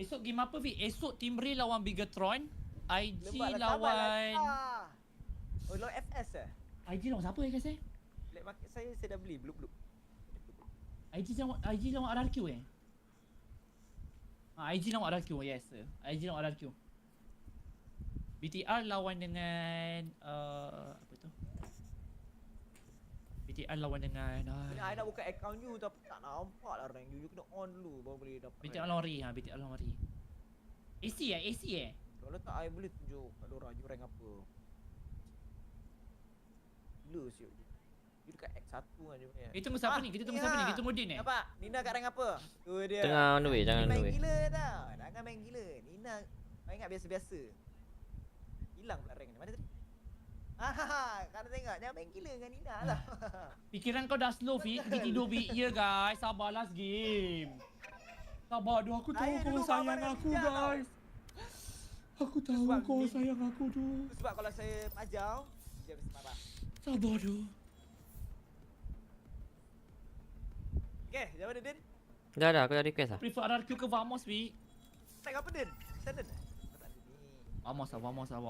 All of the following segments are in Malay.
Esok game apa, Vic? Esok Team Ray lawan Bigatron. IG Lembat lah, lawan... Oh, lawan FS IG lawan siapa guys Black market saya dah beli, blue. IG lawan RRQ IG lawan RRQ, yes sir. IG lawan RRQ. BTR lawan dengan... apa tu? BTR lawan dengan... I nak buka account you tapi tak nampak lah rank you. You kena on dulu baru boleh dapat BTR lawan Ray, BTR lawan Ray. AC Kalau tak, I boleh tunjuk kat diorang you rank apa. Gila siap. You dekat X1 kan dia punya. Tunggu siapa ni? Kita tunggu siapa ni? Kita tunggu Din Nampak? Nina kat rank apa? Tu dia. Tengah on the way, jangan on the main way. gila tau. Jangan main gila. Nina main ingat biasa-biasa. Hilang pula rank ni. Mana tadi? Kau tengok jangan main gila dengan Nina lah. Fikiran kau dah slow, Fik. Pergi tidur, Fik. Ya guys, sabar last game. Sabar tu, aku tahu kau sayang aku guys. Aku tahu kau sayang aku tu. Sebab kalau saya pajau, dia mesti marah. Sabar tu. Okay, jawab dia Din. Dah, aku dah request lah. Prefer RRQ ke Vamos, Fik? Tag apa Din? Senden. Vamos lah.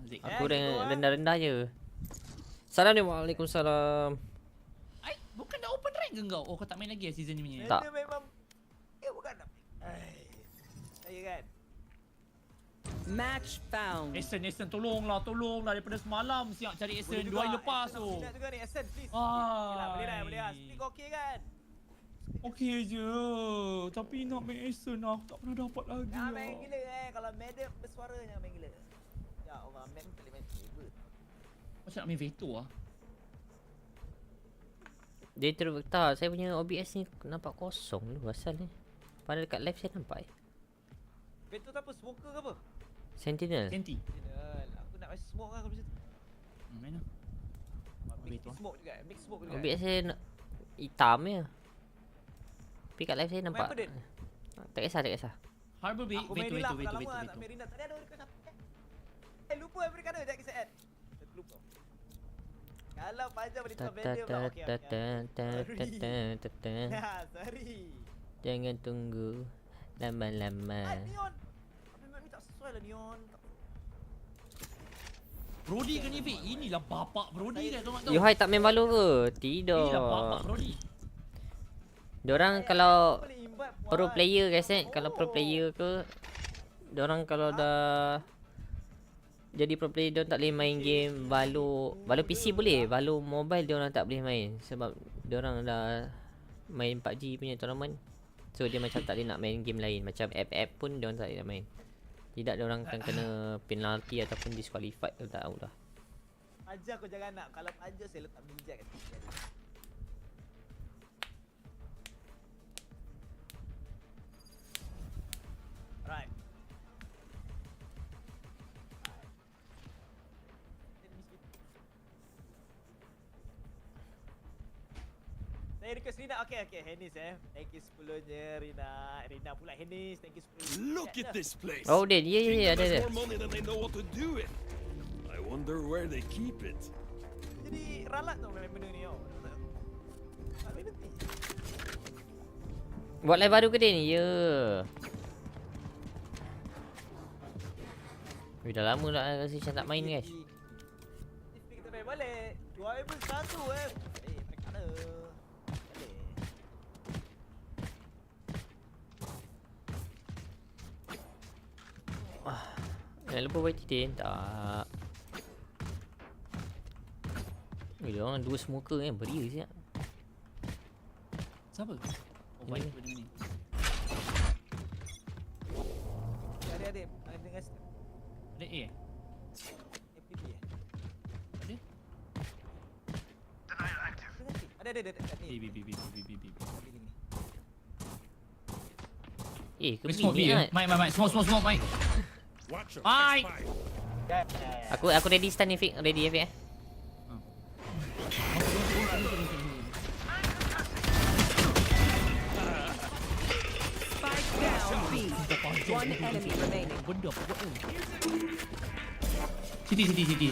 Zik. Aku rendah-rendah je. Assalamualaikum. Bukan dah open rank ke kau? Oh, kau tak main lagi season ni punya? Tak. Dia memang bukan nak. Saya kan. Match found. Essen, tolonglah daripada semalam siap cari Essen 2 hari lepas tu. Nak juga ni Essen please. Ah, Boleh dah. Split okey kan? Okey je. Tapi nak main Essen aku tak pernah dapat lagi. Jangan main gila kalau medal bersuara jangan main gila. Ya Allah, main boleh main table. Macam nak main veto ah. Dia tak, saya punya OBS ni nampak kosong dulu asal ni. Padahal dekat live saya nampak Betul tak apa, smoker ke apa? Sentinel. Senti. Aku nak masih smoke lah kalau macam tu. Main lah. Mix smoke juga, mix smoke juga. OBS saya hitam je. Tapi kat live saya nampak. Main apa, Din? Tak kisah. Harbor Aku main ni lah, dah lama veto. tak main Rina. Tadi ada request apa? Lupa berikan ada, jangan kisah add. Lupa. Kalau panjang boleh tukar vendor pula, okey. Sorry. Jangan tunggu lama-lama. Neon. Apa ni tak sesuai lah Neon. Brody ke ni, Vic? Inilah bapak Brody dah tahu. Yohai tak main Valo ke? Tidak. Inilah bapak Brody. Diorang kalau pro player guys kalau pro player ke diorang kalau dah jadi pro player diorang tak boleh main game Valo PC boleh, Valo mobile diorang tak boleh main sebab diorang dah main PUBG punya tournament. So dia macam tak boleh nak main game lain, macam app pun diorang tak boleh nak main. Tidak diorang akan kena penalty ataupun disqualified, tak tahu dah. Ajar aku jangan nak, kalau ajar saya letak bijak kat sini. Alright. Saya request Rina. Okay, Hennis Thank you 10-nya Rina pula Hennis. Thank you 10. Look at this place. Oh dia ada. More money than they know what to do with. I wonder where they keep it. Jadi ralat tu main benda ni tak boleh berhenti. Buat live baru ke dia ni? Ya. Dah lama dah rasa macam tak main guys. Kita main balik. 2001 main mana? Jangan lupa buat titin. Tak. Dia orang dua smoker kan. Beria siap. Siapa? Oh, baik apa dengan ni? Ada dengan Ada A eh? FPP Ada B. Ke Smoke B B ni eh? Mike. Smoke, Mike. Watch 'em. Mike! Aku ready stun ni Fik. Ready Fik Spike down B. One enemy remaining. Benda apa buat tu? City.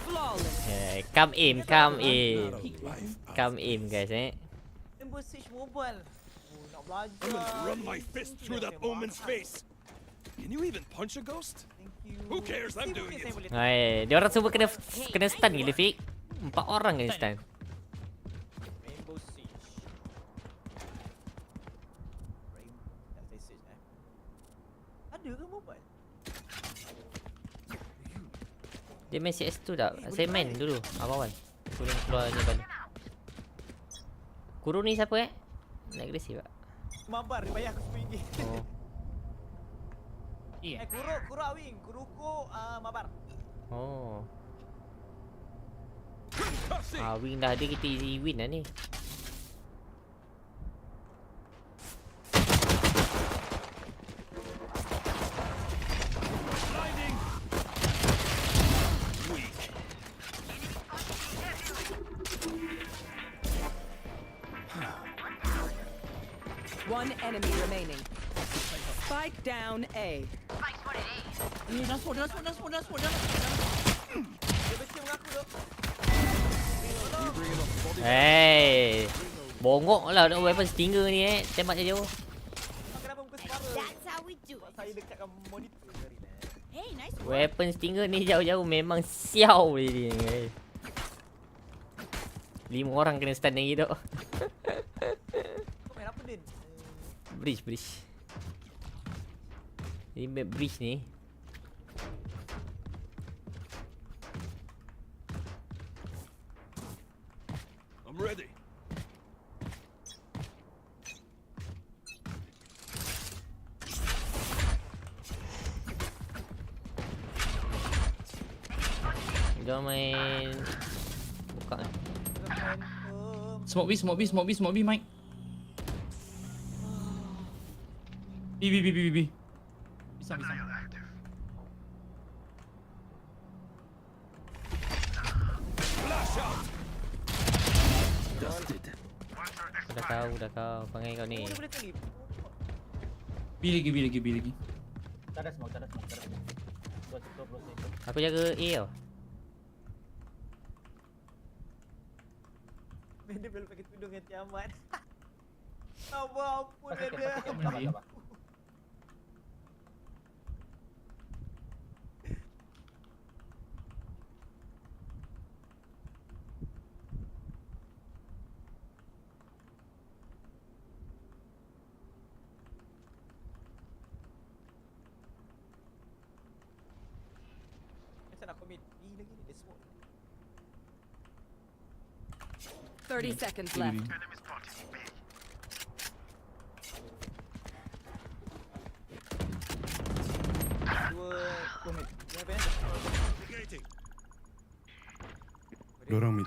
Flawless. Come aim guys Tembus switch mobile. Nak belajar. I'm gonna run my fist through that Tembak. omen's face. Can you even punch a ghost? Thank you. Who cares? I'm Mesti doing mungkin it. saya boleh Hai, dia orang semua kena stun gila Fik. 4 orang kena stun. Rainbow Siege. Tak saya search Ada ke mobile? Dia main CS2 tak? Saya main dulu awal-awal. Sebelum keluar ni balik. Kuru ni siapa Nak agresif tak? Mabar dia bayar aku RM10. Oh. Eh, Kuro Awing, Kuruko Mabar. Oh. Concussing! Win dah ada, kita easy win lah ni. Blinding! Weak. One enemy remaining. Spike down A. dah spot. Dia betul mengaku tu. Hey, bongok lah nak weapon stinger ni tembak je jauh. Kenapa muka Sparta? That's how we do Sebab it. saya dekatkan monitor hari ni. Hey, nice work. Weapon stinger ni jauh-jauh memang siau dia ni. 5 orang kena stun lagi tu. Kau main apa Din? Bridge. Ni map bridge ni. I'm ready. Dia main buka ni. Smoke B, Mike. B. Bisa. Flash out! Dusted. Aku dah tahu panggil kau ni. Dia boleh telip. B lagi. Tak ada smoke. 20 Aku jaga A tau. Dia belum pakai tudung yang tiamat. Sabar ampun Pasal dia. sabar. Macam nak commit B lagi ni, dia smoke. 30 seconds left. Dua commit. Dia apa Negating. Dorang mid.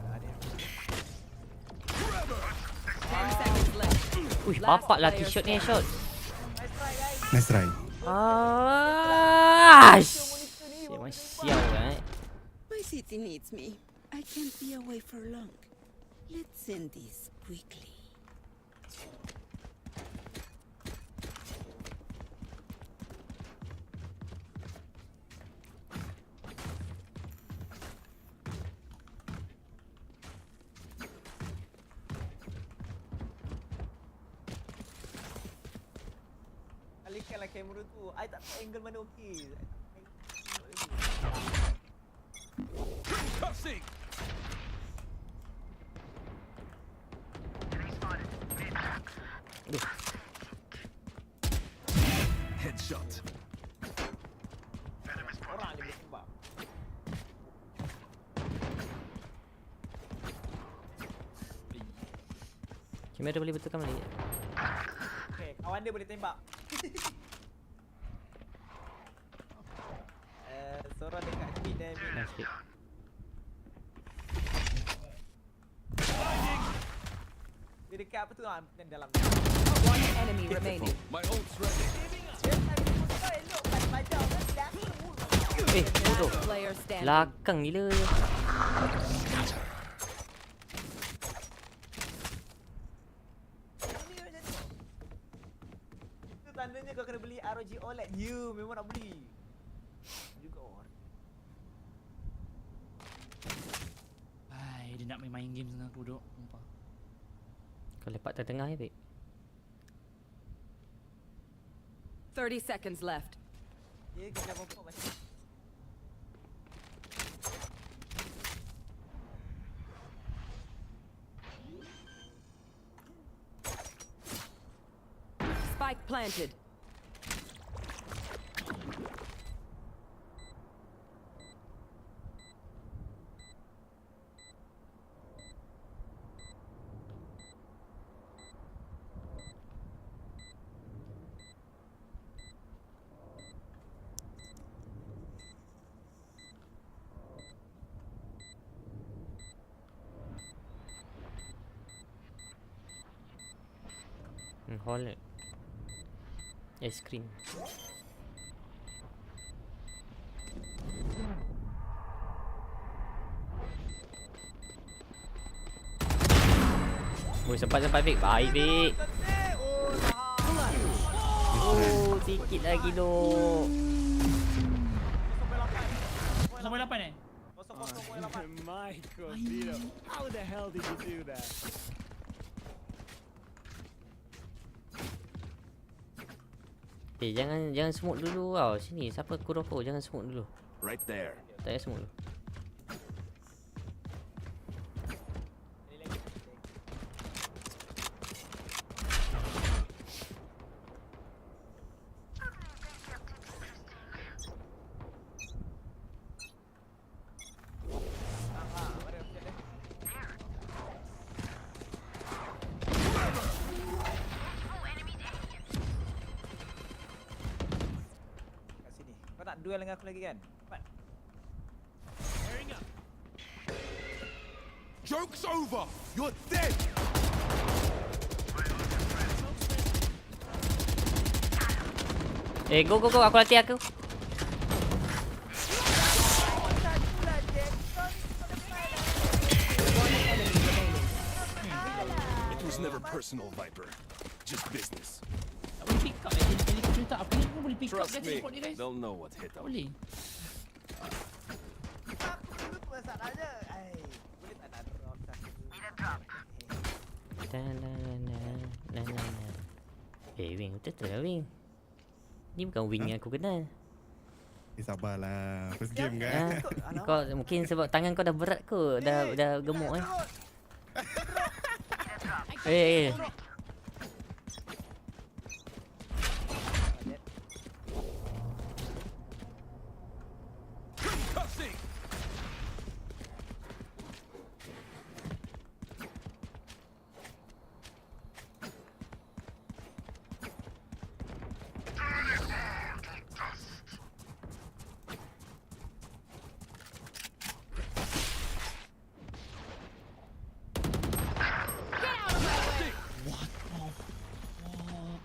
Ada. 10 seconds left. Ui, bapak laki shot ni shot. Nice try guys. Nice try. Monitor ni. Memang sial lah My city needs me. I can't be away for long. Let's end this quickly. Alihkanlah kamera tu. I tak tahu angle mana okey. Concussing! Headshot. Orang dia boleh tembak. Kamera boleh betulkan balik. Okay, kawan dia boleh tembak. Seorang dekat mid dan mid. Nice pick. Dia dekat apa tu? Dalam. One enemy remaining. My ult's ready. Dia tadi pun kau elok kat bajau kan belakang. Bodoh. Last player standing. Belakang gila. Itu tandanya kau kena beli ROG OLED. You memang nak beli. Juga orang. Hai, dia nak main game dengan aku duk. Sumpah. Kau lepak tengah ya, babe. 30 seconds left. Dia kena pokok macam. Spike planted. Hall ice cream. Oh, sempat Vic. Baik Vic. Oh, sikit lagi dok. 0.8 eh? My Cosito, how the hell did you do that? Jangan smoke dulu tau. Sini, siapa Kuroko? Jangan smoke dulu. Right there. Tak payah smoke dulu. Duel dengan aku lagi kan? Cepat. Joke's over! You're dead! Go. Aku latih aku. It was never personal, Viper. Just business. Tak boleh pick up Kali tak. Aku ni pun boleh pick up Trust guys. me, Support dia guys. they'll know what hit Tak them. boleh. Aku dulu tu masalahnya. Boleh tak nak drop satu? Wing, betul lah Wing. Ni bukan Wing yang aku kenal. Sabarlah. First game kan. Kau mungkin sebab tangan kau dah berat kot. Dah gemuk eh. Concussing!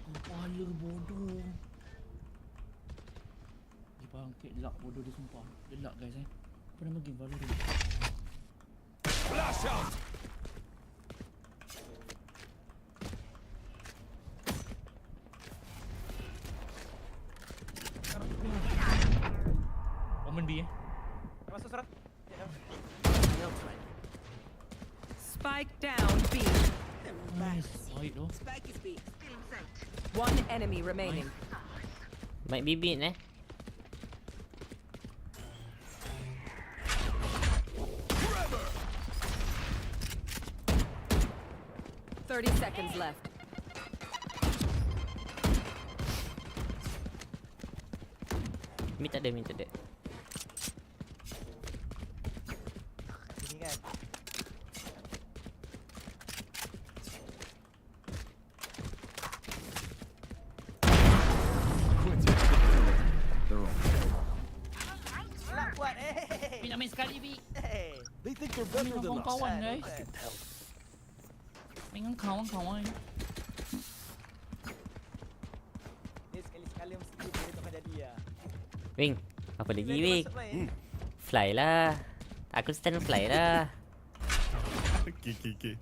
Kepala bodoh. Dia bangkit luck bodoh dia sumpah. Dia luck guys eh. Apa nama game Valorant? Flash out! Omen B eh. Masuk surat. Spike down B. Nice. Baik tu. Spike is B. One enemy remaining. Might be beat eh. Forever! 30 seconds left. Mid tak ada. Sini kan. Nak buat Bi nak main sekali Bi. They think they're better Main than dengan us. kawan guys. I can tell. Main dengan kawan. Ni sekali-sekali mesti dia tak jadi ya. Wing, apa lagi Dia Wing? masuk main. Fly lah. Aku stand fly lah. Okay.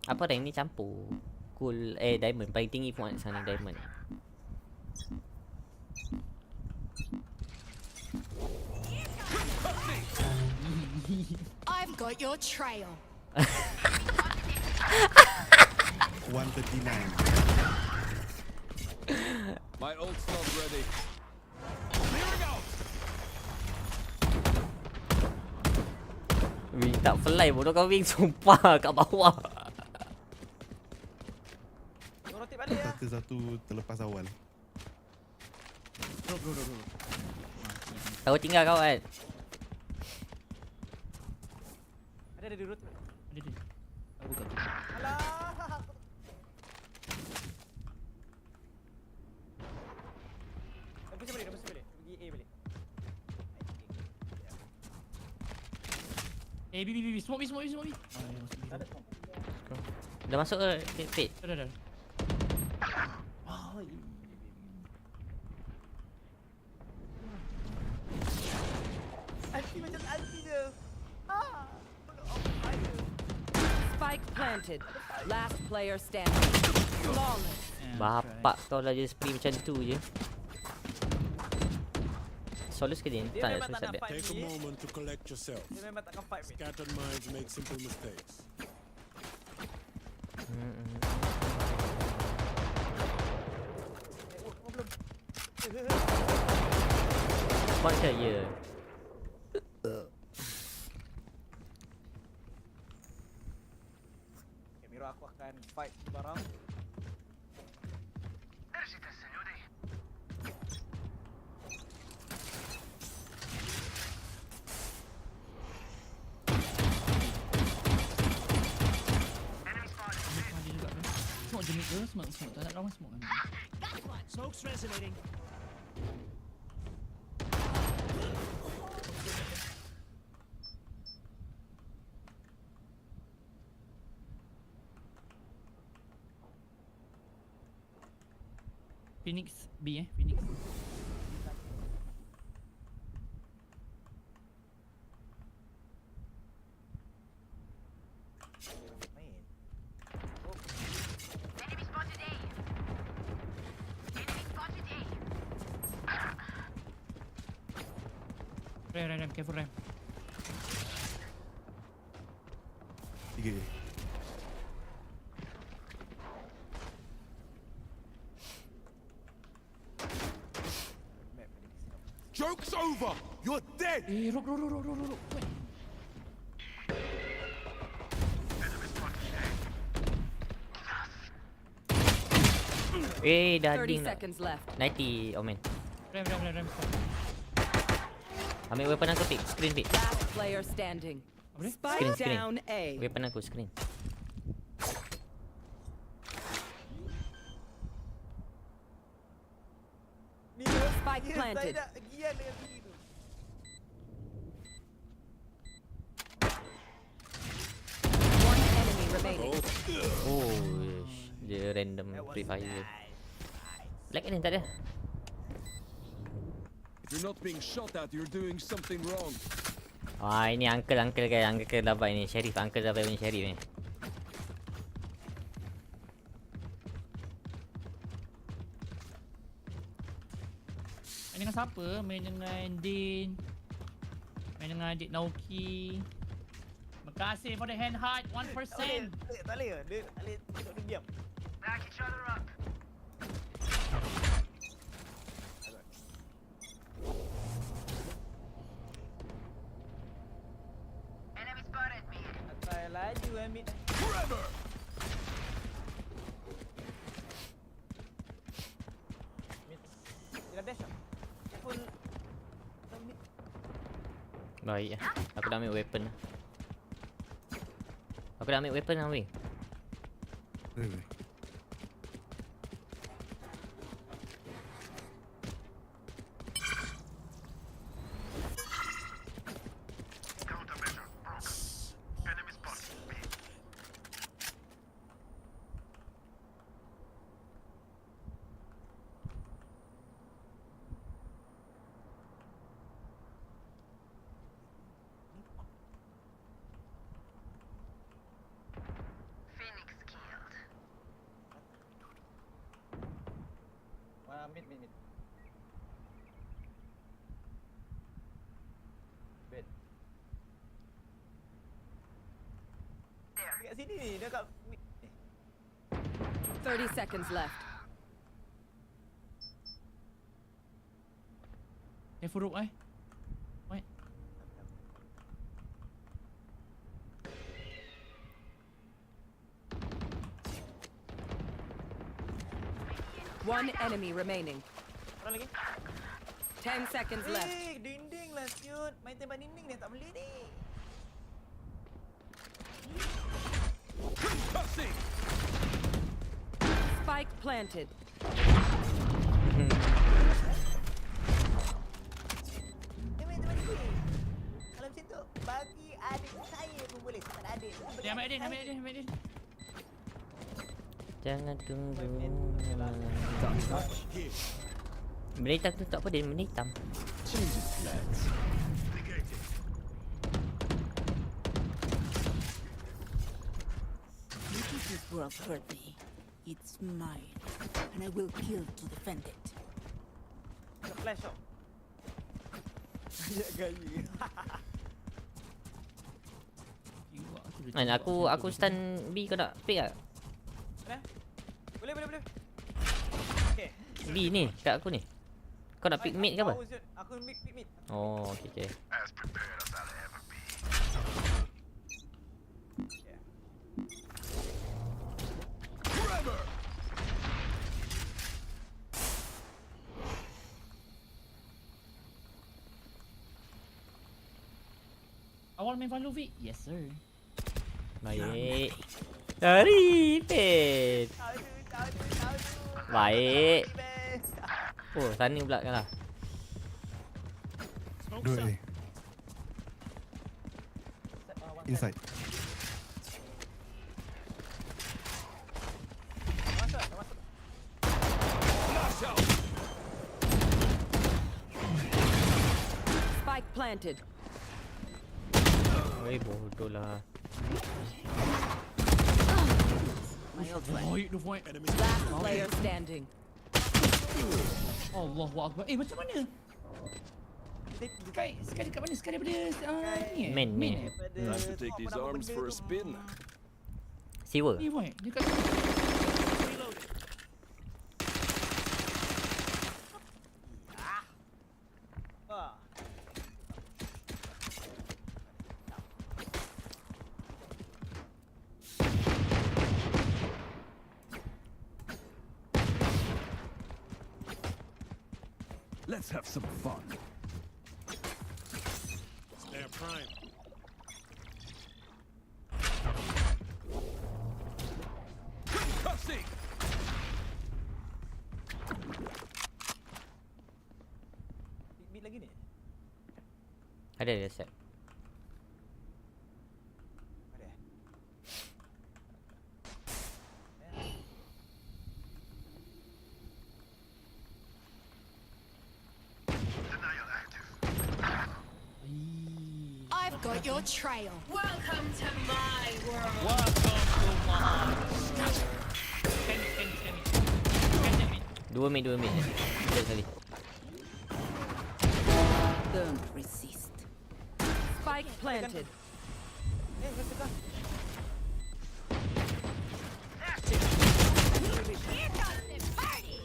Apa rank ni campur? Cool diamond paling tinggi point sana diamond. I've got your trail. 139. My ult slot ready. Here we go. Wing tak fly bodoh kau Wing. Sumpah kat bawah. Kau rotate balik lah. Satu terlepas awal. Bro. Kau tinggal kawan. Ada di rotate. Ada. Aku buka tu. Alah. Dah pusing balik. Pergi A balik. B. Smoke B. Tak ada smoke. Dah masuk ke pit? Dah. Anti macam anti je. Spike planted. Last player standing. Flawless. Bapak kau lah je spray macam tu je. Solus ke dia? Dia Tak memang ada tak nak solus fight Take a me. moment to collect yourself. Dia memang takkan fight me. Scattered minds make simple mistakes. Sponsor ya. Okay, Miro aku akan fight barang. Smoke je mid ke? Smoke. Tak nak lawan smoke kan? Smoke's resonating. Phoenix B Phoenix. Main. Ram, careful Ram. 3. Map ni di sini. Joke's over! You're dead! Rock. Wait. Dah 30 ding dah. seconds left. 90 Omen. Ram. Ambil weapon aku pick. Screen pick. Last player standing. Apa dia? Spike Screen. down A. Weapon aku screen. Miro, Spike saya planted. dah gian dengan sini tu. One enemy remaining. Oh, dia random free fire. Black ni tak ada. If you're not being shot at, you're doing something wrong. Ini uncle guys. Uncle dapat ni. Sheriff. Uncle dapat punya sheriff ni. Main dengan siapa? Main dengan Din. Main dengan adik Naoki. Terima kasih for the hand heart 1%. Tak boleh ke? Dia tak boleh tengok dia diam. Atai laju ambil. Mid. Dia dah dash tak? Careful. Mid. Baik lah. Aku dah ambil weapon lah. Aku dah ambil weapon lah weh. Mid. Bed. Ni dia kat 30 seconds left. Furuk Wait. One enemy remaining. orang lagi. 10 seconds left. Dinding lah siut. Main tembak dinding ni tak boleh ni. Spike planted. Main tembak dinding. Kalau macam tu, bagi adik saya pun boleh. Tak ada adik. Dia ambil Adin. Jangan tunggu. Here. Benda hitam tu tak apa, dia benda hitam. You think this world hurt me? It's mine, and I will kill to defend it. Flash shot. Ajak gaya. Man, aku stun B, kau nak pick tak? Mana? Boleh. Okay. B ni, kat aku ni. Kau nak pick mid ke apa? Aku pick mid. Oh, okay. Awal main Valo V? Yes sir. Baik. Repeat. Baik. Oh, sana pula kan lah. Do it. Inside. Spike planted. Oi, bodoh lah. Oh, the point. Last player standing. Allahu Akbar. Macam mana? Sky dekat mana? Sky daripada ni Main. Time to take these arms for a spin. Siwa. Ni boy, dekat Let's have some fun. Stand prime. Concussing! Beat lagi ni. Ada set. Ada. I've got your trail. Welcome to my world. Scan. Dua mid. Sekali sekali. Don't resist. Spike planted. Kau Here comes the party.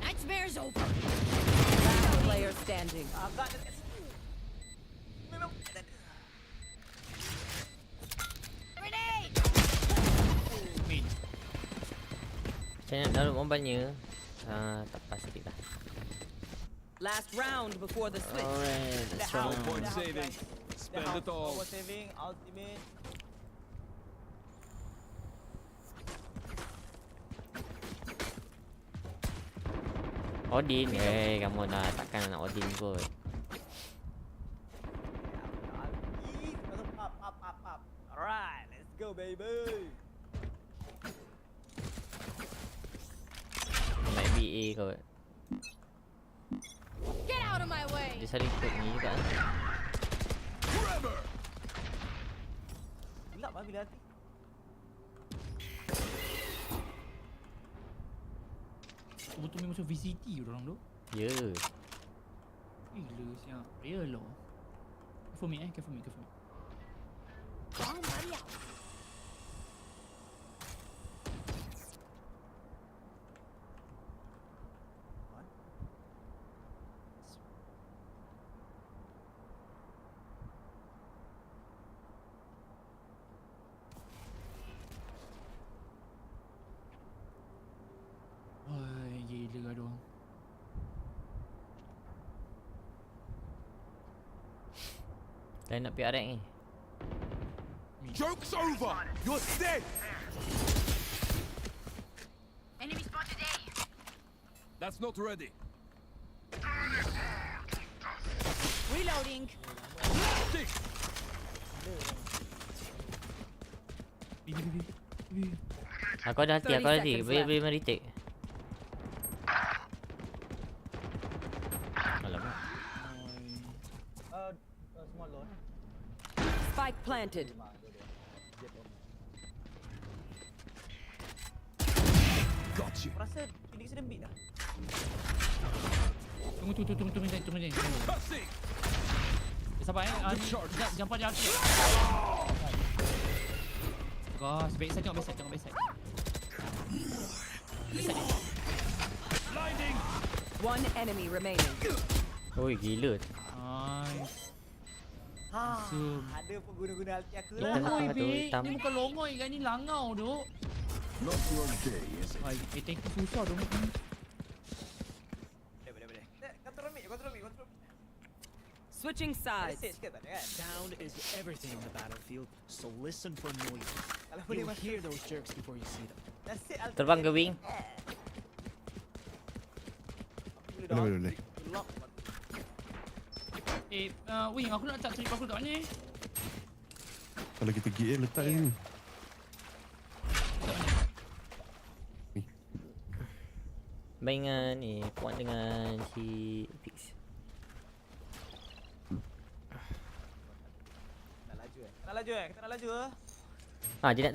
Nightmare's over. Last player standing. agak dekat situ. Memang Grenade. Mid. Saya nak download mobilenya. Tak pas sikit lah. Last round before the switch. Alright, let's Dah roll. out. Point Dah out, saving. guys. Spend Dah it out. all. Power saving, ultimate. Odin, kamu nak takkan nak Odin kot. Up. Alright, let's go baby. Nak BA kot. Get out of my way. Dia saling ikut ni juga. Gelap lah bila hati. Betul macam VCT orang tu. Ya. Gila siap. Real loh. Careful me, careful me. Bomb buddy out. Wah, gila dia orang. Line up PRX ni. Joke's over! You're dead! Enemy spotted A. That's not ready. Reloading. Stick! B. Aku ada hati, 30 aku ada hati. seconds Boleh retake. Alamak. Small loan. Spike planted. Got you. Aku rasa Phoenix dia beat dah. Tunggu. Cussing! Sabar Jangan pada aku. Gosh, backside tengok backside. Blinding! One enemy remaining. Oi, gila. Nice. Ha, Zoom. ada pun guna-guna ulti aku Hitam, lah. Longoi, hitam, Bek. hitam. Ni bukan longoi kan, ni langau, duk. Not your day, is it? Ay, tank tu susah, duk. Boleh. Kontrol mid. Switching Ada sides. set sikit tak ada kan? Sound is everything on the battlefield, so listen for noise. Kalau boleh You'll masuk. hear those jerks before you see them. Dah set ulti. Terbang ke wing? Boleh. Lock. Wing, aku nak letak trip aku kat mana? Kalau kita GA letak ni. Main dengan ni, puan dengan si Fix. Kita nak laju eh? Dia nak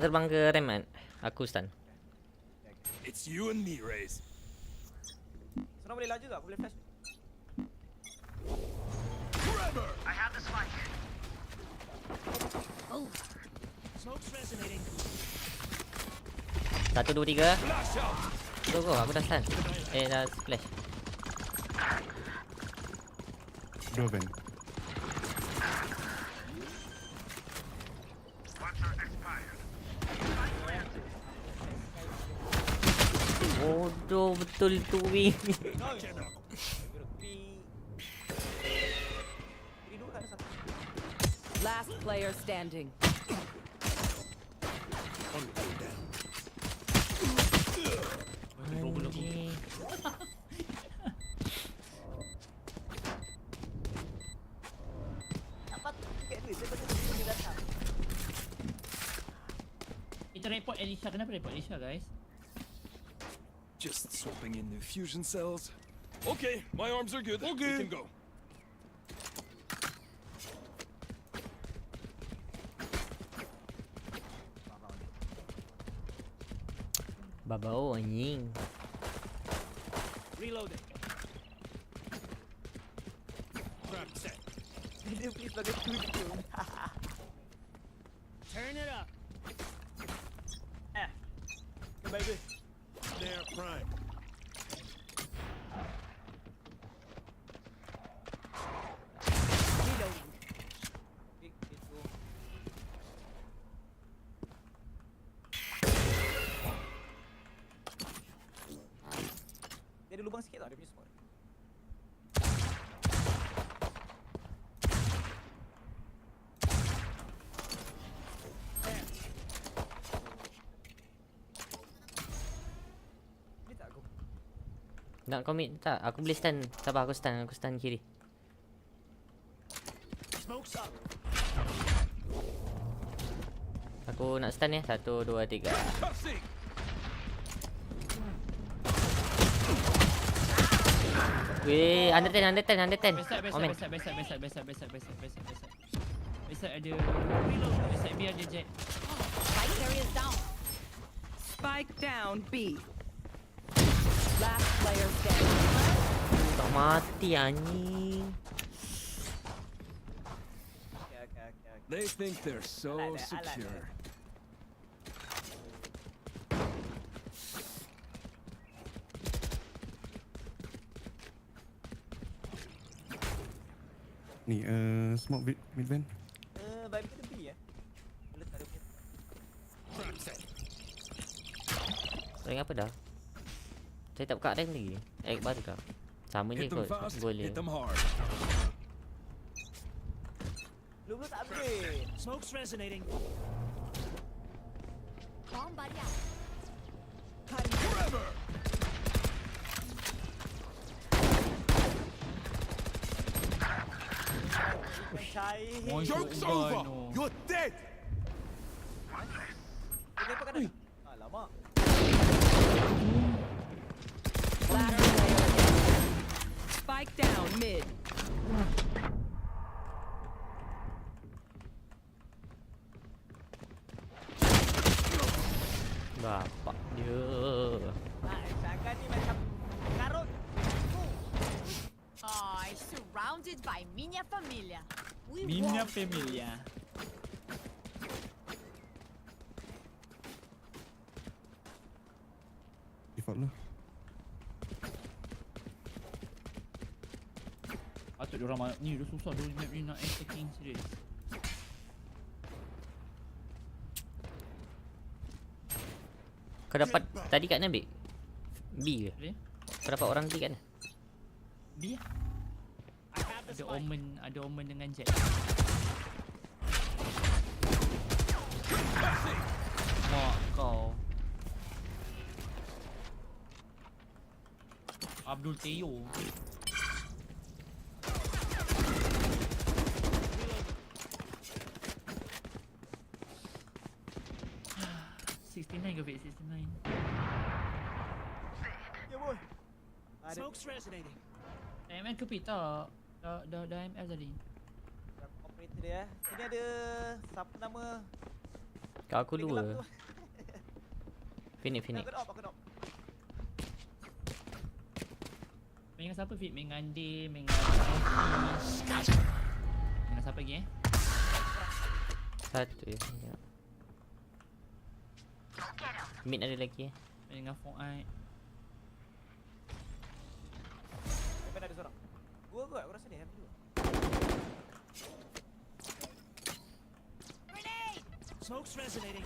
terbang ke Remat. Aku stun. It's you and me, Raze. Senang boleh laju tak? Aku boleh flash. Grabber! Smoke's resonating. 1, 2, 3. Flash out! Go, aku dah stun. Dah splash. Droven. Bodoh betul tu wing. Kiri dua kan ada satu. Last player standing. Anjing. Apa tu? Kat dia betul dia datang. Kita report Alicia. Kenapa report Alicia, guys? Just swapping in new fusion cells. Okay, my arms are good. Okay. We can go. Babao anjing. Reloading. Trap set. Dia please sebagai tujuh. Turn it up. Kembali tu. Snare prime. Reloading. Itu. Dia ada lubang sikit tau dia punya smoke. Ni tak aku. Nak commit tak? Aku boleh stun. Sabar, aku stun kiri. Smoke's up. Aku nak stun 1, 2, 3. Cussing! Weh, under 10. Omen. Backside ada. Backside B ada Jet. Spike carriers down. Spike down B. Last player standing. Tak mati anjing. They think they're so I like that, I like secure. Ni smoke mid van. Vibe kita B ya. Letak dia punya. Rank apa dah? Saya tak buka rank lagi. Baru dah. Sama je Hit them kot fast, gol dia. hit them hard. Lu tak upgrade. Smoke's resonating. Bomb buddy out. Forever! Cair. Moin Joke's tu over! no. You're dead! Dia lepak kat dah. Alamak. Last player standing. Spike down mid. Bapak dia. Cakap ni macam karut. I surrounded by minha família. We Minha won't familia. Default lah. Patut diorang ni dah susah dia map ni nak attacking serius. Kau dapat tadi kat mana, Bik? B ke? Boleh? Kau dapat orang B kat mana? B lah. Ada omen dengan jet. Mak kau. Abdul Teo. ke Vic 69? Ya boy. Ada Smoke's resonating. ML ke Pit tak? Dah ML tadi. operator dia. Sini ada siapa nama? Kau aku Dia gelap dua. tu. Phoenix. Aku drop. Main dengan siapa Fit? Main dengan Ade, main dengan Ashley. Dengan siapa lagi Satu je. Ya. Mid ada lagi Main dengan Fuad. Depan ada seorang. Dua kot, aku rasa dia have dua. Smoke's resonating.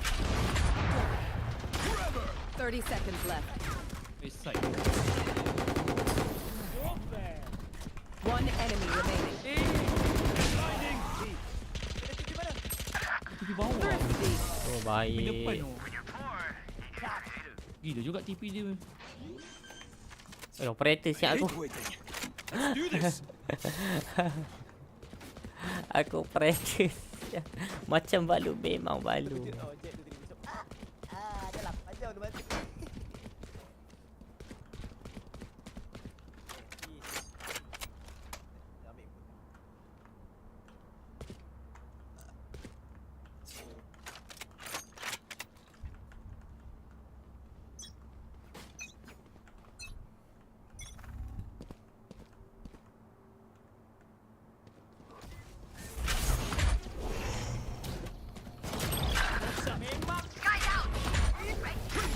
30 seconds left. West side. One enemy remaining. Blinding. Dia di mana? TP bawah. Thirsty. Oh Main depan baik. tu. Gila juga TP dia. Operator siap aku. Hate waiting. Let's do this. Aku operator. Macam balu, memang balu. Oh, jet tu tadi masuk. Dia 8 jam dia mati.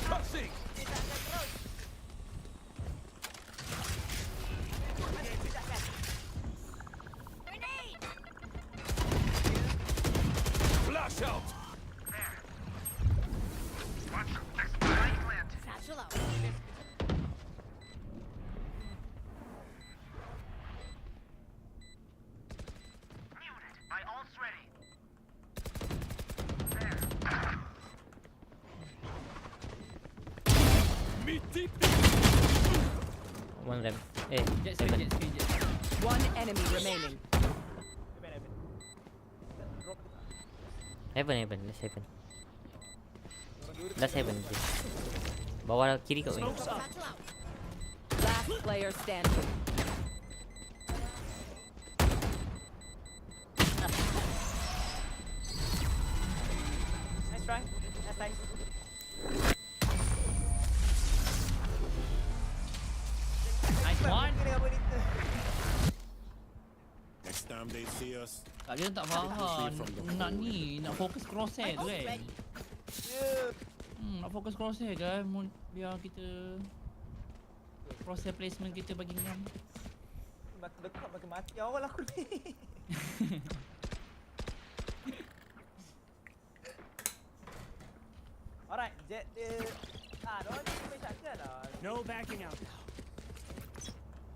Cussing. Flash out. Satchel out. Meet deep. One ramp. Jet speed, Seven. jet speed, jet speed. One enemy remaining. Depan. Drop dia. Heaven. Last heaven. Bawah kiri kat wing. Smoke's up. Satchel out. Last player standing. Nice try. Nice. Nice one. Kena apa ni? Next time they see us, Tak, dia tak faham. Nak ni, nak fokus crosshair tu kan. Ya. Nak fokus crosshair kan. Biar kita crosshair placement kita bagi ngam. Makin dekat makin mati awal aku ni. Alright, Jet dia dorang ni main shotgun lah. No backing out now.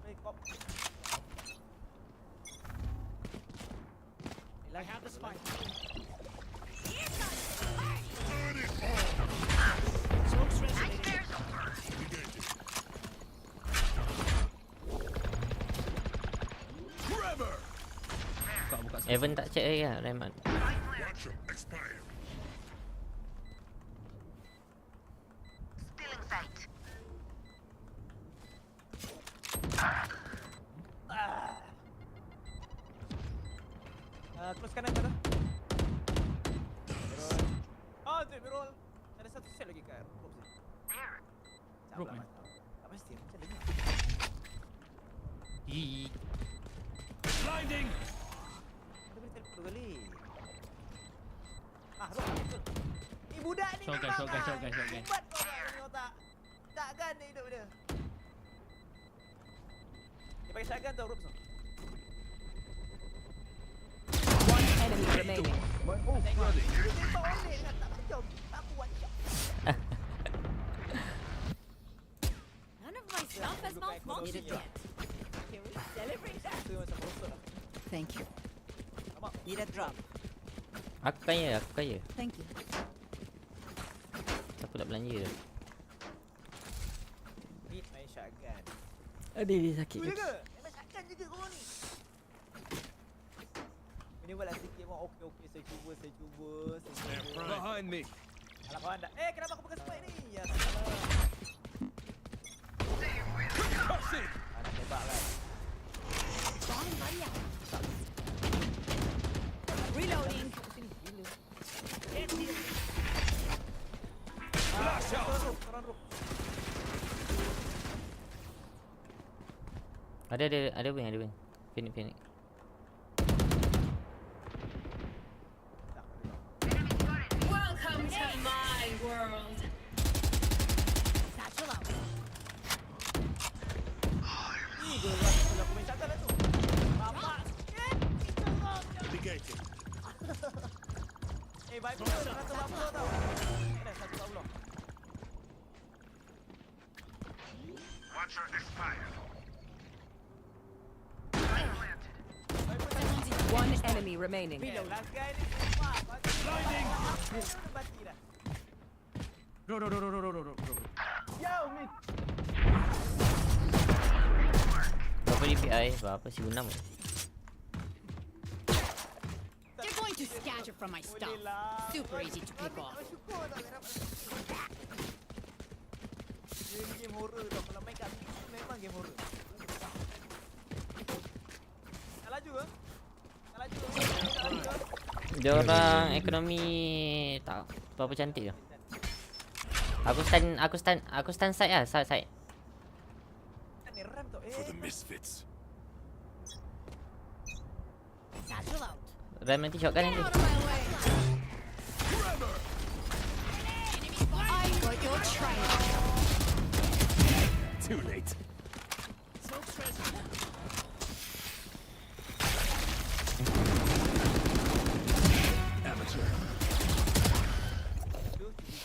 Main kop. I have the spike. Smoke's resonating. Buka Evan tak check lagi lah, Rahman. Close kanan kau dah. Oh, tu berol. Ada satu set lagi kat rope sini. Rope ni? Tak pasti, macam lagi. Blinding! Kita boleh teleport 2 kali. Rope betul. Ni budak ni Shotgun, memang shotgun, ah, shotgun, shotgun. Buat kau ni otak. Takkan dia hidup dia. Dia pakai shotgun tau, rope tu. One enemy remaining. Tengok. Dia tembak oleh dengan tak macam. Tak buat shot. None of my stuff has malfunctioned yet. Can we celebrate that? Tu macam rosot lah. Thank you. Nampak? Need a drop. Aku kaya. Thank you. Siapa nak belanja? Mid main shotgun. Adik dia sakit. Tu juga. Main shotgun juga korang ni. Ini buatlah sikit pun. Okey, saya cuba. Behind me. Alah kawan dah. Kenapa aku pakai spike ni? Ya salah. Nak tembak kan. Reloading. Flash out! Korang rope. Ada wing. Phoenix. Welcome to my world. Satchel out. Ni gua rasa aku main shotgun lah tu. Bapak. Negating. Viper 140 tau. Ada 140. Watcher expired. One enemy remaining. Last guy ni sumpah. Blinding! Mati dah. Ro. Yo, mid. Berapa DPI? Berapa sih 6 ni? They're going to scatter from my stuff. Boleh lah. Super easy to pick off. Syukur tak kena. Dia ni game horror tau. Kalau main kat mid memang game horror. Tak laju ke? Tak laju ke? Dia orang ekonomi tak berapa cantik tu. Aku stand side lah, side. Ni ram tau. For the misfits. Satchel out. Ram nanti shotgun nanti. Out of my way. I got your trail. Too late. Smoke's resonating. Amateur.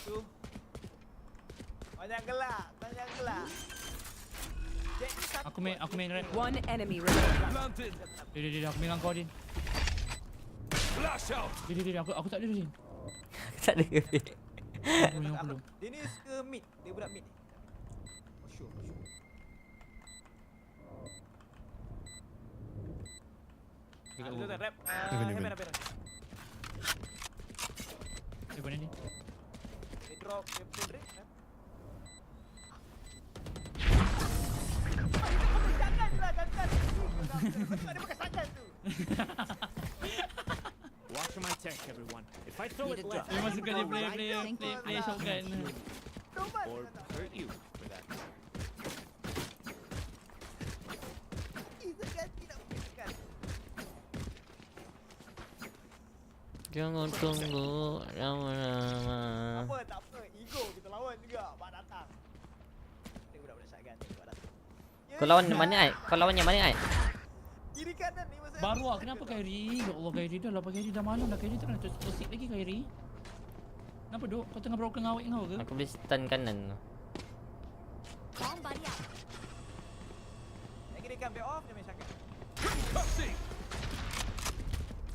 Tu. Banyak gelak. Jack ni satu. Aku main red. One enemy remaining. Planted. Dia aku main dengan kau Din. Flash out. Dia aku tak ada Din. Tak ada. Aku belum. Dia ni suka mid. Dia budak mid ni. For sure. Dia tu rap. Heaven. Dia mana ni? Dia drop. Dia break. Jangan lah, jangan. Dia pakai shotgun tu. Watch my tech, everyone. If I throw it left, Memang suka dia play shotgun. or hurt you for that. Jangan tunggu lama-lama. Tak apa. Ego kita lawan juga. Bak datang. Tengok budak-budak shotgun. Tengok datang. Kau lawan mana ai? Kau lawan yang mana ai? Kiri kanan ni masa. Baru ah, kenapa Kyrie? Ya Allah Kyrie dah lah, Kyrie dah malam dah. Kyrie tak nak terus lagi Kyrie. Kenapa duk? Kau tengah broken awet kau ke? Aku boleh stun kanan tu. Bomb buddy up. Yang kiri kan back off dia main shotgun.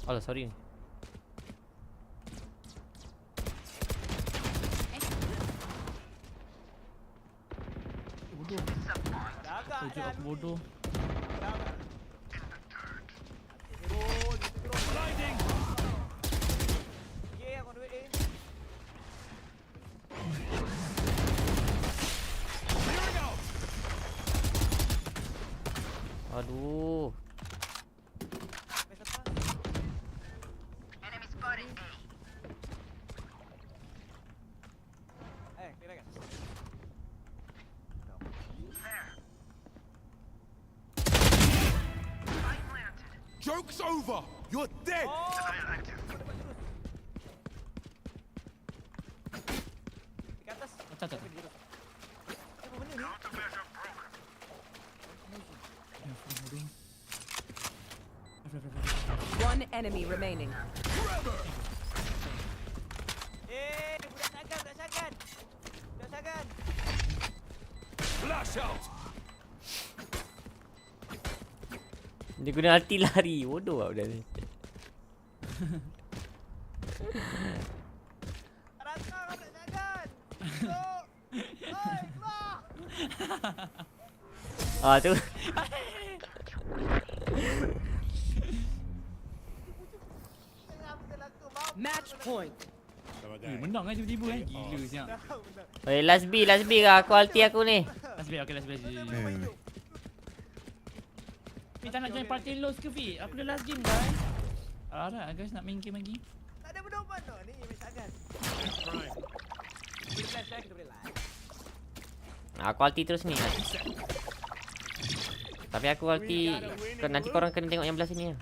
Oh, sorry. Bodoh. Dah agak Tujuh dah. aku bodoh. Dah agak. Turun. Blinding. Okay, aku duit A. Clearing out. Aduh. Main satu lah. Clear kan? Joke's over. You're dead. Oh! Dapat terus. Dekat atas. Tak, tak. Apa benda ni? One enemy remaining. Budak shotgun. Budak shotgun. Flash out. Dia guna ulti lari. Bodoh lah budak ni. Rasa budak shotgun. Masuk. Oi, keluar. Ah tu. Jangan betul aku mau. Match point. Menang kan tiba-tiba kan? Gila siap. Oi, last B lah. Aku ulti aku ni. Last bit, okay last bit. Eh, Fi tak nak join party loss ke Fi? Aku dah last game guys. Alah guys nak main game lagi. Tak ada benda mana ni main shotgun. Boleh flash kita boleh live. Aku ulti terus ni. Tapi aku ulti. Nanti korang kena tengok yang belah sini lah.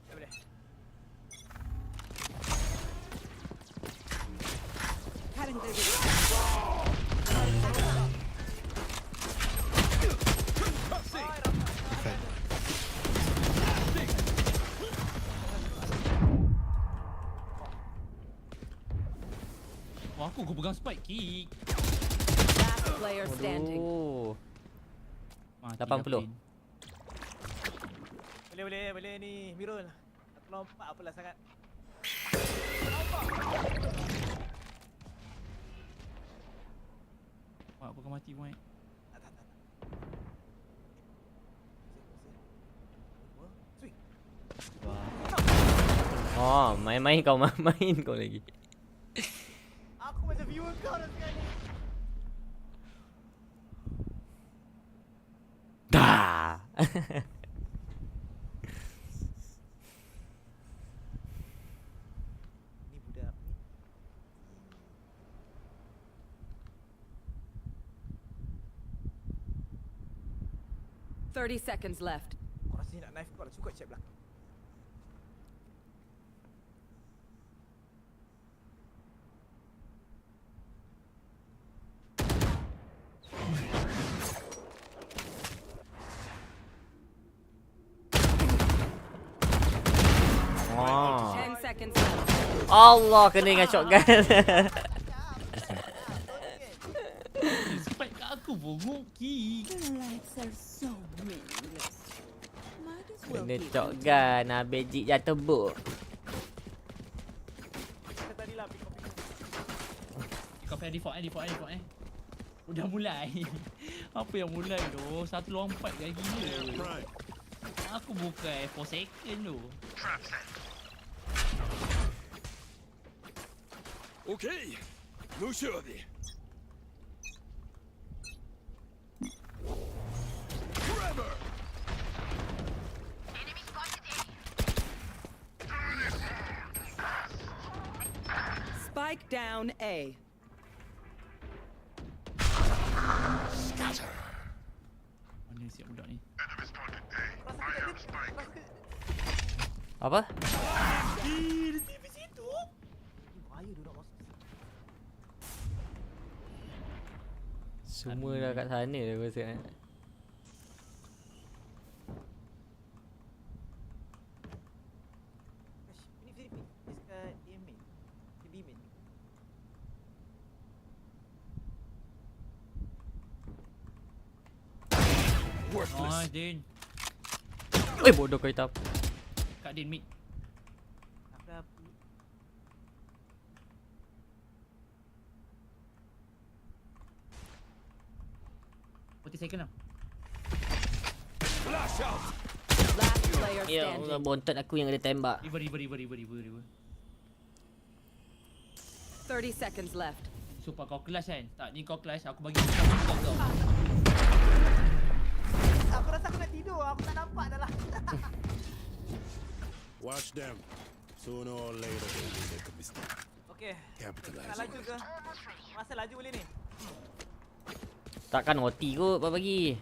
Tak boleh. Cutting their way. Wah aku pegang spike kick. Last player standing. Oh. Mati 80. dah Queen. Boleh ni Mirul. Aku lompat apalah sangat. Wah aku akan mati pun. Tak. Sweet. Oh, main-main kau lagi. Aku macam viewer kau dah sekarang ni. Dah. Ni budak ni. 30 seconds left. Kau rasa nak knife kau dah cukup cek belakang. Oh. 10 seconds left. Allah kena dengan shotgun. Spike kat aku bongok kick. The lights are so meaningless. Might as well Kena keep shotgun. Habis jig jatuh buk. Kita tadi lah pick up. Kau pakai default. Udah mulai. Apa yang mulai tu? Satu lompat kan gila. Prime. Aku bukan 4 second tu. Okay. Nu kör vi. Forever. Spike down A. Mana siap budak ni? Apa? Dia di situ. Ini bahaya duduk masuk. Semua dah kat sana dah aku rasa. Ini Filipin. Dia kat A main. Dia B main. Worthless. Nice, Din. Bodoh kau hitam. Kak Din mid. Apa? 40 second lah. Flash out. Last player Ya standing. Allah, bontot aku yang ada tembak. River. 30 seconds left. Sumpah kau clash kan? Tak, ni kau clash, aku bagi kau. Aku rasa aku nak tidur. Aku tak nampak dah lah. Watch them. Sooner or later they will make a mistake. Okey. Capitalize Nak on laju it. ke? Masa laju boleh ni? Takkan OT kot buat bagi.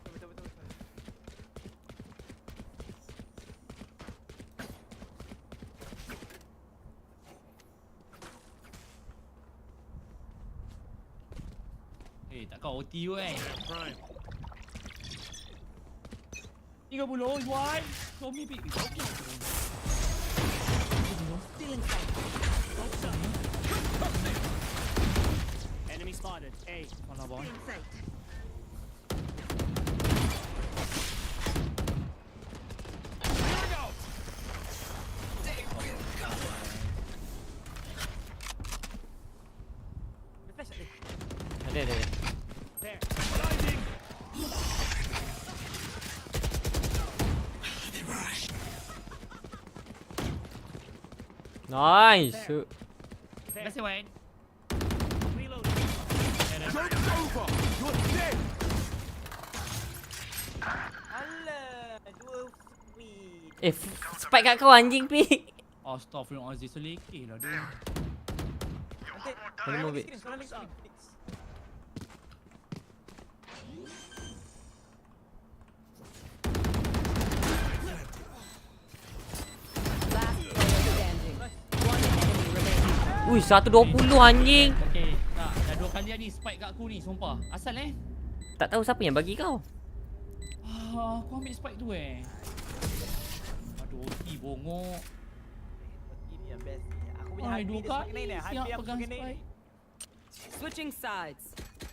Betul. Takkan OT kot kan? Prime. 30, Juan. Show me pick. Okay. Still inside. Enemy spotted. A. Mana bawah. Still inside. Going out. Dia flash tak dia? Ada. There. Blinding. Nice. There. Terima kasih, Wan. Reloading. Joke's over. You're dead. Alah, dua sweet. Spike kat kau anjing pi. Astaghfirullahaladzim, selekeh lah dia. Nanti, Hello, sekarang Vic. lagi screen. Last player standing. One enemy remaining. Ui, 120 anjing. Okay, tak. Dah 2 kali ni spike kat aku ni, sumpah. Asal Tak tahu siapa yang bagi kau. Aku ambil spike tu Aduh, OT bongok. Ini yang best ni. Aku punya Hai, hati 2 dia semakin kali naik ni. Hati siap aku pegang semakin naik ni. spike. Switching sides.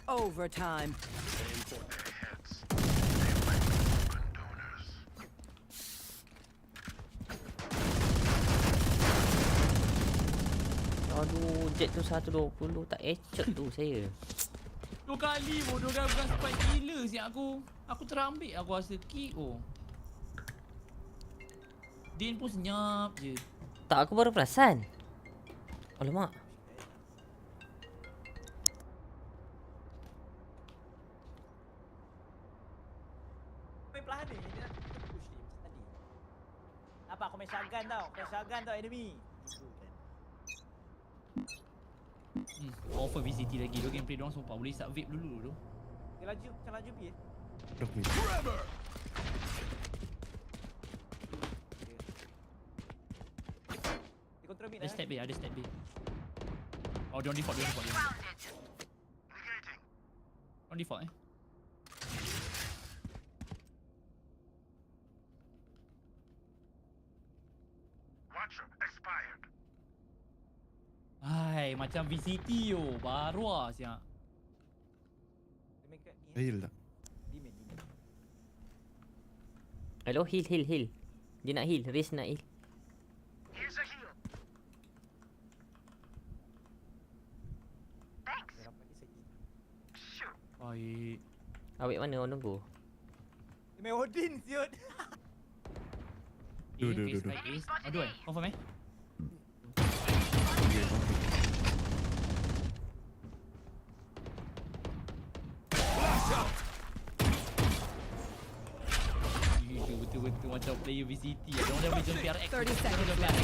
Overtime. Aduh, jet tu 120 tak headshot tu saya. 2 kali bodoh dah pegang spike gila siap aku. Aku terambil aku rasa KO. Din pun senyap je. Tak, aku baru perasan. Alamak. Main perlahan ni. Dia nak push ni macam tadi. Nampak aku main shotgun tau. Main shotgun tau enemy. Offer VCT lagi. Dia gameplay diorang sumpah boleh start vape dulu tu. Dia laju, macam laju B. Drop mid. Trevor. Dia control mid Ada lah. step B, ada step B. Oh, dia on default, dia on default. On default Hai, macam VCT yo, baru ah siap. Dia main kat ni. Heal tak? D main. Hello, heal. Dia nak heal, Riz nak heal. Dia rapat dia sakit. Baik. Awet mana orang tunggu? Dia main Odin siut. Dua. Face right ace. Aduh confirm Flash out. Betul-betul macam player VCT. Diorang dah boleh jump PRX. 30 seconds Diorang left.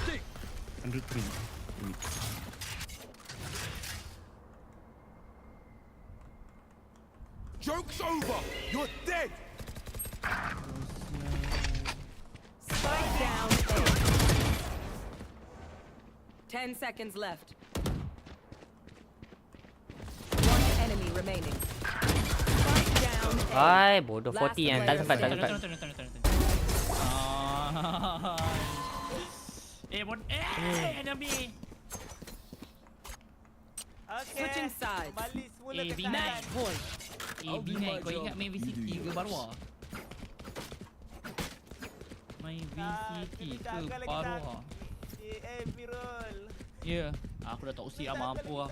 PRX. 103. Mid. Joke's over. You're dead. Spike down A. 10 seconds left. One enemy remaining. Spike down A. Hai, bodoh Last 40 yang tak player sempat, tak standing. sempat. Enemy. Okay. Switching sides. Kembali semula ke V9 tangan. boy. I'll do V9 my kau job. ingat main VCT ke baru ah? Main VCT kita ke jaga lagi baru tak? ah? Pirul. Ya, aku dah tak usia mampu ah.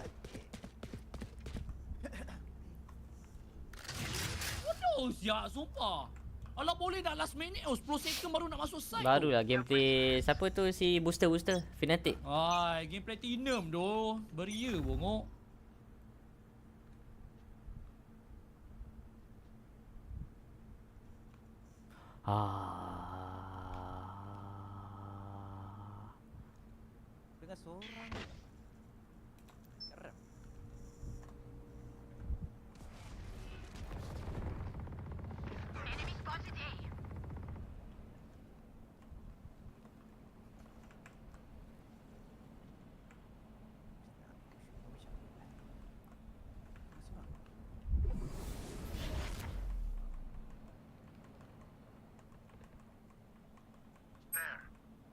Bodoh siap, sumpah. Alah boleh dah last minute 10 second baru nak masuk side. Barulah gameplay. Siapa tu si booster Fnatic. Ai, game platinum doh. Beria bongok. Dengan seorang. Keren.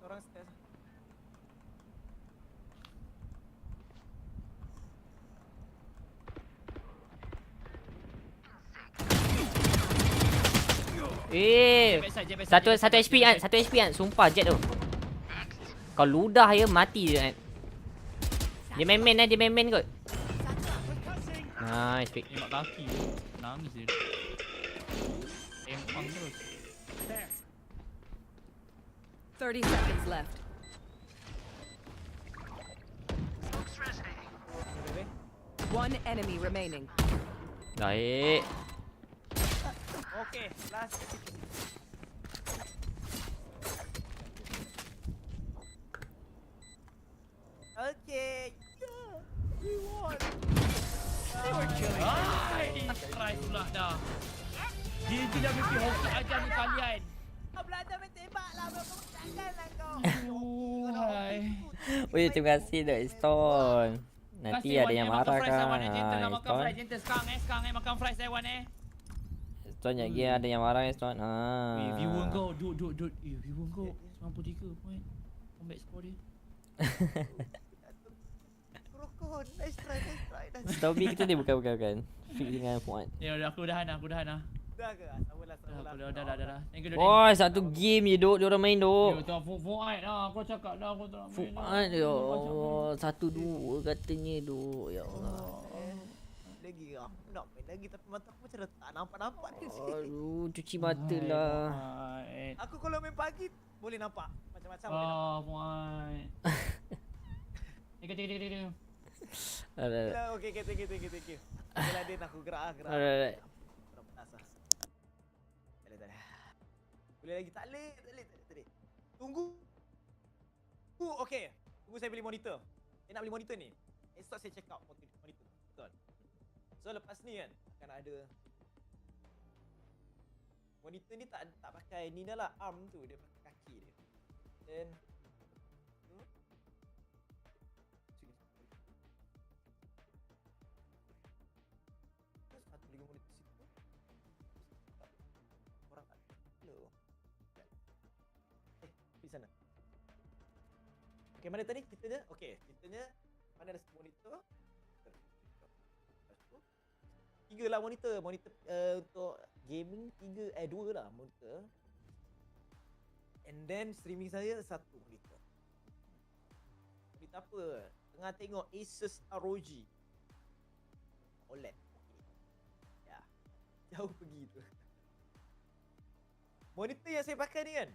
Orang stairs. Satu HP kan. Sumpah jet tu. Kau ludah je mati je kan. Dia main kot. Nice pick. Tembak kaki. Nangis dia. Empang terus. 30 seconds left. One enemy remaining. Baik. Okay, last. Okay. Yeah. We won. Ai, try pula dah. Dia tidak mesti hoki ajar ni kalian. Kau belajar main tembak lah. Kau janganlah kau. Hai. Weh, terima kasih Dok Stone. Nanti ada yang marah kan. Makan fries gentle sekarang makan fries Wan Stone lagi ada yang marah Stone. Viewer kau dud. Viewer kau 93 point. Comeback score dia. Rokok. Nice try. Stobi kita ni bukan. Fit dengan Fuad. Ya udah aku dah. Dah ke? Sabarlah. Dah. Thank you. Oh, satu game je Dok, diorang main Dok. Ya tu Fuad dah. Aku cakap dah aku tak main. Fuad ya Allah, 1-2 katanya Dok. Ya Allah. Lagi aku nak main lagi tapi mata aku macam tak nampak ni. Aduh, cuci mata lah. Aku kalau main pagi boleh nampak macam-macam boleh nampak. Fuad. Tiga. Alright. Okay, thank you. Bila Din aku gerak. Alright. Kurang panas lah. Tak boleh. Boleh lagi? Tak boleh. Tunggu. Okay. Tunggu saya beli monitor. Saya nak beli monitor ni. Esok saya check out monitor. Betul. So lepas ni kan akan ada monitor ni tak pakai ni dah lah arm tu, dia pakai kaki dia. Then satu lagi monitor situ. Orang tak hello. Di sana. Okay, mana tadi ceritanya? Okay, ceritanya mana ada monitor. Tiga lah monitor untuk gaming, dua lah monitor. And then streaming saya satu monitor. Monitor apa? Tengah tengok Asus ROG OLED. Ya. Jauh pergi tu. Monitor yang saya pakai ni kan.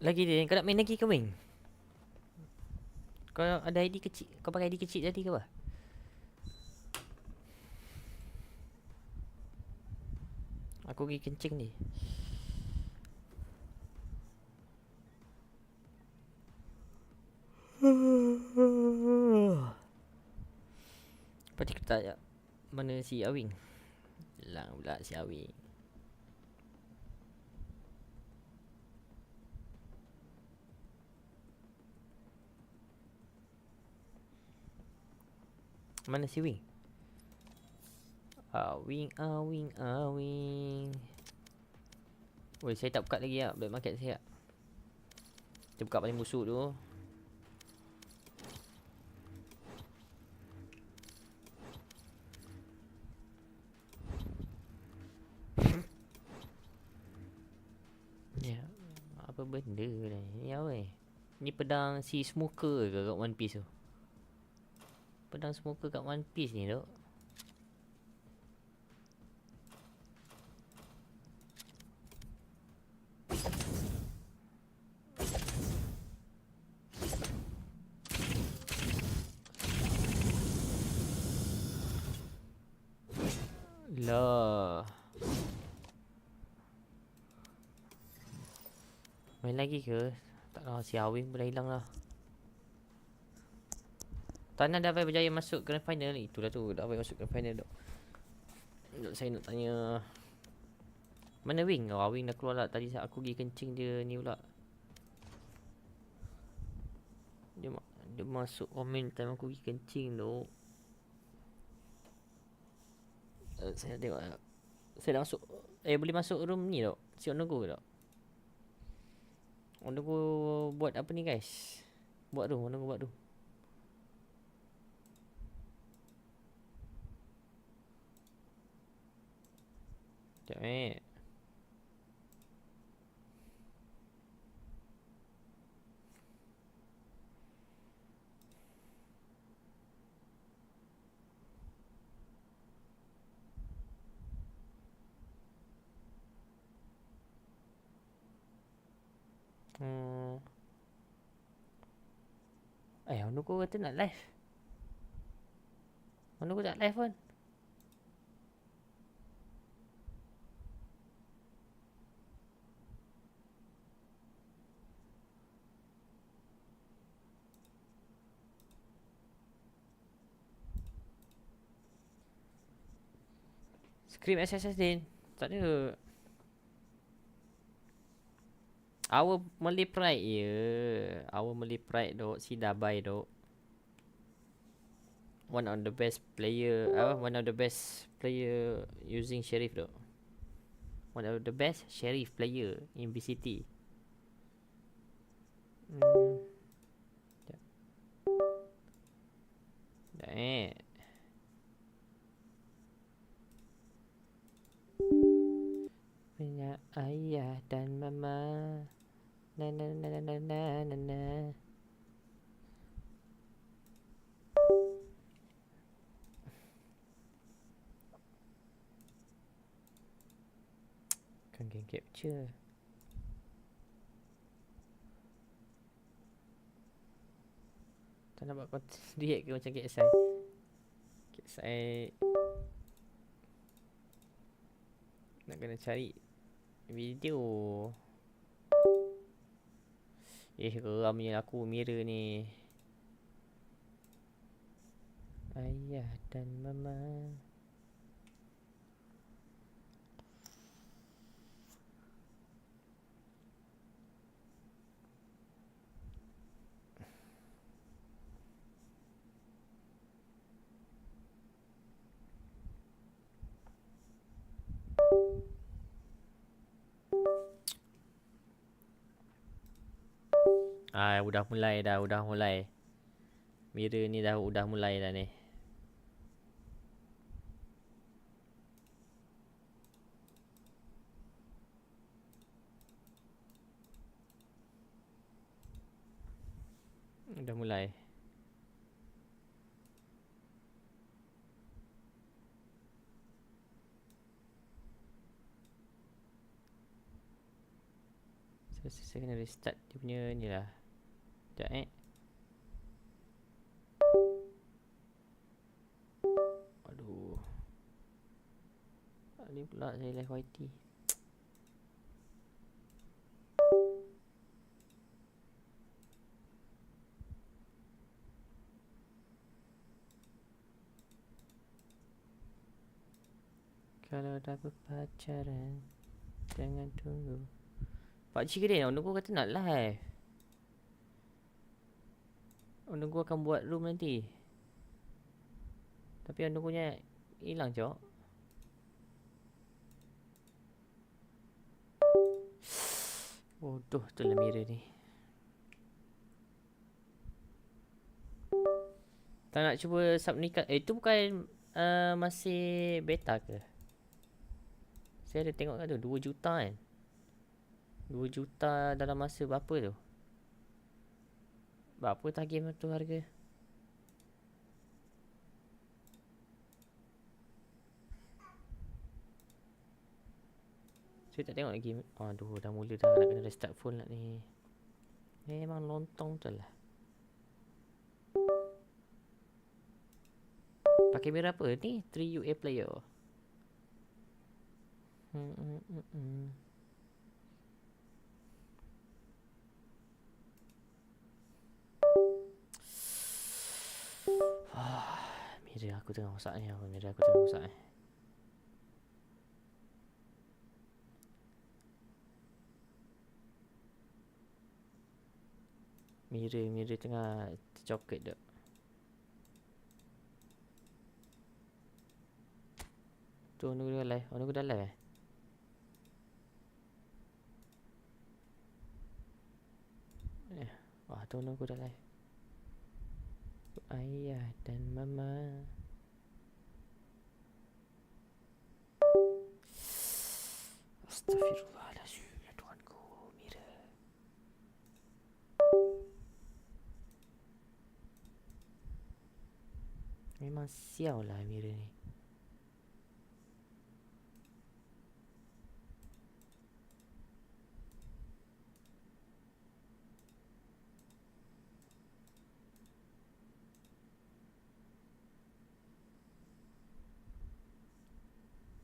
Lagi dia, kau nak main lagi ke Wing? Kau ada ID kecil, kau pakai ID kecil tadi ke apa? Aku pergi kencing ni. Lepas kita tanya mana si Awing. Hilang pula si Awing. Mana si Wing? Awing, Awing, Awing. Woi, saya tak buka lagi lah black market saya. Kita buka paling busuk tu. Ya, apa benda ni? Ni apa ni? Ni pedang si smoker ke kat One Piece tu? Pedang smoker kat One Piece ni tu. Lah. Main lagi ke? Tak lah, si Awing pun dah hilang lah. Tanah dah berjaya masuk grand final ni. Itulah tu, dah masuk grand final tu. Sekejap saya nak tanya. Mana Wing? Oh, Wing dah keluar lah. Tadi aku pergi kencing dia ni pula. Dia masuk komen time aku pergi kencing tu. Saya tengok. Saya dah masuk. Boleh masuk room ni tak? Si Onogo ke tak? Onogo buat apa ni guys? Buat room, Onogo buat room. Sekejap Onogo kata nak live. Onogo tak live pun. Scream SSS din. Tak ada. Our Malay Pride je. Our Malay Pride dok. Si Dabai dok. One of the best player. One of the best player using Sheriff dok. One of the best Sheriff player in BCT. Dah punya ayah dan mama. Na na na na na na na na. Kan game capture. Tak nak buat content react ke macam KSI. KSI nak kena cari video. Geramnya aku mirror ni. Ayah dan mama. Udah mulai. Mirror ni udah mulai dah ni. Dah mulai. Saya kena restart dia punya ni lah. Sekejap Aduh. Ni pula saya live YT. Kalau dah berpacaran, jangan tunggu. Pakcik ke dia? Orang tunggu kata nak live. Orang tunggu akan buat room nanti. Tapi orang tunggunya hilang cok. Bodoh tu lah mirror ni. Tak nak cuba sub nikah. Itu bukan masih beta ke? Saya ada tengok kat tu 2 juta kan. 2 juta dalam masa berapa tu? Berapa tak game tu harga? Saya tak tengok lagi. Aduh, dah mula dah nak kena restart phone lah ni. Memang lontong tu lah. Pakai kamera apa ni? 3UA player. Mira aku tengah rosak ni. Mira aku tengah rosak ni. Mira tengah tercoket dak. Tu orang dah live. Orang dah live Wah, tu orang dah live. Ayah dan mama. Astaghfirullahaladzim. Ya Tuhanku, Mira. Memang sial lah Mira ni.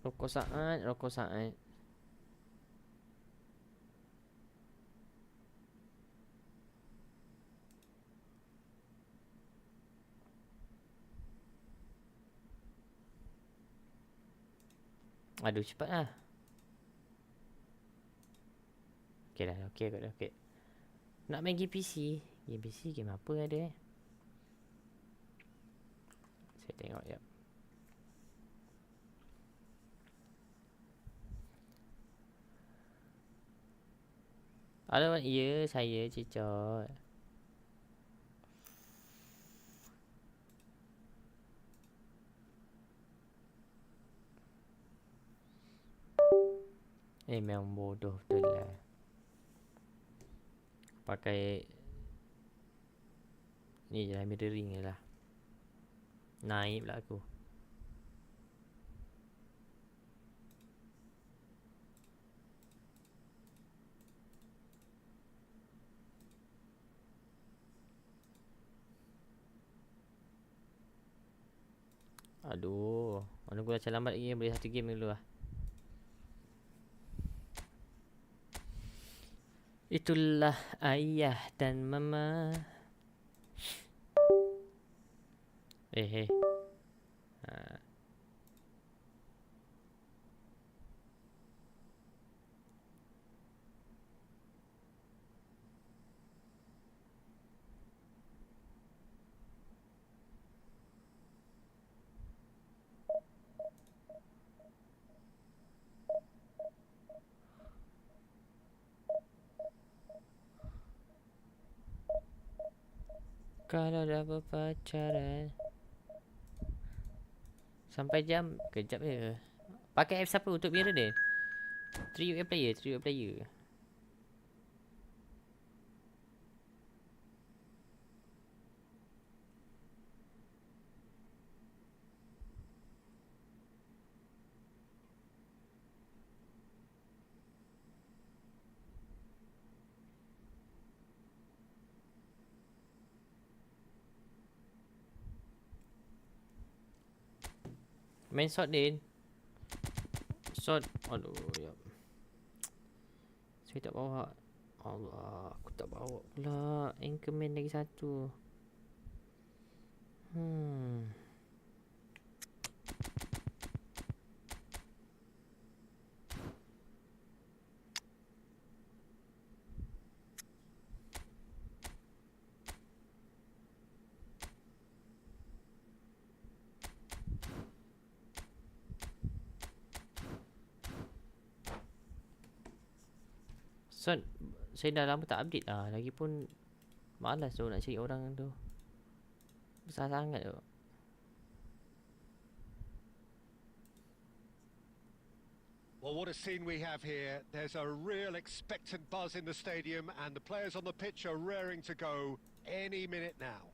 Rokok saat. Aduh, cepat lah. Okay dah, okay kot dah, okay. Nak main game PC. Game PC, game apa ada Saya tengok jap. Alamak, ya saya cicot. Memang bodoh betul lah. Pakai ni je lah, mirroring je lah. Naik pula aku. Aduh, mana gua macam lambat lagi, boleh satu game dulu lah. Itulah ayah dan mama. Kalau dah berpacaran sampai jam. Kejap je. Pakai apps apa untuk mirror dia? 3UA player. Main shot Din. Shot. Aduh, ya. Saya tak bawa. Allah, aku tak bawa pula. Anchorman lagi satu. So, saya dah lama tak update lah. Lagipun malas tu nak cari orang tu. Besar sangat tu. Well, what a scene we have here. There's a real expectant buzz in the stadium and the players on the pitch are raring to go any minute now.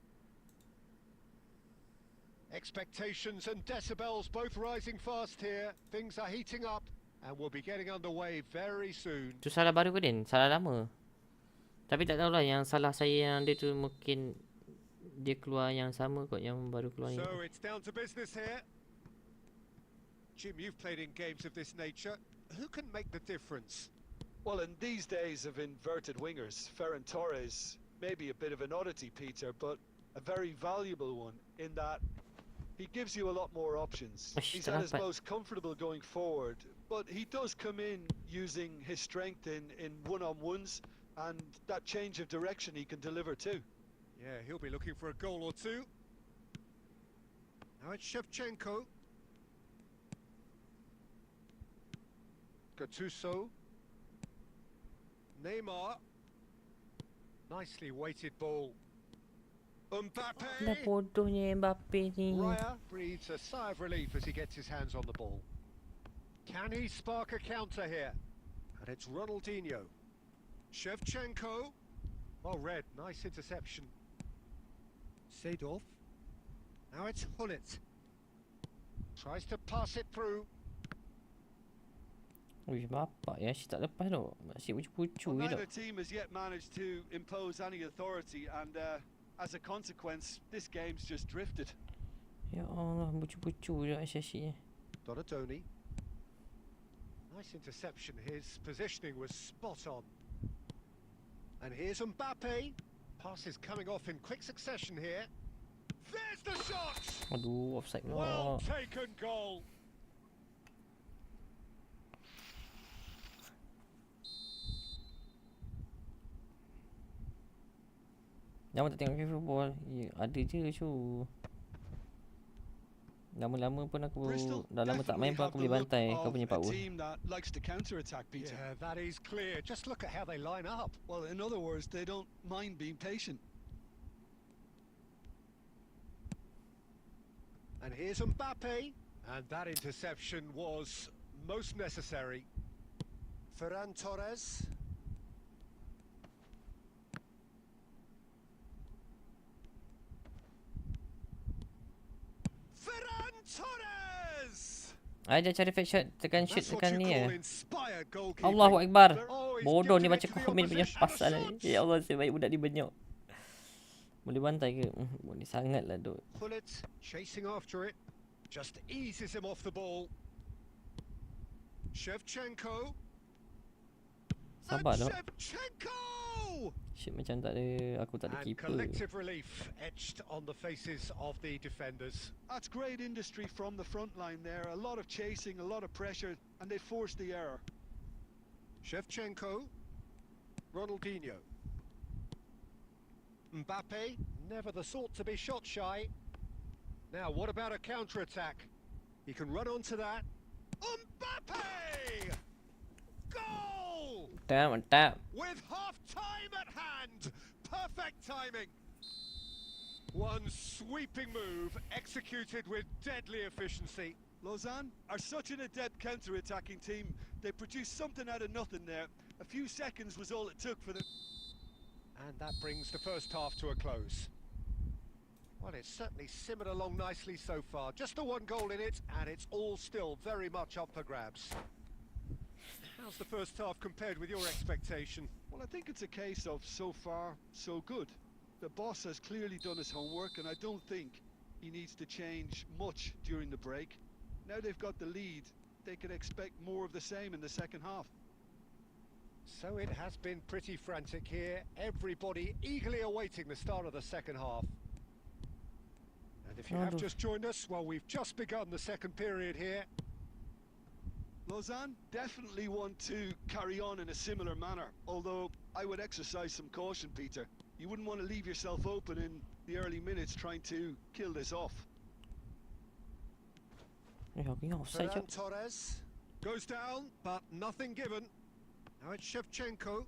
Expectations and decibels both rising fast here. Things are heating up and we'll be getting underway very soon. Tu salah baru ke Din? Salah lama. Tapi tak tahulah yang salah saya yang dia tu mungkin dia keluar yang sama kot yang baru keluar ni. So it's down to business here. Jim, you've played in games of this nature. Who can make the difference? Well, in these days of inverted wingers, Ferran Torres may be a bit of an oddity, Peter, but a very valuable one in that he gives you a lot more options. He's at his most comfortable going forward, but he does come in using his strength in one-on-ones, and that change of direction he can deliver too. Yeah, he'll be looking for a goal or two. Now it's Shevchenko. Gattuso. Neymar. Nicely weighted ball. Mbappe. Dah bodohnya Mbappe ni. Raya breathes a sigh of relief as he gets his hands on the ball. Can he spark a counter here? And it's Ronaldinho. Shevchenko. Well read, nice interception. Seedorf. Now it's Hullet. Tries to pass it through. Ui, bapak ya, asyik tak lepas tu. Asyik pucu je Neither tu. team has yet managed to impose any authority, and as a consequence, this game's just drifted. Ya Allah, pucu-pucu je asyik-asyiknya. Donadoni. Nice interception. His positioning was spot on. And here's Mbappe. Passes coming off in quick succession here. There's the shot! Aduh, offside pula. Well taken goal. Lama tak tengok football. Ya, ada je tu. Lama-lama pun aku dah lama tak main pun aku boleh bantai kau punya power. That likes to counter-attack, Peter. Yeah, that is clear. Just look at how they line up. Well, in other words, they don't mind being patient. And here's Mbappe. And that interception was most necessary. Ferran Torres. Ferran Torres! Ada cara fake shot, tekan shoot, That's what tekan you ni call ya. inspired goalkeeping. Allahu Akbar. Oh, he's Bodoh ni giving baca it to the komen punya opposition. pasal ni. Ya Allah, sebaik budak ni benyok. Boleh bantai ke? Boleh sangat lah tu. Hullet chasing after it. Just eases him off the ball. Shevchenko. Sabar And tu. Shevchenko! Shit, macam tak ada, aku tak ada And keeper. collective relief etched on the faces of the defenders. That's great industry from the front line there. A lot of chasing, a lot of pressure, and they forced the error. Shevchenko. Ronaldinho. Mbappe, never the sort to be shot shy. Now, what about a counter-attack? He can run onto that. Mbappe! Goal! Mantap. With half-time at hand. Perfect timing. One sweeping move executed with deadly efficiency. Lausanne are such an adept counter-attacking team. They produced something out of nothing there. A few seconds was all it took for them. And that brings the first half to a close. Well, it's certainly simmered along nicely so far. Just the one goal in it, and it's all still very much up for grabs. How's the first half compared with your expectation? Well, I think it's a case of so far, so good. The boss has clearly done his homework, and I don't think he needs to change much during the break. Now they've got the lead, they could expect more of the same in the second half. So it has been pretty frantic here. Everybody eagerly awaiting the start of the second half. And if you have just joined us, well, we've just begun the second period here. Lausanne definitely want to carry on in a similar manner, although I would exercise some caution, Peter. You wouldn't want to leave yourself open in the early minutes trying to kill this off. Ferran Torres goes down, but nothing given. Now it's Shevchenko.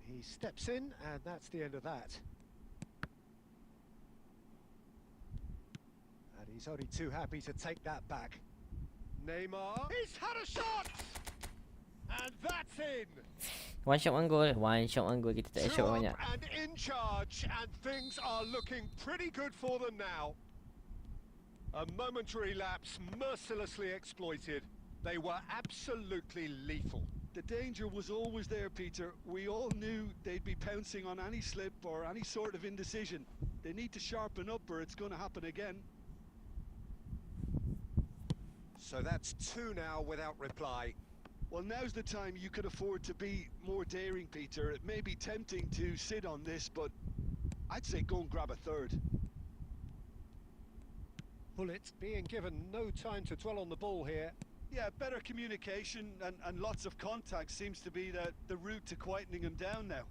He steps in, and that's the end of that. And he's only too happy to take that back. Neymar, he's had a shot! And that's in! One shot, one goal. One shot, one goal. Kita tak shot banyak. And in charge, and things are looking pretty good for them now. A momentary lapse mercilessly exploited. They were absolutely lethal. The danger was always there, Peter. We all knew they'd be pouncing on any slip or any sort of indecision. They need to sharpen up or it's going to happen again. So that's 2 now without reply. Well, now's the time you could afford to be more daring, Peter. It may be tempting to sit on this, but I'd say go and grab a third. Bullet being given no time to dwell on the ball here. Yeah, better communication and lots of contact seems to be the route to quietening him down now.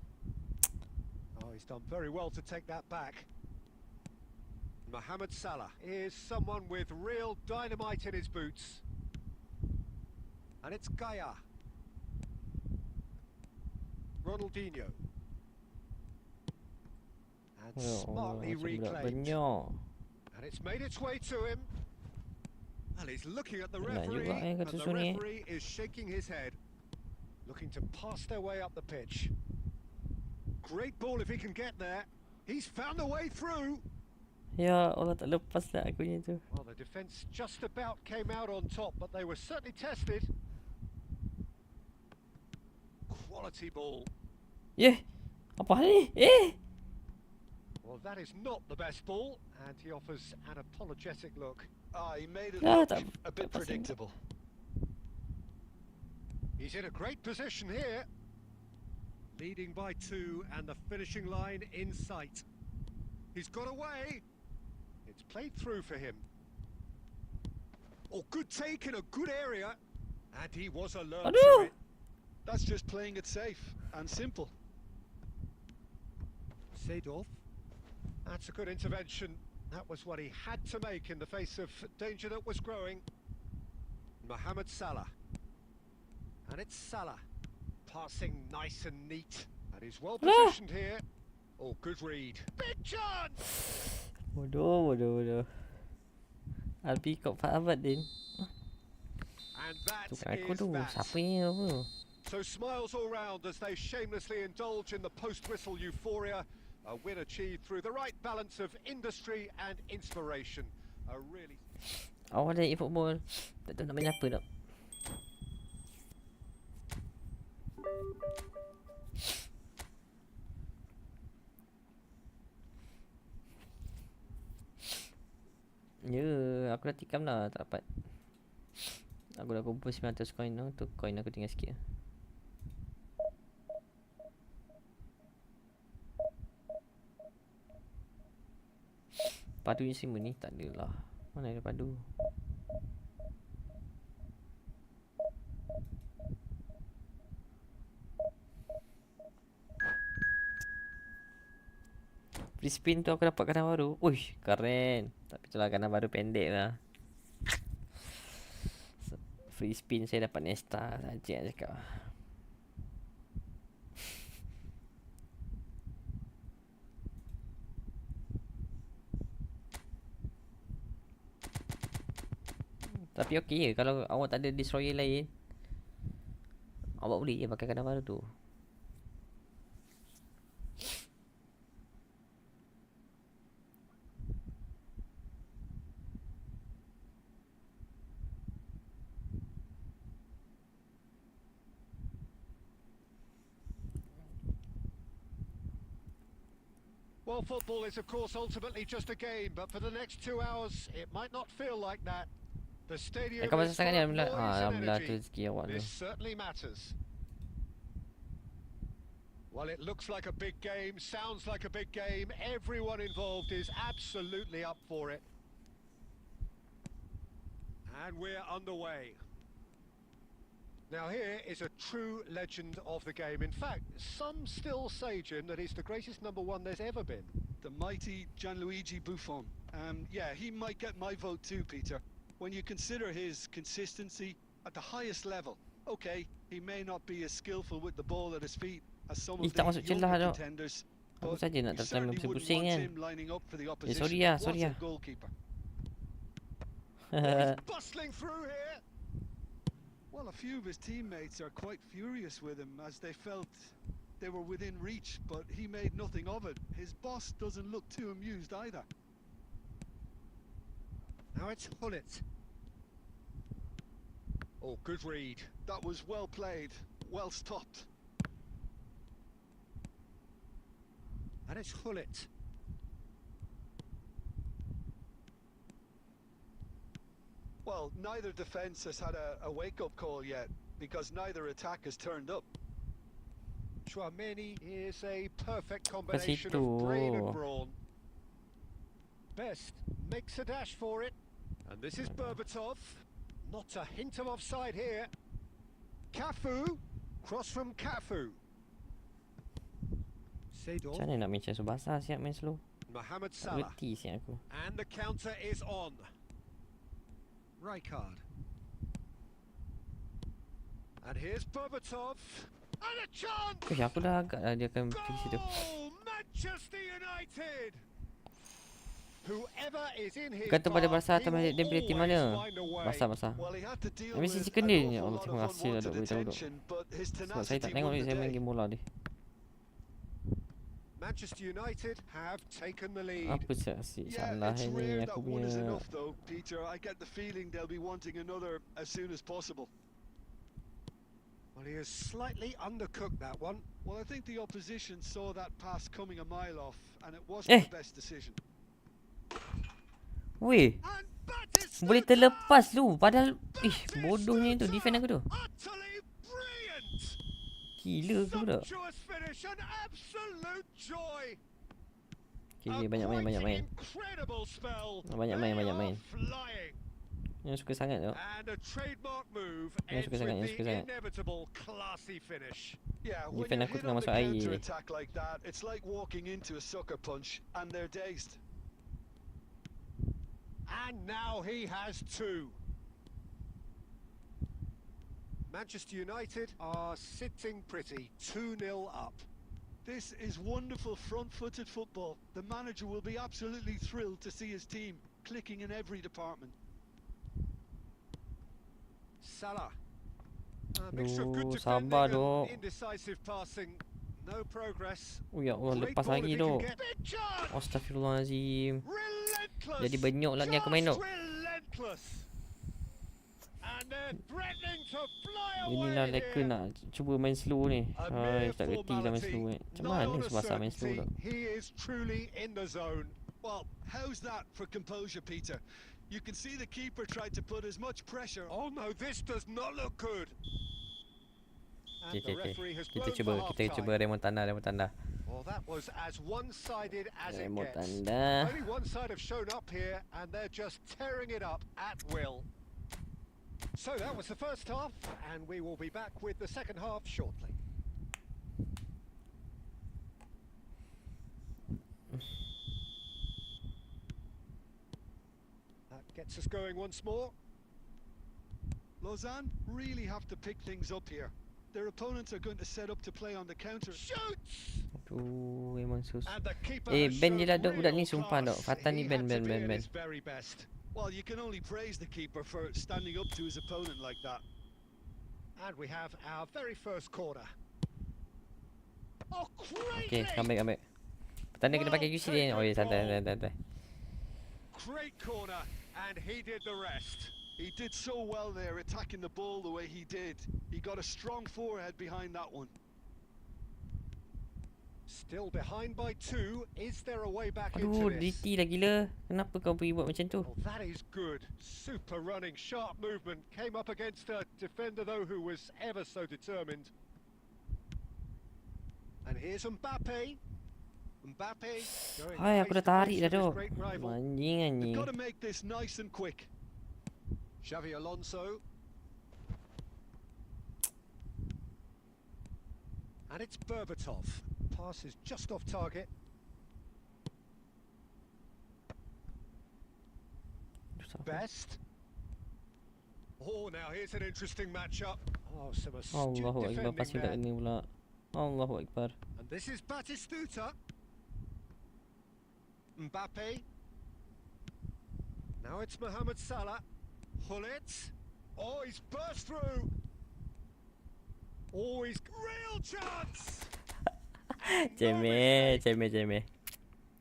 Oh, he's done very well to take that back. Mohamed Salah is someone with real dynamite in his boots. And it's Gaia. Ronaldinho. And smartly reclaimed. And it's made its way to him. And he's looking at the referee, and the referee is shaking his head, looking to pass their way up the pitch. Great ball if he can get there. He's found a way through. Ya Allah, tak lepas lah aku ni tu. Well, the defence just about came out on top, but they were certainly tested. Quality ball. Apa hal ni? Well, that is not the best ball, and he offers an apologetic look. He made it look a bit tak predictable. He's in a great position here. Leading by 2 and the finishing line in sight. He's got away. It's played through for him. Oh, good take in a good area. And he was alert to it. That's just playing it safe and simple. Seedorf. That's a good intervention. That was what he had to make in the face of danger that was growing. Mohamed Salah. And it's Salah. Passing nice and neat. And he's well positioned here. Oh, good read. Big chance! Bodoh. Albi kau Harvard din. And that Tukar aku is tu. that. Siapa ni apa? So smiles all round as they shamelessly indulge in the post-whistle euphoria. A win achieved through the right balance of industry and inspiration. A really... Awak dah e-football. Tak tahu nak main apa tak. Ya, aku dah tikam dah, tak dapat. Aku dah kumpul 900 koin tu, koin aku tinggal sikit. Padu ni semua ni tak ada lah. Mana ada padu? Free spin tu aku dapat kanan baru. Uish, keren. Tapi tu lah kanan baru pendek lah. Free spin saya dapat Nesta saja nak cakap. Tapi okey je kalau awak tak ada destroyer lain. Awak boleh je pakai kanan baru tu. Well, football is of course ultimately just a game, but for the next 2 hours it might not feel like that. The stadium Kau is masa sangat full ni of noise and alhamdulillah tu energy. rezeki awak tu. This certainly matters. Well, it looks like a big game, sounds like a big game. Everyone involved is absolutely up for it. And we're underway. Now here is a true legend of the game. In fact, some still say, Jim, that he's the greatest number one there's ever been. The mighty Gianluigi Buffon. Yeah, he might get my vote too, Peter. When you consider his consistency at the highest level. Okay, he may not be as skillful with the ball at his feet as some of Tak the masuk celah younger tu. contenders, Aku but saja nak you tertime certainly wouldn't pusing-pusing want kan. him lining up for the sorry opposition. lah, What sorry a lah. goalkeeper. He's bustling through here. Well, a few of his teammates are quite furious with him as they felt they were within reach, but he made nothing of it. His boss doesn't look too amused either. Now it's Hullet. Oh, good read. That was well played, well stopped. And it's Hullet. Well, neither defence has had a wake-up call yet, because neither attack has turned up. Chouameni is a perfect combination of brain and brawn. Best makes a dash for it. And this is Berbatov. Not a hint of offside here. Cafu. Cross from Cafu. Macam Seydou. mana nak main Chelsea Barca siap main slow? Mohamed Tak Salah. reti siap aku. And the counter is on. Rijkaard. And here's Berbatov. And a chance! Aku dah agak lah dia akan pergi situ. Goal! Manchester United! Whoever is in his Kata pada path, Barca he atas will dia beli tim always mana? find a way. Barca. Well, he had to deal Yang mesti with chicken an dia ni. awful Allah lot terima of kasih dah unwanted duk beritahu duk. attention, but his Sebab saya tak tenacity tengok won ni the saya main day. game bola ni. Manchester United have taken the lead. Apa asyik Yeah, salah it's ni rare aku that one is punya. enough though, Peter. I get the feeling they'll be wanting another as soon as possible. Well, he has slightly undercooked that one. Well, I think the opposition saw that pass coming a mile off, and it wasn't the best decision. Weh, And Batista boleh terlepas tu. Padahal, bodohnya tu defend aku tu. utterly brilliant. Gila ke budak? Sumptuous finish, an absolute joy. Okay, banyak main, banyak main. Incredible spell. Banyak main, They banyak are main. Flying. Yang suka sangat tu. And a trademark move Yang ends suka sangat, yang with suka the sangat. inevitable classy finish. Yeah, when Defend you're aku hit tengah on the masuk air. counter-attack like that, it's like walking into a sucker punch, and they're dazed. And now he has two. Manchester United are sitting pretty, 2-0 up. This is wonderful front-footed football. The manager will be absolutely thrilled to see his team clicking in every department. Salah. A mixture of good Aduh, defending sabar and dok. indecisive passing. No progress. Oh ya Allah, Great lepas ball lagi if he can dok. get- Big chance! Astagfirullahalazim. Relentless! Jadi benyok lah ni aku main dok. Just relentless! And they're threatening to fly away Inilah mereka here. nak cuba main slow ni. A Hai, mere tak reti dah main slow ni. Macam Not mana on a Subasa main slow certainty. dok? He is truly in the zone. Well, how's that for composure, Peter? You can see the keeper tried to put as much pressure. Oh no, this does not look good. And Okay, the okay. referee has Kita blown cuba, for kita cuba half-time. remontanda. Well, that was as one-sided as it gets. Remontanda. Only one side have shown up here, and they're just tearing it up at will. So that was the first half, and we will be back with the second half shortly. That gets us going once more. Lausanne really have to pick things up here. Their opponents are going to set up to play on the counter. Shoots! Aduh, memang sus. And the keeper Eh, has ban je shown lah dok budak ni real sumpah dok. class. Fatan ni He ban, had ban, to be ban, at ban. his very best. Well, you can only praise the keeper for standing up to his opponent like that. And we have our very first corner. Oh, great Okay, lead! come back. Petanda kena pakai QC dia. Oh ya, santai. Great corner, and he did the rest. He did so well there, attacking the ball the way he did. He got a strong forehead behind that one. Still behind by 2. Is there a way back into Aduh, this? DT lah gila. Kenapa kau pergi buat macam tu? Oh, that is good. Super running, sharp movement. Came up against a defender though who was ever so determined. And here's Mbappe. Mbappe going Hai, aku dah tarik dah face to face tu. with his great rival. Anjing. Got to make this nice and quick. Xavi Alonso. And it's Berbatov. Pass is just off target. Best. Oh, now here's an interesting matchup. Oh, some astute Allahu Akbar, pasti defending kat there. ni pula. Allahu Akbar. And this is Batistuta. Mbappe. Now it's Mohamed Salah. Hullet. Oh, he's burst through. Oh, he's real chance. Cemeh.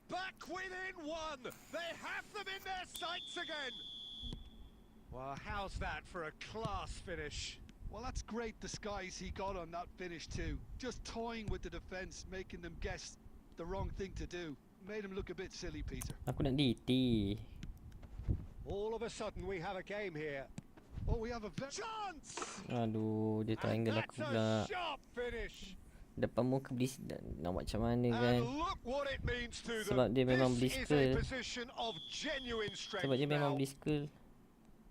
Back within 1. They have them in their sights again. Well, how's that for a class finish? Well, that's great disguise he got on that finish too. Just toying with the defence, making them guess the wrong thing to do. Made him look a bit silly, Peter. Aku nak DT. All of a sudden we have a game here. Oh, we have a chance. Aduh, dia And triangle that's aku pula. a sharp finish. Depan muka beli nak buat macam mana kan? And look what it means to them. Sebab dia memang beli This is a skill. position of genuine strength Sebab dia memang now. beli skill.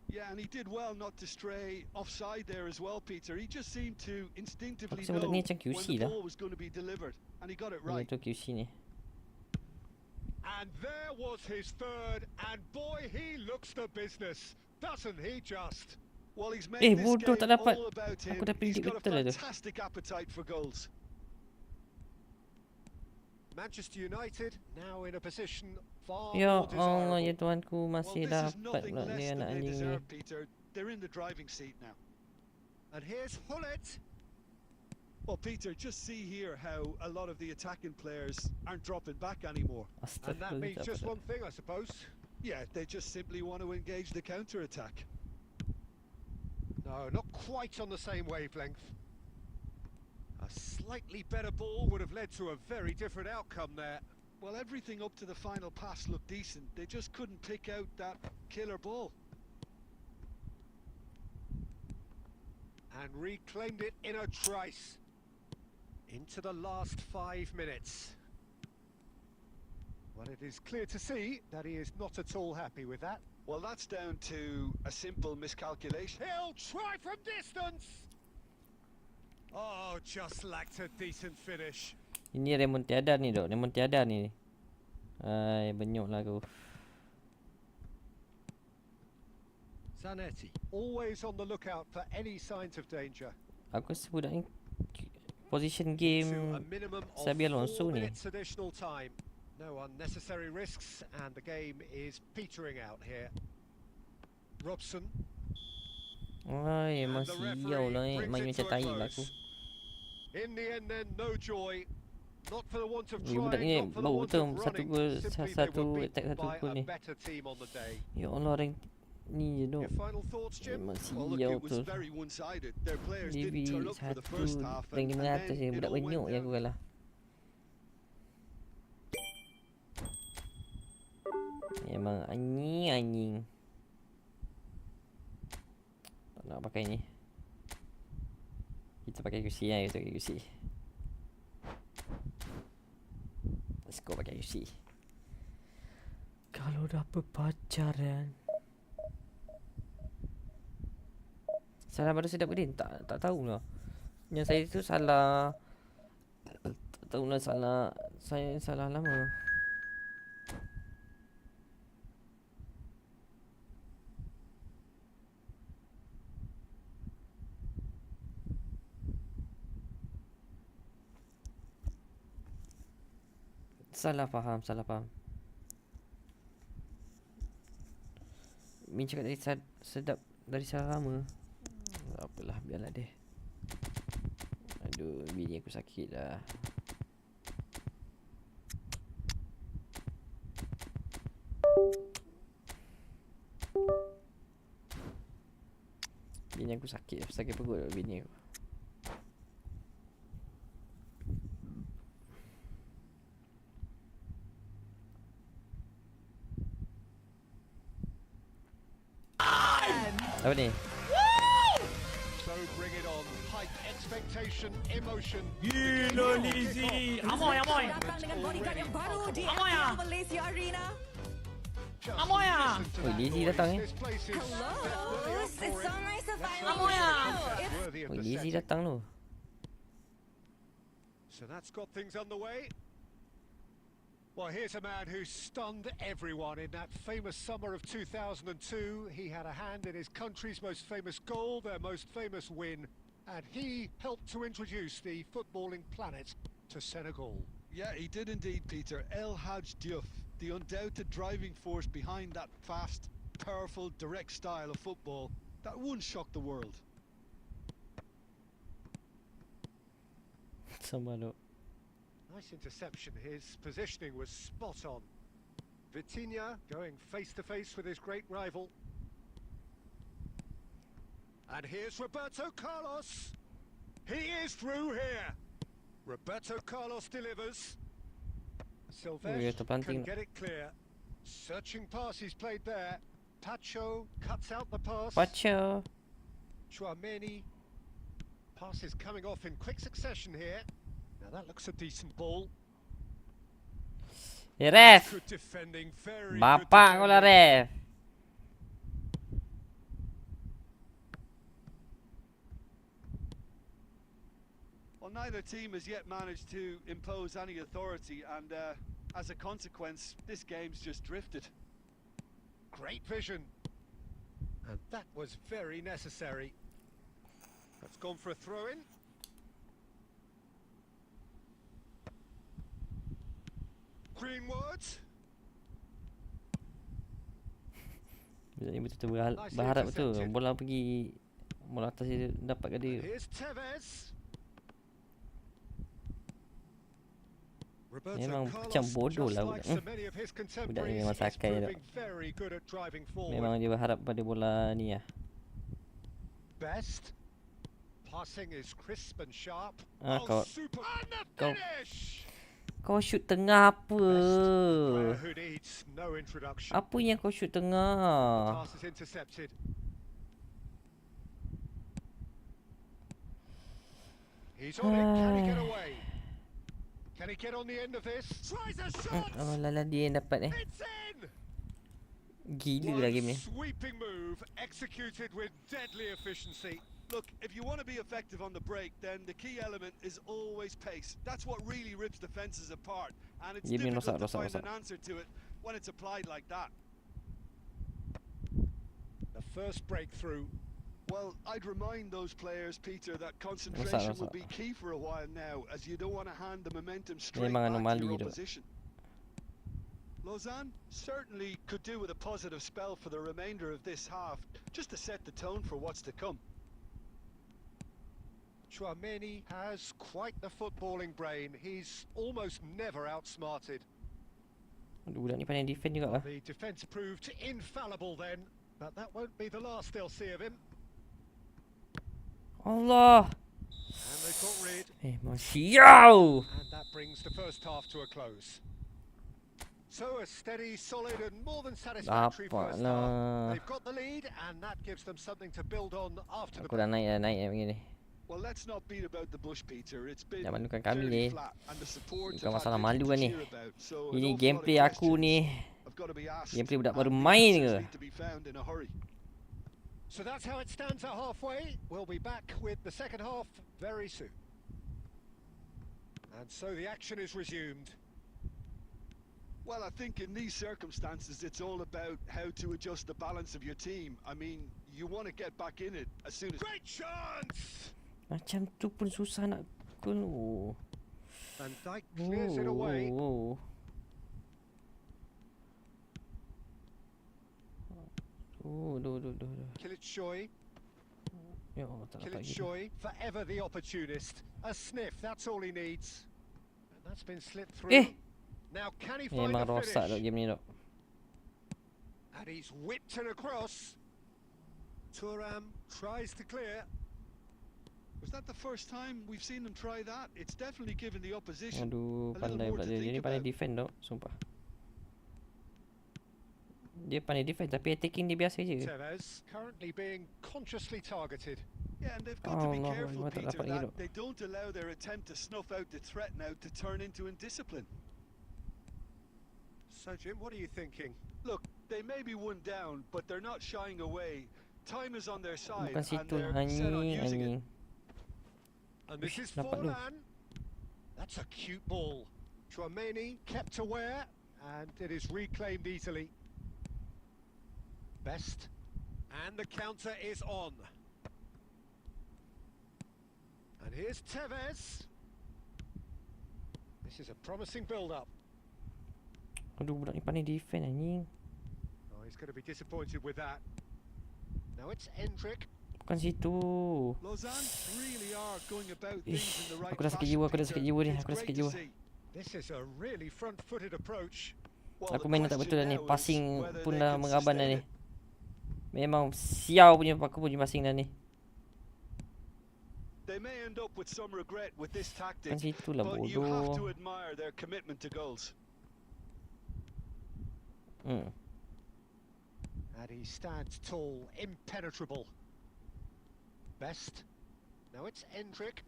Yeah, and he did well not to stray offside there as well, Peter. He just seemed to instinctively Aku sebut know ni macam when QC the lah. ball was going to be delivered, and he got it Dia right. tu QC ni. And there was his third, and boy, he looks the business, doesn't he just? Well, he's made this bodoh, game tak dapat. all about him. Aku dah He's predict got a betul lah tu. fantastic appetite for goals. Manchester United now in a position far Ya more Allah, ya desirable. Tuhanku, Well, masih this is dapat nothing pula less dia than anak they anjing ni. deserve, Peter. They're in the driving seat now. And here's Hullet. Well, Peter, just see here how a lot of the attacking players aren't dropping back anymore. And that means just one thing, I suppose. Yeah, they just simply want to engage the counter-attack. No, not quite on the same wavelength. A slightly better ball would have led to a very different outcome there. Well, everything up to the final pass looked decent. They just couldn't pick out that killer ball. And reclaimed it in a trice. Into the last 5 minutes. Well, it is clear to see that he is not at all happy with that. Well, that's down to a simple miscalculation. He'll try from distance! Oh, just lacked a decent finish. Ini remontada ni dok, remontada ni. Ai, benyuk lah aku. Zanetti, always on the lookout for any signs of danger. Aku rasa budak ni position game To a minimum of Xabi Alonso 4 ni. minutes additional time. No unnecessary risks, and the game is petering out here. Robson. Ai, And emang the siau lah referee main brings macam it to a tai lah aku. close. In the end then, no joy. Not for the want of Ni budak trying, ni not for the baru want betul of satu running. gol, Simply they satu were attack, beaten satu by gol a ni. better team on the day. Ya Allah, rank ni je dok. Your final thoughts, Jim? Memang Well, look, siau it was betul. very one-sided. Their players DB didn't turn up for the satu, first half, rank and 500 je, then it budak all went benyuk je down. aku kalah. Memang anjing. Tak nak pakai ni. Kita pakai QC lah, kita pakai QC. Let's go pakai QC. Kalau dah berpacaran. Salah baru sedap ke dia? Tak tahulah. Yang saya tu salah. Tak tahulah salah. Saya salah lama. Salah faham. Min cakap tadi sedap dari salah lama. Apalah, biarlah deh. Aduh, bini aku sakit dah. Bini aku sakit perut bini aku. Apa ni? So bring it on. Hype, expectation, emotion. Gila Lizzy. Amoy. Datang dengan bodyguard yang baru di Amoy ah. Malaysia Arena. Amoy ah. Oh, Lizzy datang eh. Hello, it's so nice to finally Amoy ah. Oh, Lizzy datang tu. So that's got things underway. Well, here's a man who stunned everyone in that famous summer of 2002. He had a hand in his country's most famous goal, their most famous win, and he helped to introduce the footballing planet to Senegal. Yeah, he did indeed, Peter. El Hadj Diouf, the undoubted driving force behind that fast, powerful, direct style of football that once shocked the world. Sama tu. Nice interception. His positioning was spot on. Vitinha going face to face with his great rival. And here's Roberto Carlos. He is through here. Roberto Carlos delivers. Silvestre can get it clear. Searching pass he's played there. Pacho cuts out the pass. Pacho. Chouameni. Pass is coming off in quick succession here. Now that looks a decent ball. Ref. Good defending, very Bapak kau lah ref. Well, neither team has yet managed to impose any authority, and as a consequence, this game's just drifted. Great vision. And that was very necessary. That's gone for a throw-in. Greenwood. Biasanya betul-betul berharap betul bola pergi bola atas dia dapat ke dia. Here's Tevez. Memang macam bodoh lah budak. Budak ni memang sakai je. Memang dia berharap pada bola ni lah. Best. Passing is crisp and sharp. Kau shoot tengah apa? Apa yang kau shoot tengah? Oh lala dia yang dapat Gila lah game ni. Look, if you want to be effective on the break, then the key element is always pace. That's what really rips defenses apart, and it's difficult to find an answer to it when it's applied like that. The first breakthrough. Well, I'd remind those players, Peter, that concentration will be key for a while now, as you don't want to hand the momentum straight back to your opposition. Lausanne certainly could do with a positive spell for the remainder of this half, just to set the tone for what's to come. Chouameni has quite the footballing brain. He's almost never outsmarted. Budak ni pandai defend juga lah. The defense proved infallible then, but that won't be the last they'll see of him. Allah. And they got rid. Siau. And that brings the first half to a close. So a steady, solid and more than satisfactory first half. They've got the lead and that gives them something to build on after the break. Aku dah naik begini. Well, let's not beat about the bush, Peter. It's been malukan kami ni. Bukan masalah malu kan ni. Ini gameplay aku ni. Gameplay budak baru main ke? So that's how it stands at halfway. We'll be back with the second half very soon. And so the action is resumed. Well, I think in these circumstances, it's all about how to adjust the balance of your team. I mean, you want to get back in it as soon as... Great chance! Macam tu pun susah nak gol. Van Dijk clears it away. Kilichoy. Kilichoy, forever the opportunist. A sniff, that's all he needs. And that's been slipped through. Now can he find a finish? Rosak dok game ni dok. And he's whipped it across. Thuram tries to clear. Was that the first time we've seen them try that? It's definitely given the opposition Aduh, pandai pula dia. Dia ni pandai defend dok, sumpah. Dia pandai defend tapi attacking dia biasa je. Tevez currently being consciously targeted. Yeah, and they've got to be Allah, careful, memang tak Peter, dapat lagi that tu. they don't allow their attempt to snuff out the threat now to turn into indiscipline. So, Jim, what are you thinking? Look, they may be one down, but they're not shying away. Time is on their side, Bukan and situ they're set on using it. anjing. And this is Nampak tu. Forlan. That's a cute ball. Chouameni kept aware, and it is reclaimed easily. Best. And the counter is on. And here's Tevez. This is a promising build-up. Aduh, budak ni pandai defend anjing. Oh, he's going to be disappointed with that. Now it's Endrick. Bukan situ. Lausanne really are going about things Ish, in the right aku dah sakit fashion, jiwa, aku dah Peter. sakit jiwa ni, It's aku dah great sakit to jiwa. see. This is a really front-footed approach. Well, Aku the main tak question betul dah ni, now is passing whether pun they dah can mengaban dah sustain ni. it. Memang siau punya aku punya passing dah ni. They may end up with some regret with this tactic, Kan situ lah but you have to bodoh. admire their commitment to goals. Hmm. And he stands tall, impenetrable. Best. Now it's Endrick.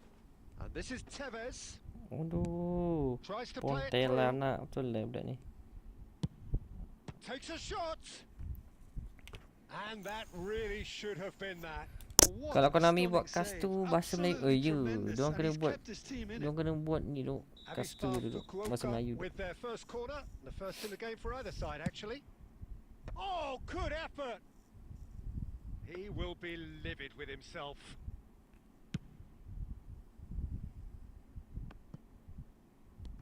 And this is Tevez. Aduh. Tries to play it Pontel lah through. anak betul lah budak ni. Takes a shot. And that really should have been that. What Kalau a Konami stunning buat cast save. tu bahasa Melayu. Absolutely Ya, tremendous, diorang and kena he's buat kept his team in it. diorang kena buat ni tu And cast it's tu far dulu bahasa Fukuoka Melayu tu. with their first corner, the first in the game for either side actually. Oh, good effort. He will be livid with himself.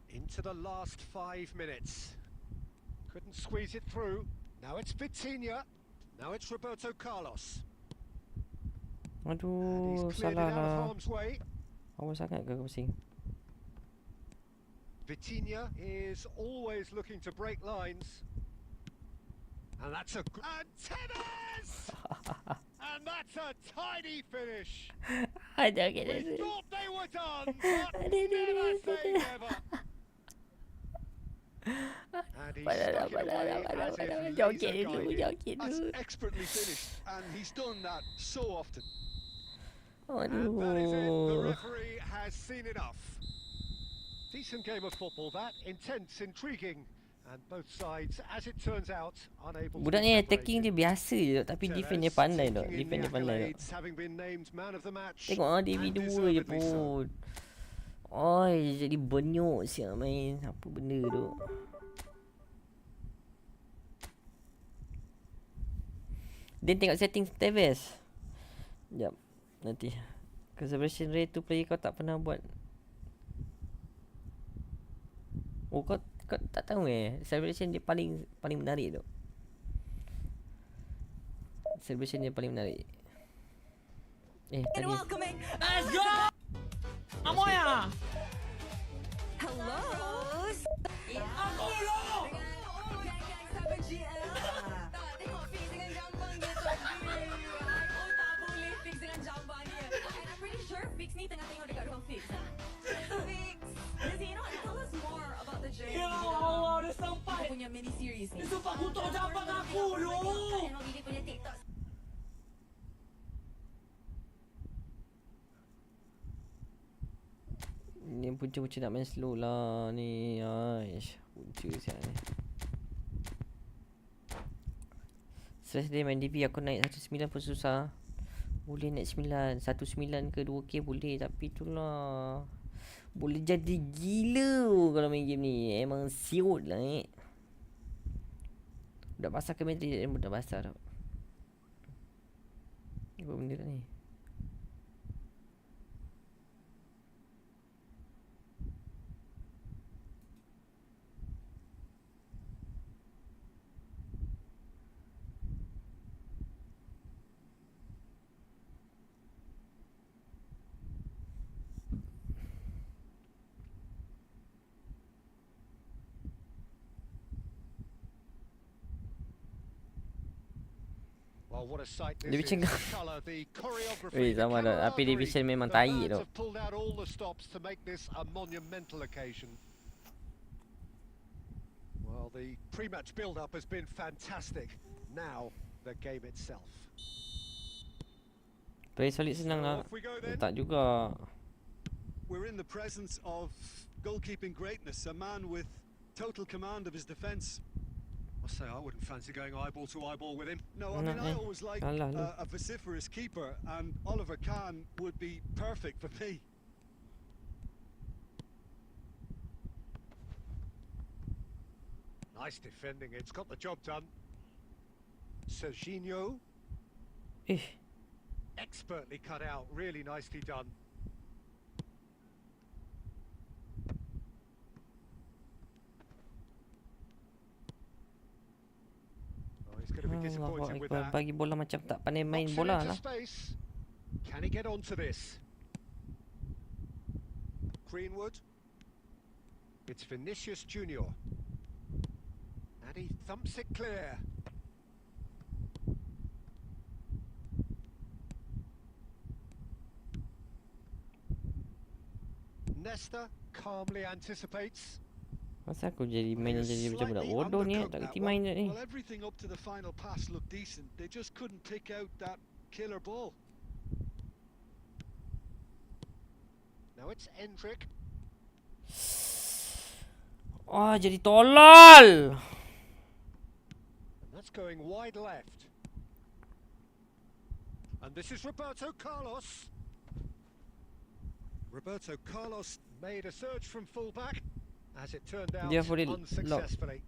Into the last 5 minutes. Couldn't squeeze it through. Now it's Vitinha. Now it's Roberto Carlos. And Aduh, he's cleared it salah out of lah. harm's way. Awal sangat ke passing? Vitinha is always looking to break lines. And that's a and Tevez! And that's a tidy finish. I don't get We it. thought they were done, but never say never. And he stuck it away as if laser guided. That's expertly finished, and he's done that so often. And that is it. The Aduh. referee has seen enough. Decent game of football that, intense, intriguing, and both sides, as it turns out, unable Budak to ni be attacking dia separated. biasa je tapi defend dia pandai tu. taking in Defend the dia pandai tu. accolades, having been named man of the match, Tengok ah DV2 and je deservedly so. pun. Oi, jadi benyuk siap main. Apa benda tu? Dia tengok setting Tevez. Sekejap. Nanti. Conservation rate tu player kau tak pernah buat. Oh kau tak tahu celebration dia paling menarik tu. Celebration dia paling menarik. Tadi Let's go! Amoya! Hello. Aku lo! Sahabat GL. Tak tengok fix dengan jambang dia tu. Oh tak boleh fix dengan jambang dia. And I'm pretty sure fix ni tengah tengok dekat ruang fix. Fix. Lizzie, you know what? Tell us more about the journey. Ya Allah, dia sampai! Kau punya mini series ni. Dia sempat kutuk jambang aku lo! Tengok video punya TikTok. ni punca-punca nak main slow lah ni. Aish, punca siap ni. Stress dia main DP aku naik 19 pun susah. Boleh naik 9, 19 ke 2k boleh tapi itulah. Boleh jadi gila kalau main game ni. Emang siut lah Budak basah ke main tadi? Budak basah tau. Apa benda ni? Well, what a sight this Division is. The colour, the choreography, Weh, the sama dah. Api camaraderie. Division memang The tai fans tau. have pulled out all the stops to make this a monumental occasion. Well, Well, the pre-match build-up has been fantastic. Now, the game itself. Play solid senang lah. Off we go then. Tak juga. We're in the presence of goalkeeping greatness, a man with total command of his defence. I say I wouldn't fancy going eyeball to eyeball with him. No, I mean, I always like Alah. a vociferous keeper, and Oliver Kahn would be perfect for me. Nice defending, it's got the job done. Serginho. Expertly cut out, really nicely done. Oh, he's going to be disappointed with that. Bagi bola macam tak pandai main Knocks it bola into lah. space. Can he get onto this? Greenwood. It's Vinicius Junior. And he thumps it clear. Nesta calmly anticipates. Masa aku jadi main jadi macam budak bodoh ni, tak kerti main ni. Well, everything up to the final pass looked decent. They just couldn't pick out that killer ball. Now it's Endrick. Oh, jadi tolol. And that's going wide left. And this is Roberto Carlos. Roberto Carlos made a surge from fullback, as it turned out unsuccessfully.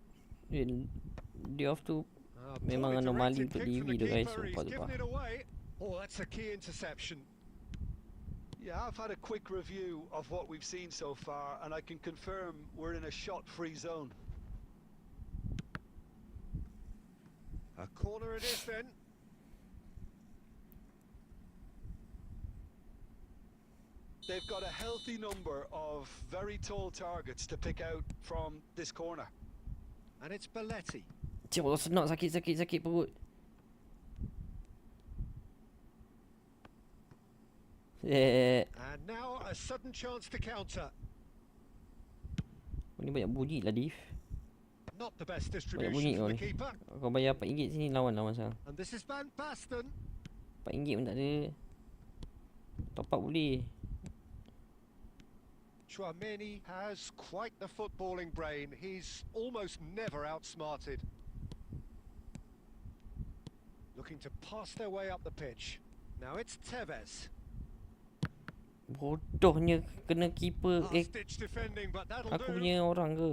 Dia off tu memang anomali untuk DV tu guys. Sumpah. Oh, that's a key interception. Yeah, I've had a quick review of what we've seen so far, and I can confirm we're in a shot-free zone. A corner it is then. They've got a healthy number of very tall targets to pick out from this corner. And it's Belletti. Cik Allah senang sakit perut. And now a sudden chance to counter. Ni banyak bunyi lah Div. Not the best Banyak bunyi distribution kau from ni. the keeper. Kau bayar RM4 sini lawan sekarang. And this is Van Basten. RM4 pun tak ada. Top up boleh. Chouameni has quite the footballing brain. He's almost never outsmarted. Looking to pass their way up the pitch. Now it's Tevez. Bodohnya kena keeper. Last-ditch defending, but that'll Aku do. punya orang ke?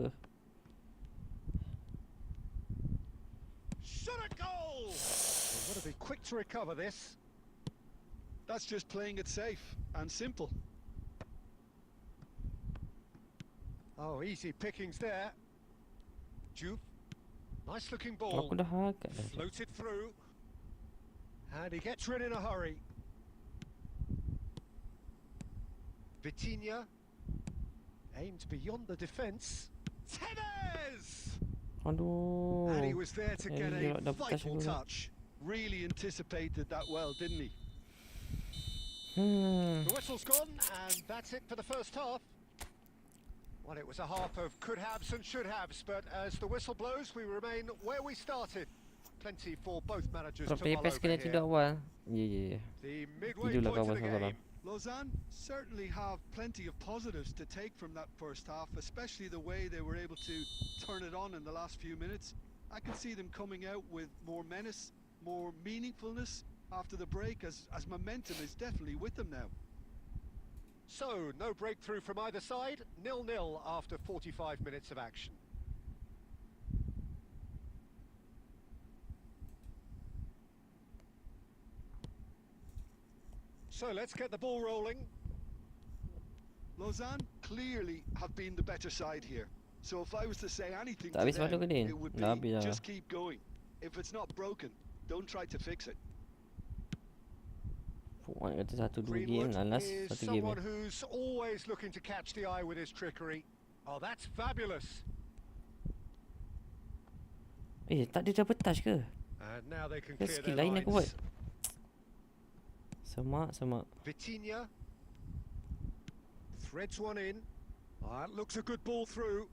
Shot a goal! They've got to be quick to recover this. That's just playing it safe and simple. Oh, easy pickings there. Juve. Nice looking ball. Aku dah agak dah. Floated through. And he gets rid in a hurry. Vitinha. Aimed beyond the defence. Tevez! Aduh. And he was there to get a vital touch. Really anticipated that well, didn't he? The whistle's gone, and that's it for the first half. Well, it was a half of could-haves and should-haves, but as the whistle blows, we remain where we started. Plenty for both managers to mull over kena tidur here. awal. Ya. The midway Tidurlah point of the kawan-kawan. game. Lausanne certainly have plenty of positives to take from that first half, especially the way they were able to turn it on in the last few minutes. I can see them coming out with more menace, more meaningfulness after the break, as momentum is definitely with them now. So, no breakthrough from either side, 0-0 after 45 minutes of action. So, let's get the ball rolling. Lausanne clearly have been the better side here. So if I was to say anything Tak to habis waktu ke them, ni? it would Dah habis be dah. just keep going. If it's not broken, don't try to fix it. Puan kata 1-2 game, Greenwood lalas is 1 game. someone who's always looking to catch the eye with his trickery. Oh, that's fabulous. Tak ada double touch ke? And now they can Ke clear skill their lain aku buat? lines. Semak. Vitinha threads one in. That looks a good ball through.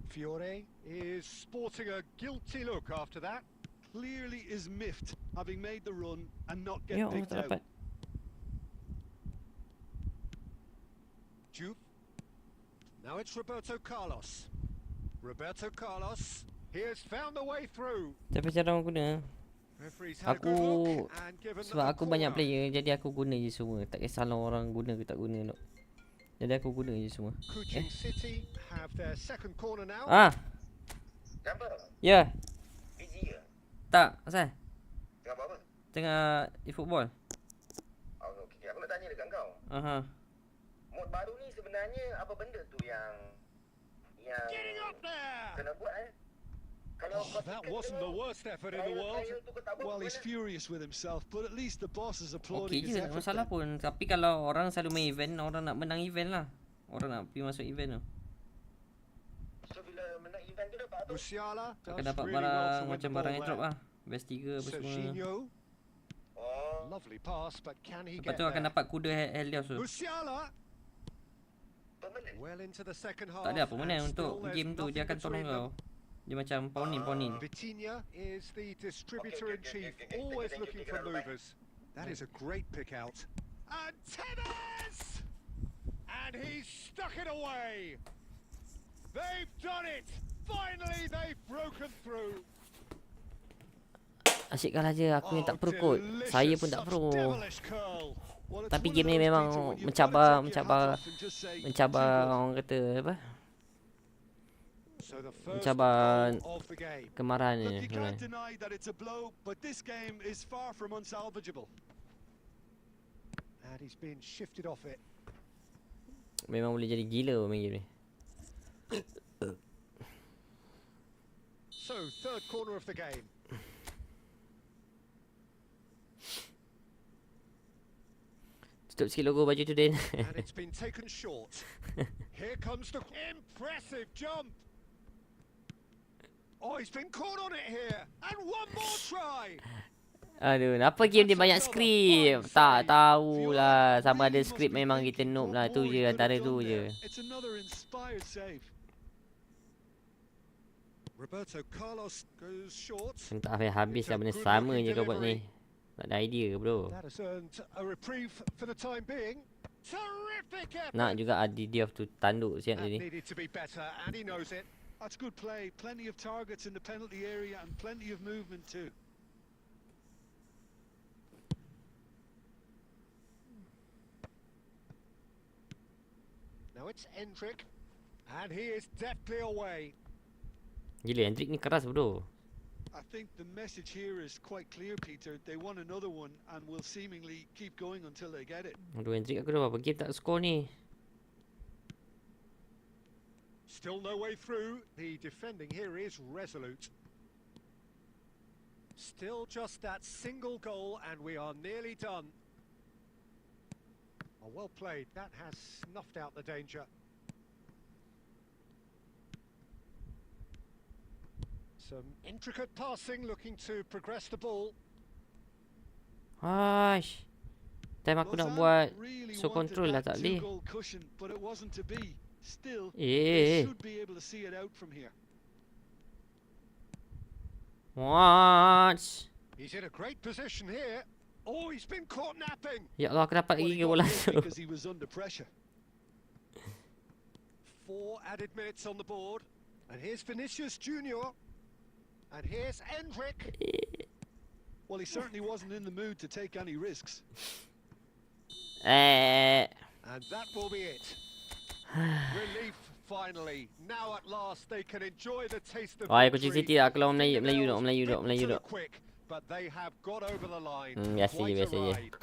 Fiore is sporting a guilty look after that. Clearly is miffed, having made the run and not get Ya Allah, picked tak out. dapat. Jupe. Now it's Roberto Carlos. Roberto Carlos. He has found the way through. Tapi cara orang guna. Referee's had a Aku good look and given sebab a aku banyak corner. player, jadi aku guna je semua. Tak kisahlah orang guna ke tak guna dok. Jadi aku guna je semua. Kuching City have their second corner now. Ah. Ya. Busy ke? Tak, asal? Tengah buat apa? Tengah e-football. Oh, okey. Aku nak tanya dekat kau. Aha. Mod baru ni sebenarnya apa benda tu yang Getting up there. kena buat Kalau Oh, that wasn't the worst effort in the world. Well, he's furious with himself, but at least the boss is applauding Okey his je, tak effort. masalah pun. Tapi kalau orang selalu main event, orang nak menang event lah. Orang nak pergi masuk event tu. So bila menang event tu dapat apa? Musiala does Akan dapat really well barang to win macam the barang ball airdrop there. lah. Best 3 apa semua. Serginho. Oh. Lovely pass, but can he Lepas get tu akan there? dapat kuda Helios tu. Musiala. Well into the second half. Tak ada apa mana and untuk still there's game tu, dia nothing akan tolong between kau. them. Dia macam ponin. Vitinha is the distributor in chief, always looking for movers. That is a great pick out. And Tevez! And he's stuck it away. They've done it. Finally, they've broken through. Asyik kalah je, aku yang tak pro kot. Saya pun tak pro. Tapi game ni memang mencabar orang kata apa? Mencabar kemarahan ni. Look, you can't deny that it's a blow, but this game is far from unsalvageable. And he's been shifted off it. Memang boleh jadi gila main game ni. So, third corner of the game. Tutup sikit logo baju tu Din. And it's been taken short. Here comes the impressive jump. Oh, he's been caught on it here. And one more try. Aduh, apa game dia banyak skrip? Tak tahulah. Sama ada skrip memang kita noob lah. Tu je, antara tu je. It's another inspired save. Roberto Carlos goes short. Tak habis lah benda sama je kau buat ni. Tak ada idea ke bro. That has earned a reprieve for the time being. Terrific effort. Nak juga Adidiev tu tanduk siap That tadi. needed to be better and he knows it. That's good play. Plenty of targets in the penalty area and plenty of movement too. Now it's Endrick. And he is deftly away. Gila, Hendrik ni keras bro. I think the message here is quite clear, Peter. They want another one and will seemingly keep going until they get it. Aduh, Hendrik aku dah berapa game tak score ni. Still no way through. The defending here is resolute. Still just that single goal and we are nearly done. Oh, well played. That has snuffed out the danger. Some intricate passing, looking to progress the ball. Aish. Time aku nak buat so control lah tak boleh. But it wasn't to be. Still, Eh. they should be able to see it out from here. What? He's in a great position here. Oh, he's been caught napping. Ya Allah, aku dapat lagi ke bola tu. Because he was under pressure. 4 added minutes on the board. And here's Vinicius Junior. And here's Endrick. Well, he certainly wasn't in the mood to take any risks. And that will be it. Relief finally. Now at last they can enjoy the taste of Wah, Kuching victory. City lah. Kalau Melayu dok. Quick, but they have got over the line. Biasa Quite je, a biasa je. ride.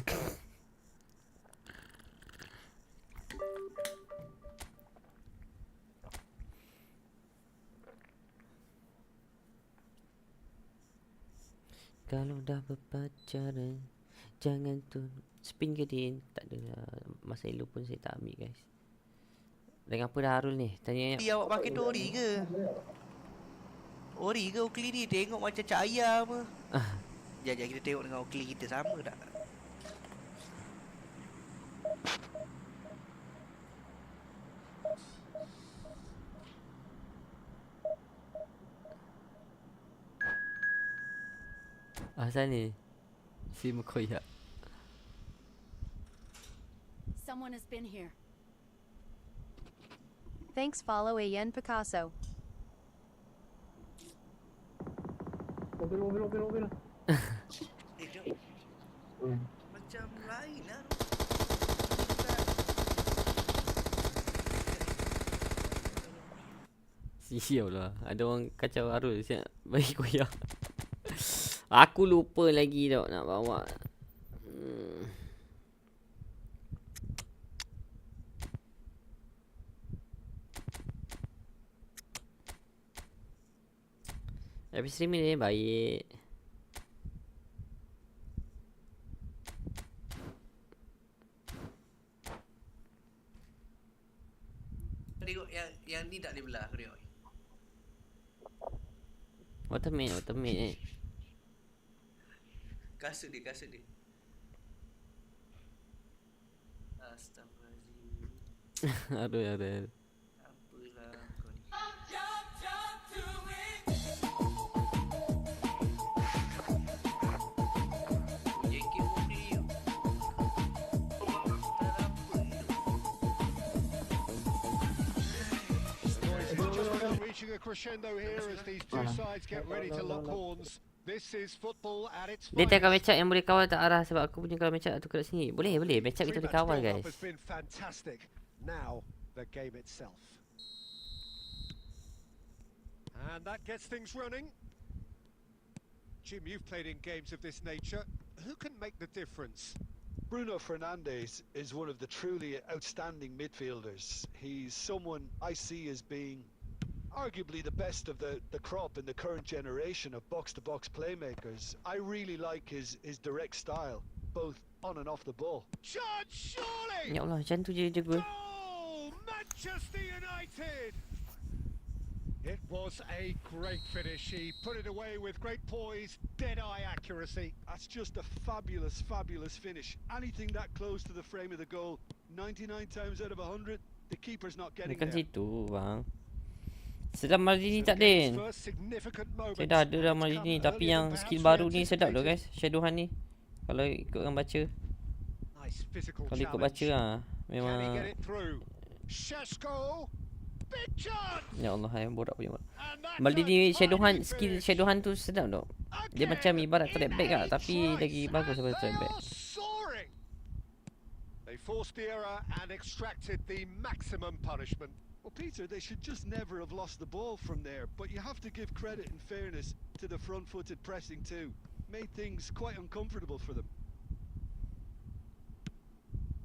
Kalau dah berpacaran, jangan tu spin ke Din? Tak ada lah. Masa elok pun saya tak ambil guys. Dengan apa dah Harul ni? Tanya Dia awak pakai tu ori ke? Ori ke Oakley ni? Tengok macam cahaya apa? Sekejap kita tengok dengan Oakley kita sama tak? Asal ni? Si Mukoya. Someone has been here. Thanks, follow Ayen Picasso. Mobil. Jom. Macam lain lah. Sial lah. Ada orang kacau Arul siap bagi koyak. Aku lupa lagi tau nak bawa. Tapi streaming ni baik. Tengok yang ni tak boleh belah. Aku tengok. Watermate ni. Kasut dia. Astaghfirullahaladzim. Aduh. Apalah kau ni. Reaching a crescendo here as these two sides get ready to lock horns. This is football at its Dia tak akan finest. match up yang boleh kawal tak arah sebab aku punya kalau match up tu kat sini. Boleh. Match up kita boleh kawal guys. Has been fantastic. Now the game itself. And that gets things running. Jim, you've played in games of this nature. Who can make the difference? Bruno Fernandes is one of the truly outstanding midfielders. He's someone I see as being arguably the best of the crop in the current generation of box-to-box playmakers. I really like his direct style, both on and off the ball. Charge surely! Ya Allah, macam tu je gue. Oh, Manchester United! It was a great finish. He put it away with great poise, dead-eye accuracy. That's just a fabulous finish. Anything that close to the frame of the goal, 99 times out of 100, the keeper's not getting Bukan there. situ bang. Sedap Maldini tak Din. Saya dah ada dah Maldini. Tapi yang skill baru ni sedap tu guys. Shadowhan ni. Kalau ikutkan baca. Kalau ikut baca lah. Memang. Ya Allah, yang borak punya. Maldini Shadowhan, skill Shadowhan tu sedap tau. Dia macam ibarat trap back lah. Tapi lagi bagus daripada trap back. They forced the error and extracted the maximum punishment. Well, Peter, they should just never have lost the ball from there. But you have to give credit and fairness to the front-footed pressing too. Made things quite uncomfortable for them.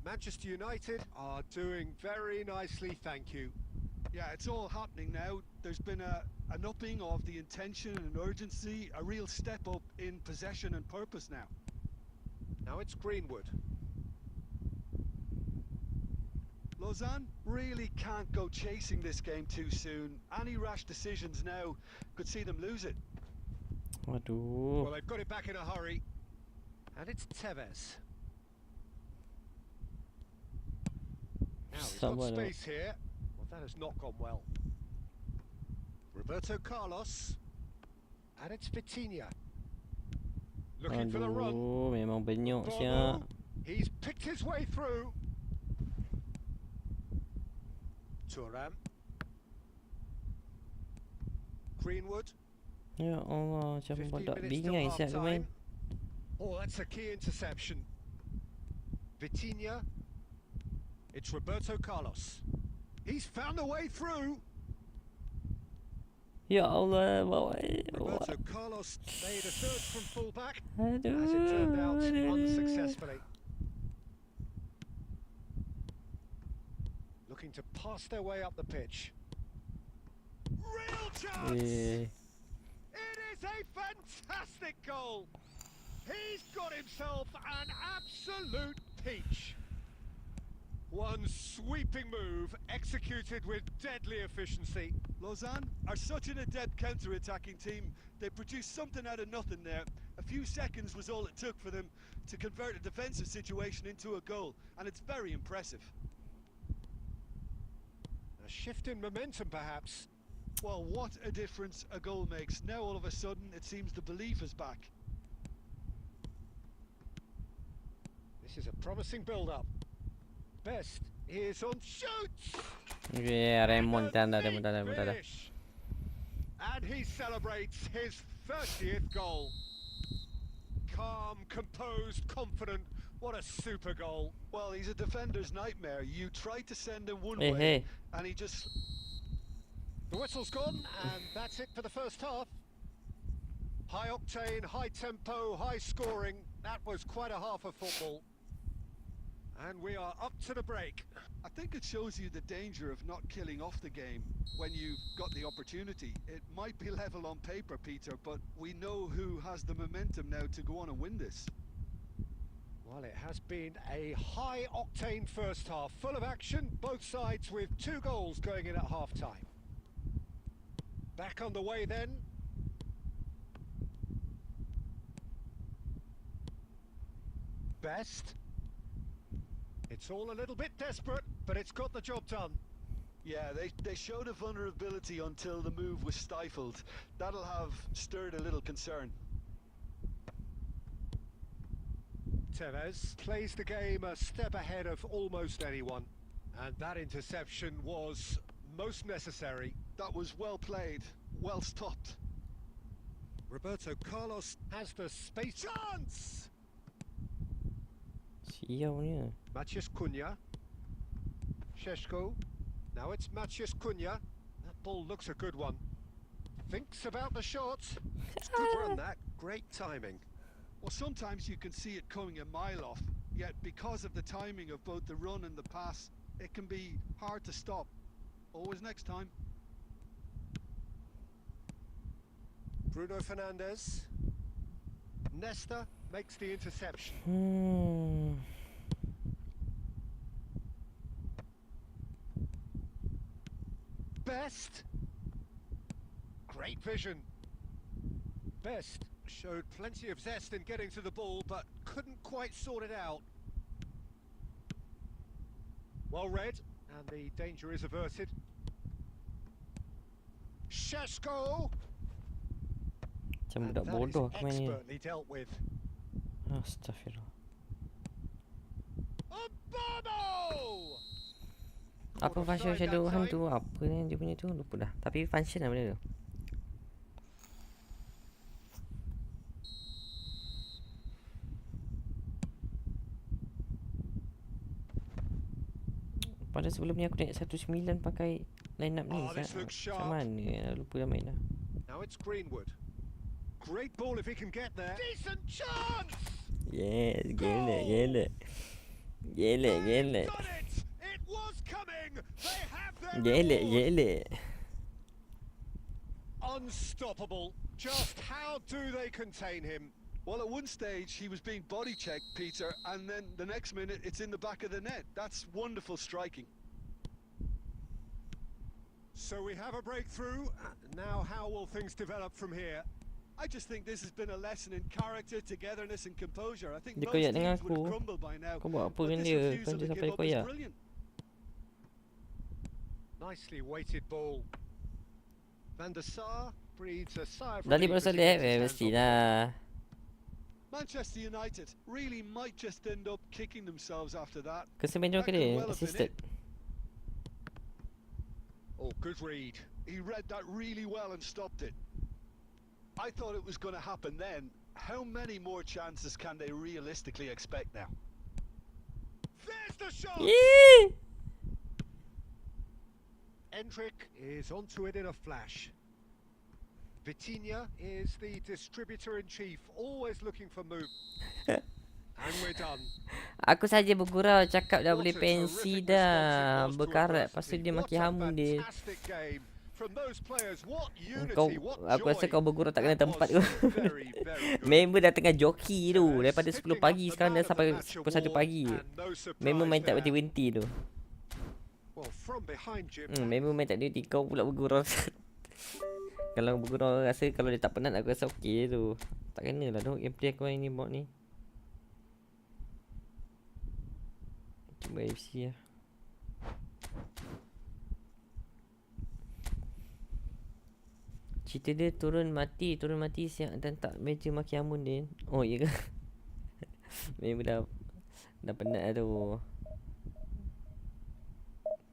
Manchester United are doing very nicely, thank you. Yeah, it's all happening now. There's been an upping of the intention and urgency, a real step up in possession and purpose now. Now it's Greenwood. Lausanne really can't go chasing this game too soon. Any rash decisions now could see them lose it. Waduh. Well, they've got it back in a hurry. And it's Tevez. Now he's got space here. Well, that has not gone well. Roberto Carlos. And it's Vitinha. Looking for the run. Aduh, memang benyok siap. He's picked his way through. Thuram. Greenwood. Ya Allah, macam budak bingai siap dia main. Oh, that's a key interception. Vitinha. It's Roberto Carlos. He's found a way through. Ya Allah, bawa. Roberto Carlos made a surge from fullback. As it turned out, unsuccessfully. Looking to pass their way up the pitch. Real chance! It is a fantastic goal! He's got himself an absolute peach. One sweeping move, executed with deadly efficiency. Lausanne are such an adept counter-attacking team. They produced something out of nothing there. A few seconds was all it took for them to convert a defensive situation into a goal, and it's very impressive. A shift in momentum, perhaps. Well, what a difference a goal makes. Now all of a sudden, it seems the belief is back. This is a promising build-up. Best is on shoots. Yeah, remontada. Finish. And he celebrates his 30th goal. Calm, composed, confident. What a super goal. Well, he's a defender's nightmare. You try to send him one Hey, way, hey. and he just... The whistle's gone, and that's it for the first half. High octane, high tempo, high scoring. That was quite a half of football. And we are up to the break. I think it shows you the danger of not killing off the game when you've got the opportunity. It might be level on paper, Peter, but we know who has the momentum now to go on and win this. Well, it has been a high octane first half, full of action, both sides with 2 goals going in at half time. Back on the way then. Best. It's all a little bit desperate, but it's got the job done. Yeah, they showed a vulnerability until the move was stifled. That'll have stirred a little concern. Tevez plays the game a step ahead of almost anyone. And that interception was most necessary. That was well played, well stopped. Roberto Carlos has the space chance! Sial ni. Maciej Cunha. Sheshko. Now it's Maciej Cunha. That ball looks a good one. Thinks about the shot. It's good run that. Great timing. Well, sometimes you can see it coming a mile off, yet because of the timing of both the run and the pass, it can be hard to stop. Always next time. Bruno Fernandes. Nesta makes the interception. Best. Great vision. Best showed plenty of zest in getting to the ball, but couldn't quite sort it out. Well read, and the danger is averted. Sheshko. Macam budak bodoh aku main ni. Expertly dealt with. Astaghfirullah. Obama! Apa function shadow hantu? Apa ni dia punya tu? Lupa dah. Tapi function lah benda tu. Pada sebelum ni aku naik 19 pakai line up ni. Macam mana? Lupa dah main dah. Now it's Greenwood. Great ball if he can get there. Decent chance! Yes, gele. It was coming. They have their Gele. Unstoppable. Just how do they contain him? Well, at one stage he was being body checked, Peter, and then the next minute it's in the back of the net. That's wonderful striking. So we have a breakthrough. Now how will things develop from here? I just think this has been a lesson in character, togetherness and composure. I think Dia most koyak teams dengan would have aku. crumbled by now. Kau buat apa But dengan this dia? refusal Kau to dia give sampai up is koyak. brilliant. Nicely weighted ball. Van der Sar breathes a sigh of Dah relief 5 as he soleh gets his hands on mestilah. Manchester United really might just end up kicking themselves after that. Kesemenjang ke That could dia? well have been Assisted. it. Oh, good read. He read that really well and stopped it. I thought it was going to happen then. How many more chances can they realistically expect now? There's the shot! Yee! Endrick is onto it in a flash. Vitinha is the distributor-in-chief, always looking for move. And we're done. Aku saja bergurau cakap dah boleh pensi dah. Berkarat. Lepas tu dia maki hamun dia. Aku rasa kau bergurau tak kena tempat tu. Member dah tengah joki tu. Daripada 10 pagi sekarang dah sampai pukul 1 pagi. Member main tak berhenti tu. Member main tak berhenti. Kau pula bergurau. Kalau bergurau rasa kalau dia tak penat aku rasa okey tu. Tak kena lah tu gameplay aku main ni bot ni. Cuba FC lah. Cerita dia turun mati siap dan tak meja maki amun dia. Oh iya ke? Memang dah Dah penat dah tu.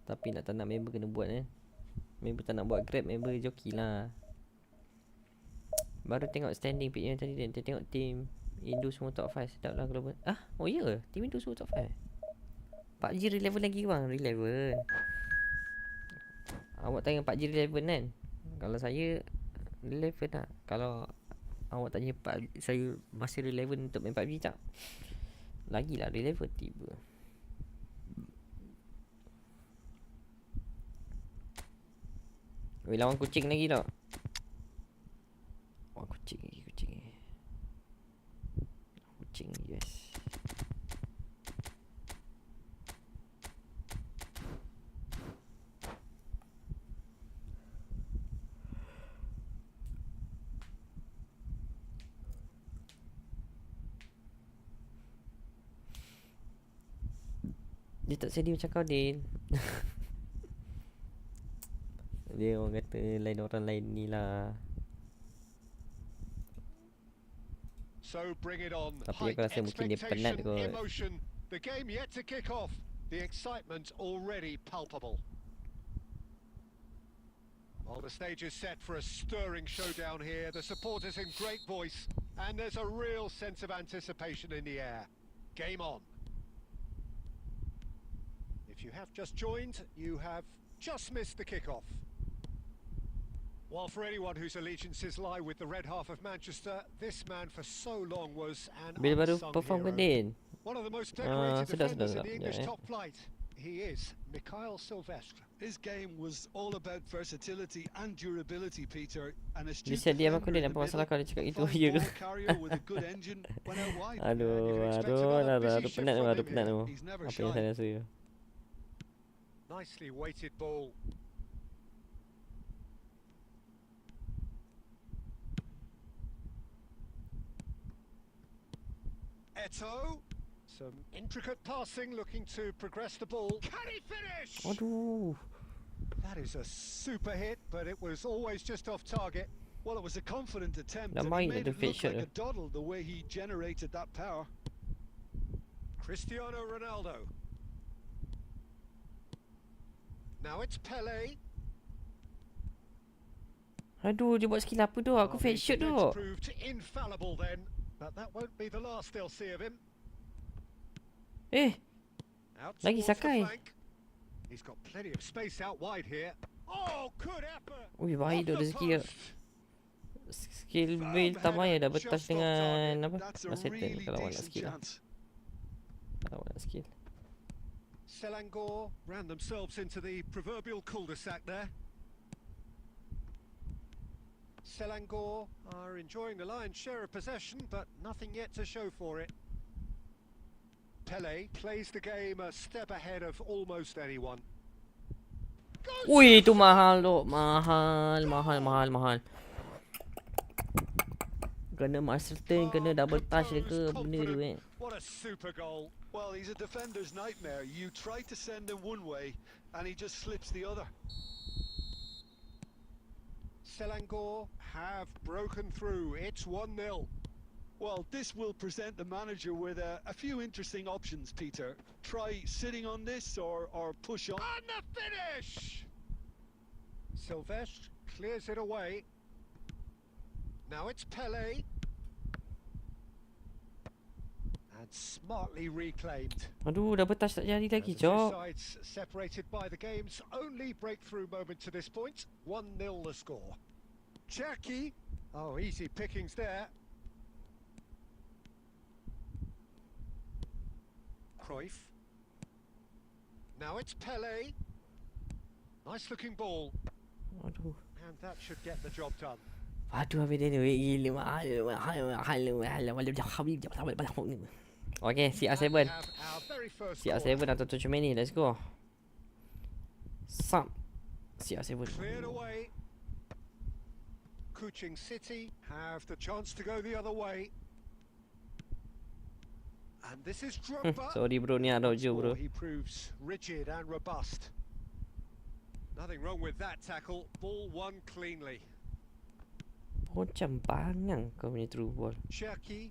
Tapi nak tak nak member kena buat Member tak nak buat grab, member joki lah. Baru tengok standing pick yang tadi dia tengok team Indo semua top 5. Sedap lah global. Oh ya ke? Team Indo semua top 5. PUBG relevan lagi bang. Relevan. Awak tanya PUBG relevan kan? Kalau saya relevan tak? Kalau awak tanya PUBG, saya masih relevan untuk main PUBG tak? Lagilah relevan tiba. Weh, lawan kucing lagi tak? Wah, kucing lagi, kucing lagi. Kucing lagi guys. Dia tak sedih macam kau, Din. Dia orang kata lain orang lain ni lah. So bring it on. Tapi aku rasa mungkin dia penat kot. Emotion. The game yet to kick off. The excitement already palpable. Well, the stage is set for a stirring showdown here. The supporters in great voice, and there's a real sense of anticipation in the air. Game on. If you have just joined, you have just missed the kick-off. While for anyone whose allegiances lie with the red half of Manchester, this man for so long was an Bila baru unsung perform hero. ke Din? One of the most decorated defenders in the sedap. English top flight. He is Mikhail Silvestre. His game was all about versatility and durability, Peter. An astute Dia siap diam aku defender Din. in the Apa masalah middle, kau dia cakap a gitu? fine Ya ke? ball carrier with a good engine when out wide. Aduh, penat tu, baru penat tu. He's never Apa yang shy. saya rasa. Nicely weighted ball. Eto. Some intricate passing, looking to progress the ball. Can he finish? Aduh. That is a super hit, but it was always just off target. Well, it was a confident attempt. Dah And he main made dah it fake look shot like dah. a doddle the way he generated that power. Cristiano Ronaldo. Now it's Pele. Aduh, dia buat skill apa tu? Aku fake shot tu. Proved infallible then, but that won't be the last they'll see of him. Out Lagi towards the Sakai. flank. He's got plenty of space out wide here. Oh, good effort. Ui, baik tu rezeki dia. Skill build tak payah dah betas dengan apa? Masetan kalau awak nak skill lah. Kalau awak nak skill. Selangor ran themselves into the proverbial cul-de-sac there. Selangor are enjoying the lion's share of possession, but nothing yet to show for it. Pele plays the game a step ahead of almost anyone. Ui, tu mahal tu. Mahal. Kena Masterton, kena double touch dia ke benda tu What a super goal. Well, he's a defender's nightmare. You try to send him one way, and he just slips the other. Selangor have broken through. It's 1-0. Well, this will present the manager with a few interesting options, Peter. Try sitting on this or push on. And the finish! Silvestre clears it away. Now it's Pele. And smartly reclaimed. Aduh, double touch tak jadi lagi, The two Cok. sides separated by the game's only breakthrough moment to this point. 1-0 the score. Jackie. Oh, easy pickings there. Cruyff. Now it's Pele. Nice looking ball. Aduh. And that should get the job done. Aduh, habis dia ni gila mahal. Okay, CR7. CR7 atau 7 minit, let's go. Sub CR7. Cleared away. Kuching City have the chance to go the other way. And this is Drogba. Sorry bro, ni ada je bro. He proves rigid and robust. Nothing wrong with that tackle. Ball won cleanly. Macam bangang kau punya through ball. Cherki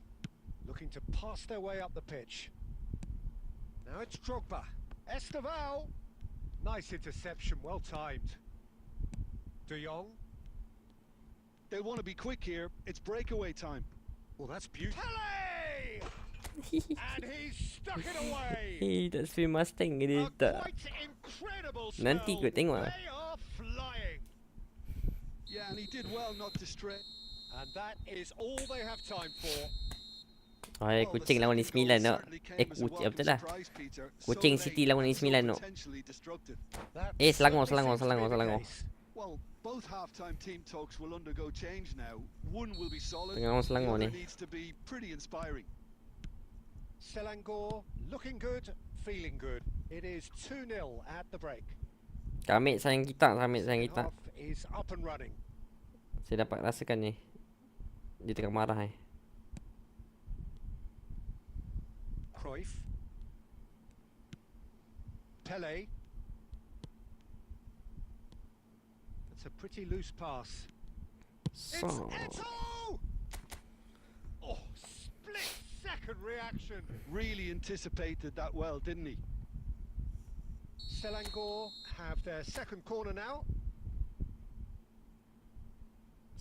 looking to pass their way up the pitch. Now it's Drogba. Esteval. Nice interception, well timed. De Jong. They want to be quick here. It's breakaway time. Well, that's beautiful. Pele! And he's stuck it away. Tak spin Mustang ke dia tak? Quite incredible spell. Nanti kot tengok lah. They are flying. Yeah, and he did well not to stray. And that is all they have time for. Oh, kucing lawan AC Milan tak? Kucing betul lah. Kucing City lawan AC Milan tak? Selangor. Well, both half-time team talks will undergo change now. One will be solid. Tengah orang Selangor the other ni. needs to be pretty inspiring. Selangor looking good, feeling good. It is 2-0 at the break. Kami sayang kita. Half is up and running. Saya dapat rasakan ni. Dia tengah marah Cruyff. Pele. That's a pretty loose pass. So. It's Eto'o! Oh, split-second reaction. Really anticipated that well, didn't he? Selangor have their second corner now.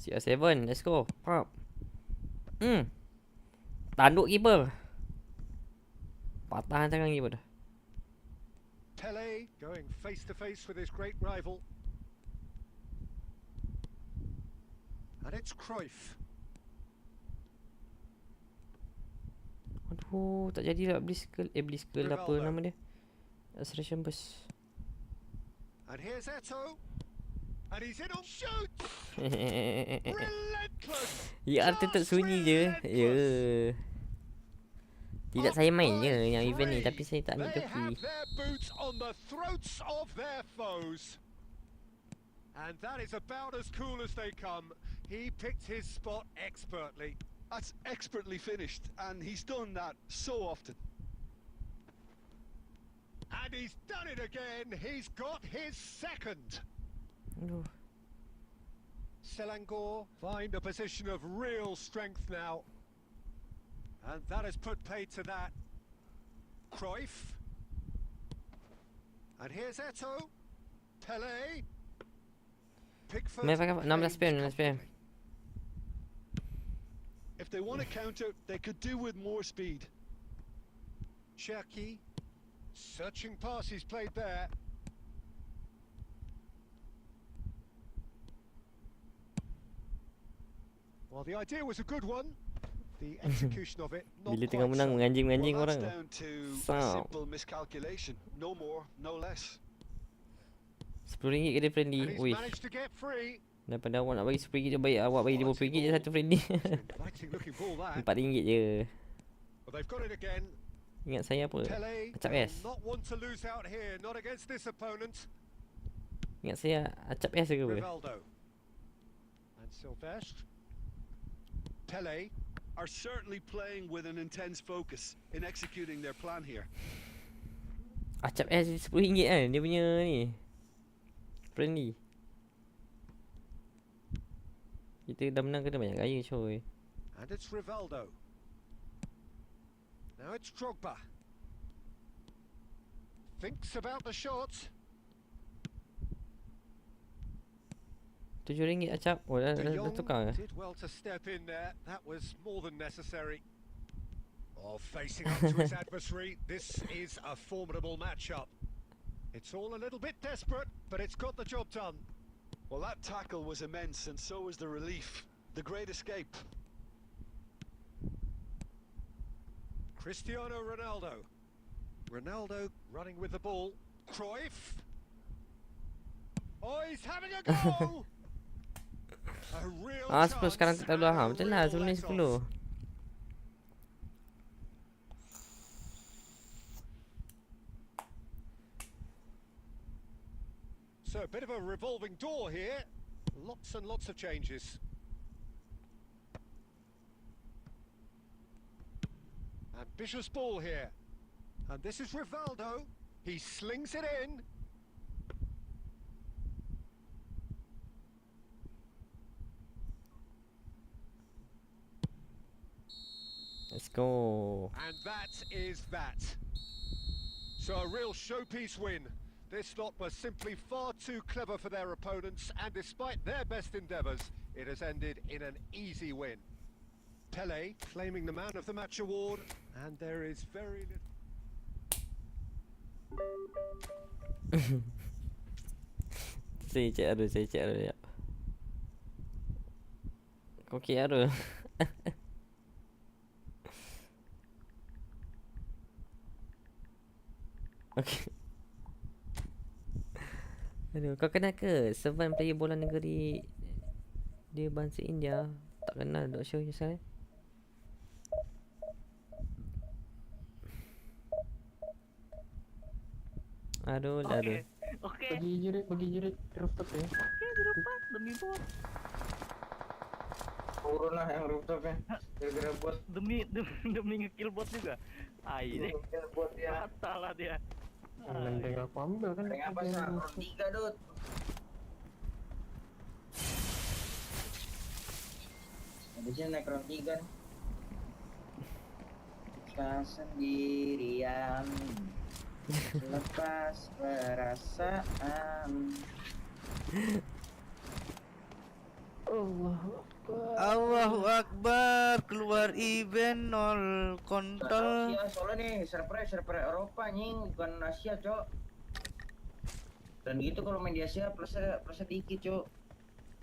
CR7, let's go. Pop. Tanduk keeper. Patah tangan keeper dah. Pele going face to face with his great rival. And it's Cruyff. Aduh, tak jadi lah Blitzkrieg apa nama dia? Acceleration burst. And here's Eto'o. And he's in on shoot. Relentless. Ya, Arthur tak sunyi je. Ya. Tidak saya main je yang event ni, tapi saya tak ambil They joki. have their boots on the throats of their foes. And that is about as cool as they come. He picked his spot expertly. That's expertly finished, and he's done that so often. And he's done it again. He's got his second. Aduh. Selangor find a position of real strength now. And that has put paid to that. Cruyff. And here's Eto'o. Pele. Pickford. 16 PM. If they want to counter, they could do with more speed. Cherki. Searching passes played there. Well, the idea was a good one. The execution of it not Bila quite tengah menang so. menganjing-anjing Well, orang. that's down to a So. simple miscalculation. No more, no less. RM10 ke dia friendly. And he's Ui. managed to get free. Daripada awak nak bagi RM10 je baik, awak bagi RM50 je satu friendly. Lighting looking ball that. RM4 je. Well, they've got it again. Ingat saya apa? Pele Acap will S. not want to lose out here, not against this opponent. Ingat saya acap S ke apa? Rivaldo. And Silvestre. Pele. Are certainly playing with an intense focus in executing their plan here. Acap S RM10 kan dia punya ni. Friendly. Kita dah menang kena banyak gaya coy. And it's Rivaldo. Now it's Drogba. Thinks about the shot. RM7 acap. Oh dah tukar ke? Did well to step in there. That was more than necessary. Oh, facing up to his adversary. This is a formidable matchup. It's all a little bit desperate, but it's got the job done. Well, that tackle was immense, and so was the relief. The great escape. Cristiano Ronaldo. Ronaldo running with the ball. Cruyff. Oh, he's having a go! A real 10 sekarang tak tahu lah. Betul lah, sebelum ni 10. So a bit of a revolving door here. Lots and lots of changes. Ambitious ball here. And this is Rivaldo. He slings it in. Let's go. And that is that. So a real showpiece win. This lot was simply far too clever for their opponents, and despite their best endeavours, it has ended in an easy win. Pele claiming the Man of the Match award, and there is very little... Saya cek Arul, ya. Kau okay Arul? Okay. Aduh, kau kenal ke Servan player bola negeri dia bangsa India? Tak kenal, not sure you say. Arul. Okey. Bagi jerit rooftop ya. Okey, dilepas demi bot. Turun lah yang rooftop ya. Gara-gara bot. Demi ngekill bot juga. Ai deh. Ngekill bot ya. Fatal lah dia. Mending aku ambil kan. Mending apa sah? Round 3 Dut. Habisnya naik round 3 nih. Kita sendirian. Lepas perasaan. Allahu Akbar, keluar event 0 kontol. Asia soalnya nih server Eropa nying, bukan Asia cok. Dan gitu kalau main di Asia plusnya dikit cok.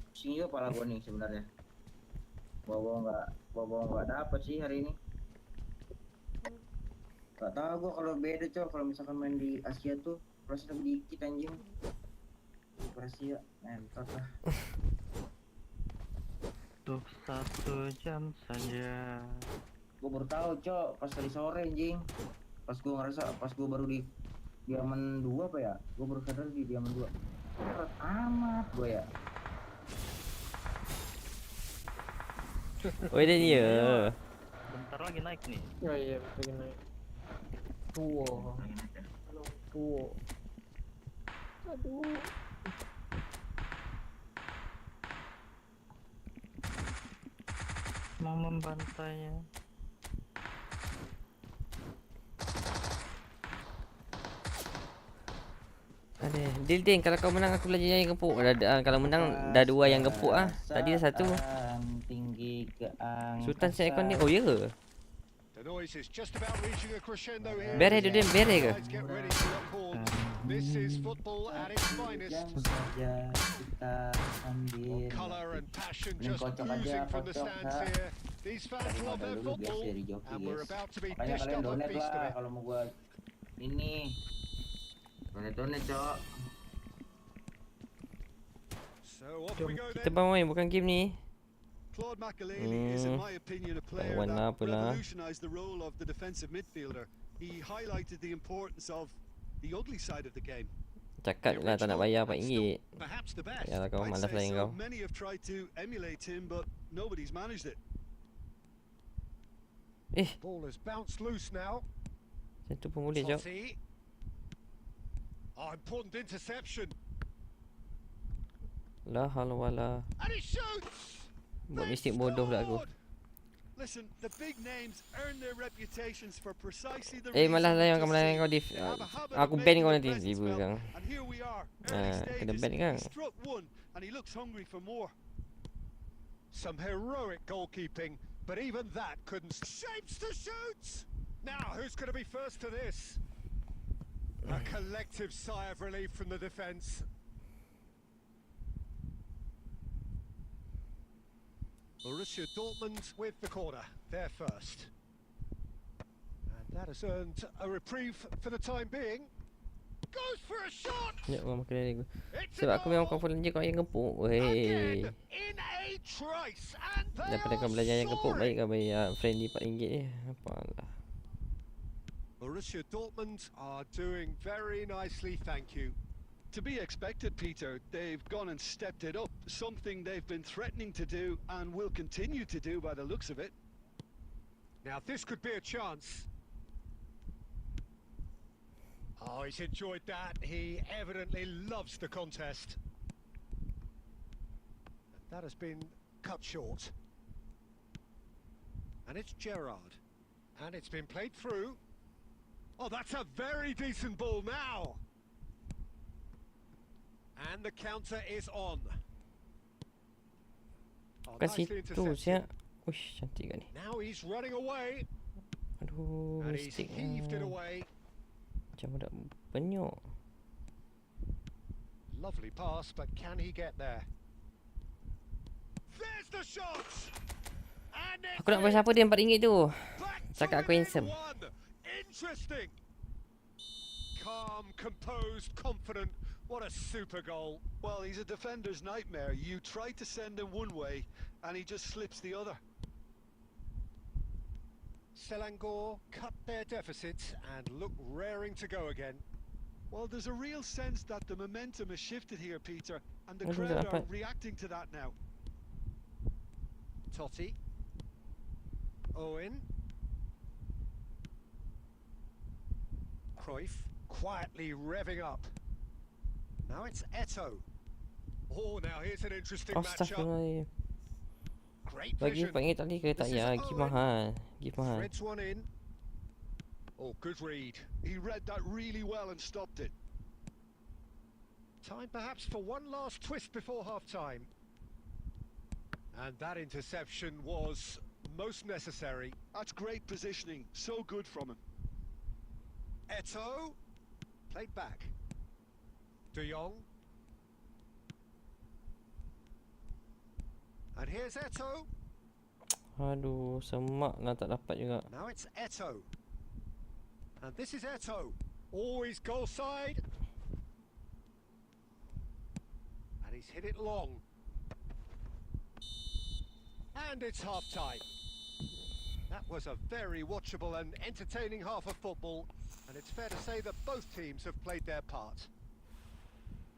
Pusing juga pala gua nih sebenarnya. Bawa nggak dapet sih hari ini. Gak tau gua kalau beda cok, kalau misalkan main di Asia tuh plusnya lebih dikit anjing. Super Asia, mentok lah. Untuk 1 jam saja. Gue baru tahu cok pas tadi sore anjing. Pas gue baru di diamond 2 apa ya? Gue baru sadar di diamond 2. Berat amat gue ya. Oh ini dia. Bentar lagi naik nih. Iya, lagi naik. Tuo. Aduh. Mau membantainya. Ada. Deal kalau kau menang aku belajar yang gepuk. Kalau menang dah 2 yang gepuk ah. Tadi dah 1. Tinggi ke angkasa. Sultan set aircon ni. Oh ya ke? The noise is just about reaching a crescendo here. Bere dia bere ke? Get ready to uphold. This is football at its finest. Kita ambil. Color and passion just oozing from the stands here. These fans love their football, and we're about to be dished up a feast of it. Kalau mau gua ini donate cok. So off we go Kita then. main bukan game ni. Claude Makelele is, in my opinion, a player that revolutionized the role of the defensive midfielder. He highlighted the importance of the ugly side of the game. Cakap lah tak nak bayar RM4. Perhaps the best. Ya kau I'd malas say lain so. kau. Many have tried to emulate him, but nobody's managed it. Ball has bounced loose now. Satu pun boleh jauh. Oh, important interception. La haula wala. And he shoots. Buat mistake bodoh pula aku. Listen, the big names earn their reputations for precisely the Malah lah yang kau malah kau aku ban kau nanti tiba kang. And here we are. Kena ban kang. Struck one and he looks hungry for more. Some heroic goalkeeping, but even that couldn't shapes to shoot. Now who's going to be first to this? A collective sigh of relief from the defence. Borussia Dortmund with the corner, they're first. And that has earned a reprieve for the time being. Goes for a shot! Ya, orang makan ni aku. Sebab aku memang confident je kau yang gepuk. Weh. Daripada kau belajar yang gepuk, baik kau bayar friendly RM4 je. Apalah. Borussia Dortmund are doing very nicely, thank you. To be expected, Peter. They've gone and stepped it up, something they've been threatening to do and will continue to do by the looks of it. Now this could be a chance. Oh, he's enjoyed that. He evidently loves the contest. That has been cut short. And it's Gerrard. And it's been played through. Oh, that's a very decent ball now. And the counter is on. Oh, Kasih nicely tu intercepted. siap. Uish, cantik kan ni. Now he's running away. Aduh, And he's mistake heaved it lah. away. Macam budak penyok. Lovely pass, but can he get there? There's the shot. And Aku nak buat siapa dia RM4 tu. Cakap aku handsome. Interesting. Calm, composed, confident. What a super goal. Well, he's a defender's nightmare. You try to send him one way, and he just slips the other. Selangor cut their deficit and look raring to go again. Well, there's a real sense that the momentum has shifted here, Peter, and the Aduh, crowd are dapat. reacting to that now. Totti. Owen. Cruyff quietly revving up. Now it's Eto'o. Oh, now here's an interesting matchup. Astaghfirullah. Great Bagi vision. RM4 tadi ke tak This is payah. Give Owen. mahal. Give mahal. Threads one in. Oh, good read. He read that really well and stopped it. Time perhaps for one last twist before half-time. And that interception was most necessary. That's great positioning. So good from him. Eto'o. Played back. De Jong. And here's Eto'o. Aduh, semak lah tak dapat juga. Now it's Eto'o. And this is Eto'o. Always goal side. And he's hit it long. And it's half-time. That was a very watchable and entertaining half of football. And it's fair to say that both teams have played their part.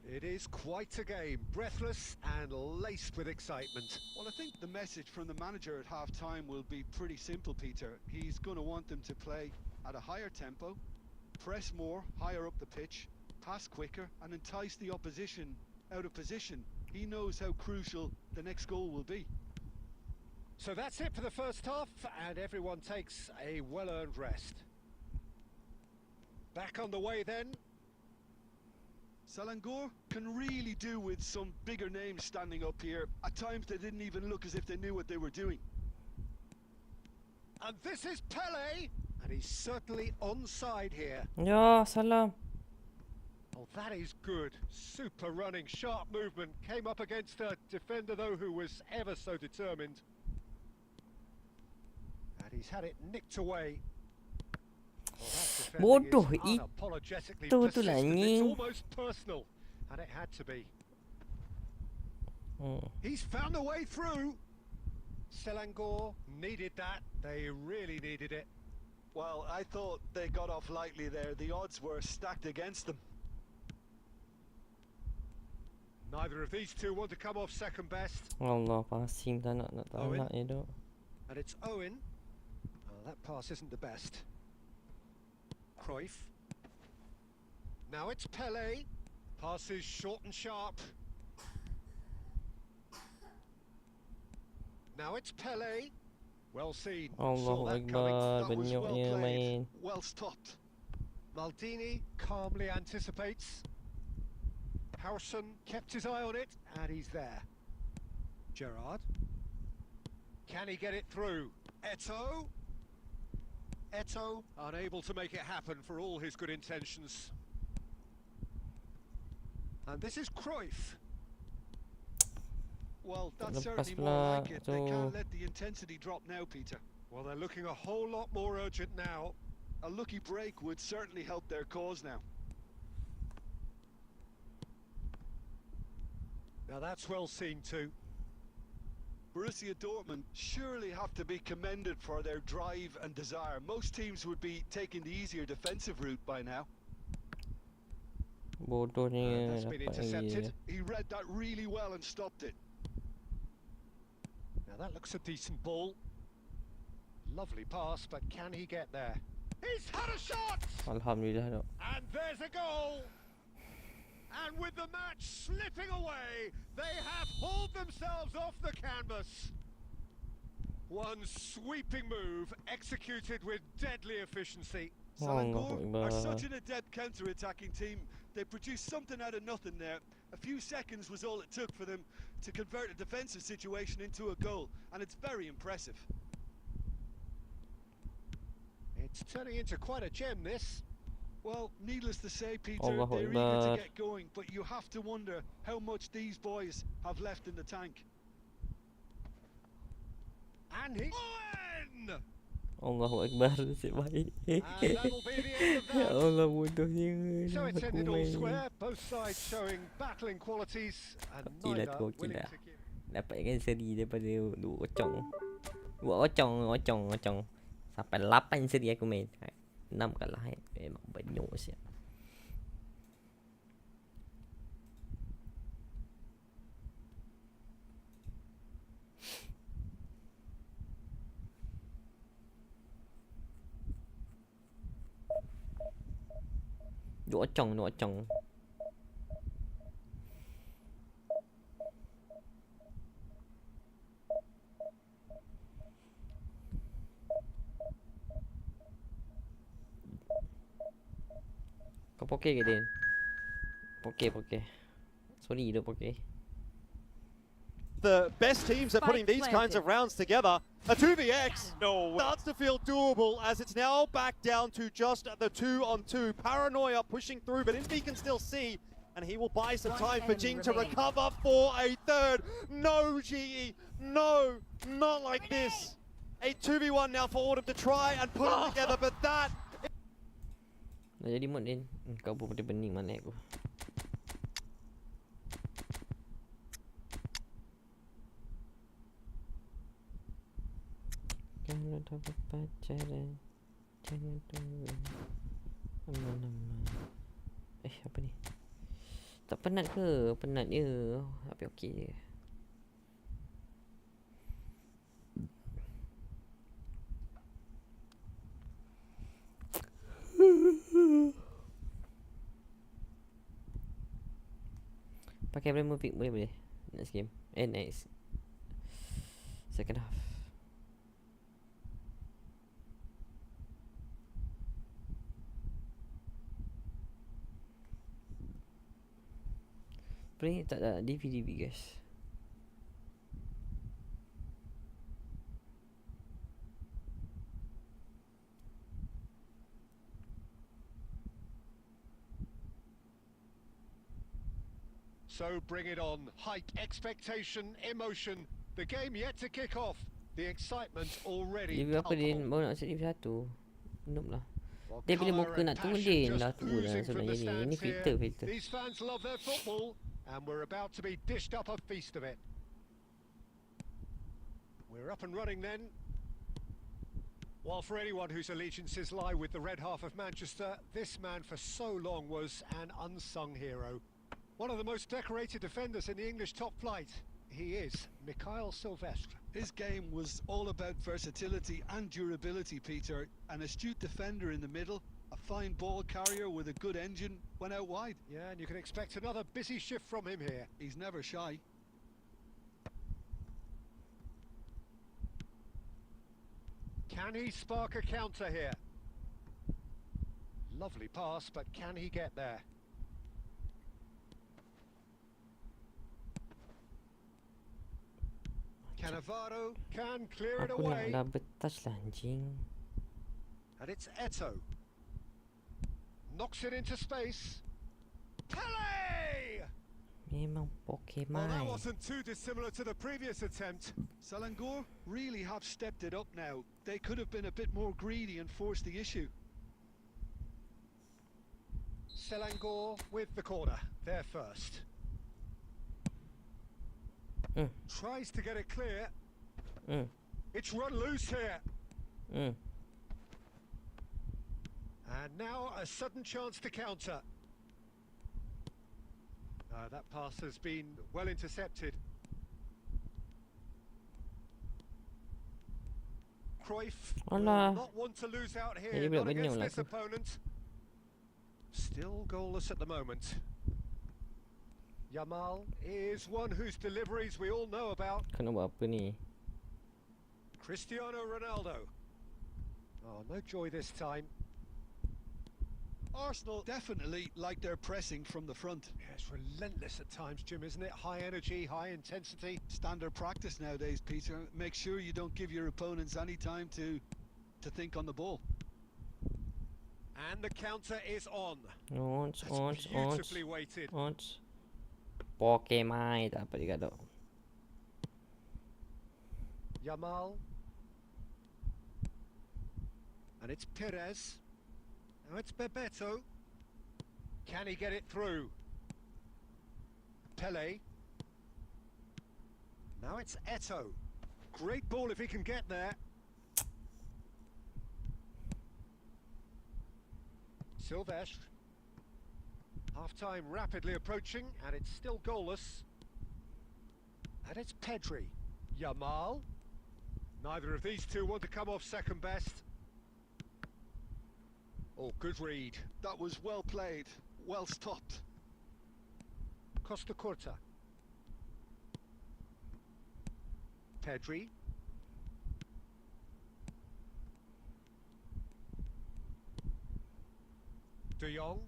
It is quite a game, breathless and laced with excitement. Well, I think the message from the manager at half-time will be pretty simple, Peter. He's going to want them to play at a higher tempo, press more, higher up the pitch, pass quicker, and entice the opposition out of position. He knows how crucial the next goal will be. So that's it for the first half, and everyone takes a well-earned rest. Back on the way then. Selangor can really do with some bigger names standing up here. At times they didn't even look as if they knew what they were doing. And this is Pele, and he's certainly onside here. Ya, salam. Oh, that is good. Super running, sharp movement. Came up against a defender, though, who was ever so determined. And he's had it nicked away. Bodoh, Unapologetically itu tu persistent. lah It's anjing. almost personal, and it had to be. Hmm. He's found a way through. Selangor needed that. They really needed it. Well, I thought they got off lightly there. The odds were stacked against them. Neither of these two want to come off second best. Allah, passing tak nak talak je duk. And it's Owen. Oh, that pass isn't the best. Cruyff. Now it's Pele. Passes short and sharp. Now it's Pele. Well seen. Allahu Saw that coming. Akbar, That was well benyoknya played. main. Well stopped. Maldini calmly anticipates. Harrison kept his eye on it, and he's there. Gerrard. Can he get it through? Eto'o. Eto'o unable to make it happen for all his good intentions. And this is Cruyff. Well, that's Lepas certainly pula more like it. They tu. can't let the intensity drop now, Peter. Well, they're looking a whole lot more urgent now. A lucky break would certainly help their cause now. Now that's well seen too. Borussia Dortmund surely have to be commended for their drive and desire. Most teams would be taking the easier defensive route by now. Bodohnya That's been dapat lagi intercepted. je. He read that really well and stopped it. Now that looks a decent ball. Lovely pass, but can he get there? He's had a shot! Alhamdulillah duk. And there's a goal! And with the match slipping away, they have hauled themselves off the canvas. One sweeping move executed with deadly efficiency. Selangor are such an adept counter-attacking team. They produced something out of nothing there. A few seconds was all it took for them to convert a defensive situation into a goal, and it's very impressive. It's turning into quite a gem, this. Well, needless to say, Peter, Allahu they're eager Akbar. to get going, but you have to wonder how much these boys have left in the tank. And he... Allahu Akbar, nasib baik. that'll be the end of Ya that. Allah, bodohnya. So it's Aku ended all main. square, both sides showing battling qualities and Gila neither tu, willing gila. to give. Dapatkan seri daripada 2 kocong. 2 kocong. Sampai 8 seri aku main. 6 kalah. Memang banyak siap. Dua ocong. Kau poke ke Din? Poke. Sorry, dia poke. The best teams are putting these kinds of rounds together. A 2vx starts to feel doable as it's now back down to just the 2-on-2. Paranoia pushing through, but Invi can still see, and he will buy some time for Jing to recover for a third. No, GE, no, not like this. A 2v1 now for Autumn to try and put it together, but that... Dah jadi mod Din. Kau pun pada bening mana aku. Kalau dapat pacaran, jangan tunggu aman-aman. Apa ni? Tak penat ke? Penat je. Tapi okey je. Pakai Bremo pick boleh. Next game. Next second half. Ni tak ada DVD guys. So bring it on. Hype, expectation, emotion. The game yet to kick off. The excitement already Dia apa Din? Baru nak set TV 1. Noob lah. Dia bila muka nak turun Din. Dah tua dah sebenarnya ni. Ini filter. These fans love their football and we're about to be dished up a feast of it. We're up and running then. While for anyone whose allegiances lie with the red half of Manchester, this man for so long was an unsung hero. One of the most decorated defenders in the English top flight. He is Mikhail Silvestre. His game was all about versatility and durability, Peter. An astute defender in the middle, a fine ball carrier with a good engine, went out wide. Yeah, and you can expect another busy shift from him here. He's never shy. Can he spark a counter here? Lovely pass, but can he get there? Cannavaro can clear it Aku nak away. double touch lah anjing. And it's Eto. Knocks it into space. Pele! Memang Well, that Pokemon. wasn't too dissimilar to the previous attempt. Selangor really have stepped it up now. They could have been a bit more greedy and forced the issue. Selangor with the corner. They're first. Tries to get it clear. It's run loose here. And now a sudden chance to counter. That pass has been well intercepted. Cruyff will Alah. not want to lose out here, Jadi not budak against benyol lah this tu. opponent. Still goalless at the moment. Yamal is one whose deliveries we all know about. Kena buat apa ni? Cristiano Ronaldo. Oh, no joy this time. Arsenal definitely like their pressing from the front. Yeah, it's relentless at times, Jim, isn't it? High energy, high intensity. Standard practice nowadays, Peter. Make sure you don't give your opponents any time to think on the ball. And the counter is on. Once. Beautifully weighted. Once. Pokemon tak apa juga tu. Yamal. And it's Perez. Now it's Bebeto. Can he get it through? Pele. Now it's Eto. Great ball if he can get there. Silvestre. Half-time rapidly approaching, and it's still goalless. And it's Pedri. Yamal. Neither of these two want to come off second best. Oh, good read. That was well played, well stopped. Costa Curta. Pedri. De Jong.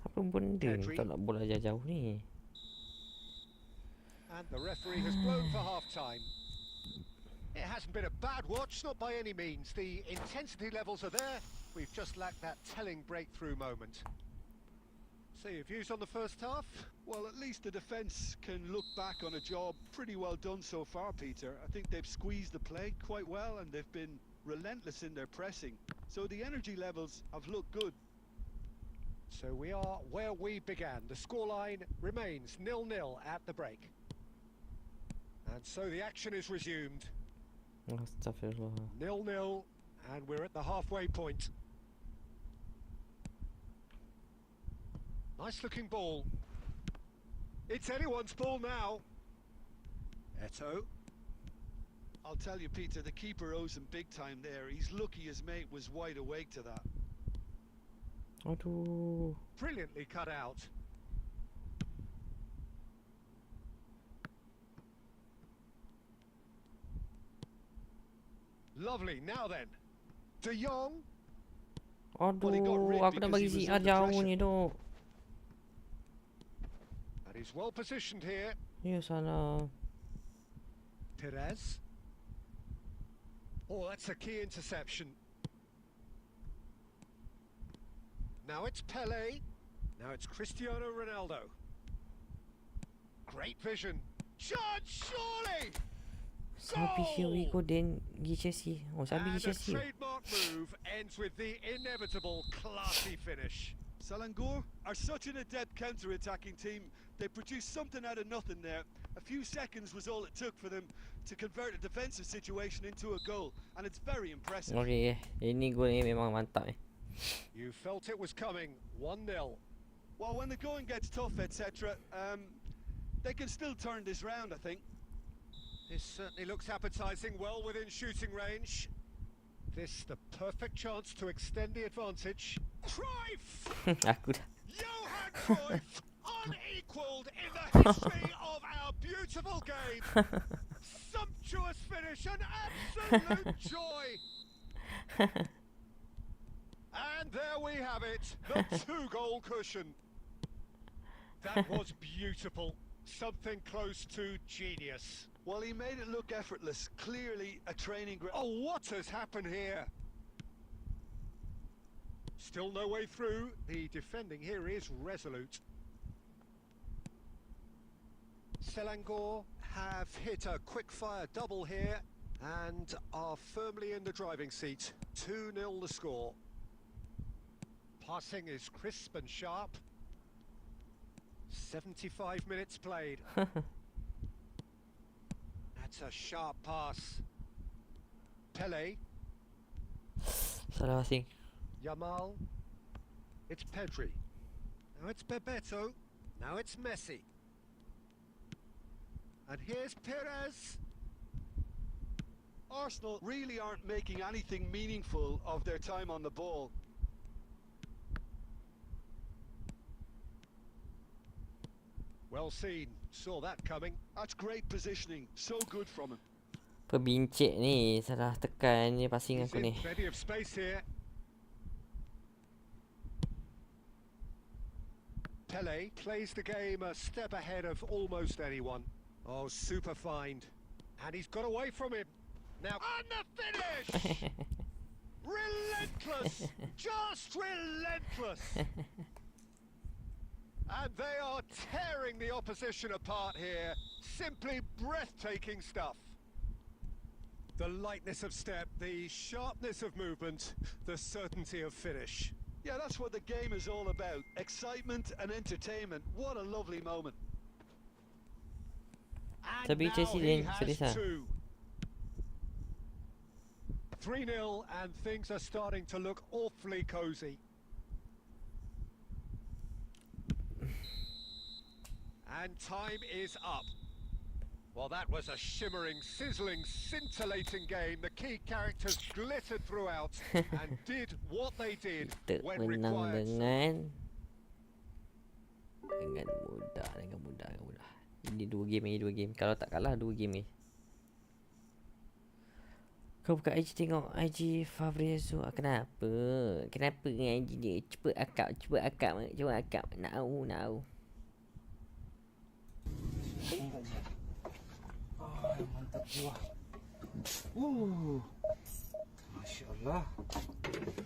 Apa benda ni tak nak bola jauh-jauh ni? And the referee has blown for half-time. It hasn't been a bad watch, not by any means. The intensity levels are there. We've just lacked that telling breakthrough moment. So your views on the first half? Well, at least the defence can look back on a job pretty well done so far, Peter. I think they've squeezed the play quite well and they've been relentless in their pressing. So the energy levels have looked good. So we are where we began. The scoreline remains 0-0 at the break. And so the action is resumed. 0-0, and we're at the halfway point. Nice looking ball. It's anyone's ball now. Eto. I'll tell you, Peter, the keeper owes him big time there. He's lucky his mate was wide awake to that. Aduh. Brilliantly cut out. Lovely. Now then, De Jong. Aduh, aku nak bagi CR jauh ni tu. And he's well positioned here. Ya salah. Perez. Oh, that's a key interception. Now it's Pele. Now it's Cristiano Ronaldo. Great vision. Shot, surely! Sabi here we go then pergi Chelsea. Oh, Sabi pergi Chelsea. And the trademark move ends with the inevitable classy finish. Selangor are such an adept counter-attacking team. They produced something out of nothing there. A few seconds was all it took for them to convert a defensive situation into a goal, and it's very impressive. Okay, ini gol ni memang mantap. You felt it was coming. 1-0. Well, when the going gets tough, etc., they can still turn this round, I think. This certainly looks appetizing, well within shooting range. This the perfect chance to extend the advantage. Cruyff! Aku dah. Johan Cruyff, unequalled in the history of our beautiful game. Sumptuous finish, an absolute joy. And there we have it, the 2-goal cushion. That was beautiful, something close to genius. Well, he made it look effortless, clearly a training ground. Oh, what has happened here? Still no way through. The defending here is resolute. Selangor have hit a quick-fire double here and are firmly in the driving seat. 2-0 the score. Passing is crisp and sharp. 75 minutes played. That's a sharp pass. Pele. Salah asing. Yamal. It's Pedri. Now it's Bebeto. Now it's Messi. And here's Perez. Arsenal really aren't making anything meaningful of their time on the ball. Well seen. Saw that coming. That's great positioning. So good from him. Perbincik ni salah tekan ni passing aku ni. Plenty of space here. Pele plays the game a step ahead of almost anyone. Oh, super find. And he's got away from him. Now, on the finish! Relentless! Just relentless! And they are tearing the opposition apart here. Simply breathtaking stuff. The lightness of step, the sharpness of movement, the certainty of finish. Yeah, that's what the game is all about. Excitement and entertainment. What a lovely moment. And now he has 2. 3-0 and things are starting to look awfully cozy. And time is up. Well, that was a shimmering, sizzling, scintillating game. The key characters glittered throughout and did what they did when required. dengan mudah. Ini 2 game. Kalau tak kalah 2 game ni. Kau buka IG tengok IG Fabrizio. Kenapa dengan IG dia? Cepat akak. Nak. Mantap jiwa. Masya Allah.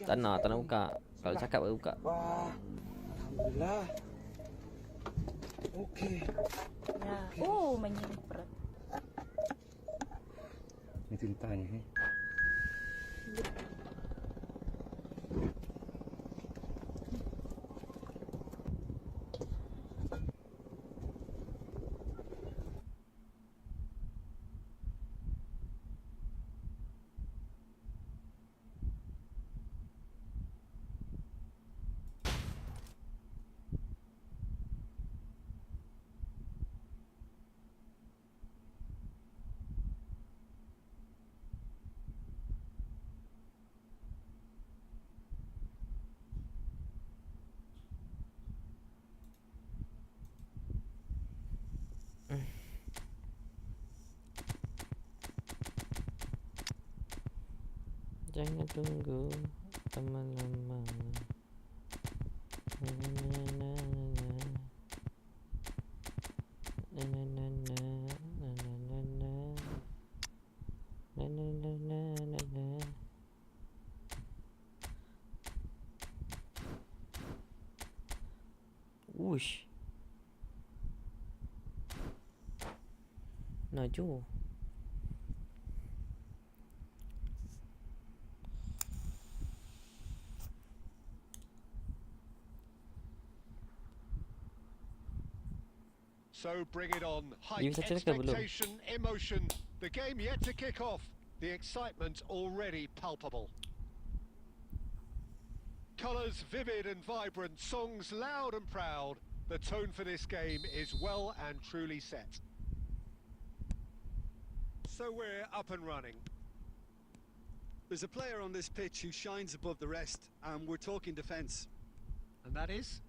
Tak nak buka. Kalau cakap baru buka. Wah, alhamdulillah. Okey. Ya. Oh, menyedih perut. Ini tintanya. Jangan tunggu lama-lama. Whoosh. Naju. So bring it on. Hype, expectation, emotion. The game yet to kick off. The excitement already palpable. Colours vivid and vibrant, songs loud and proud. The tone for this game is well and truly set. So we're up and running. There's a player on this pitch who shines above the rest, and we're talking defence. And that is?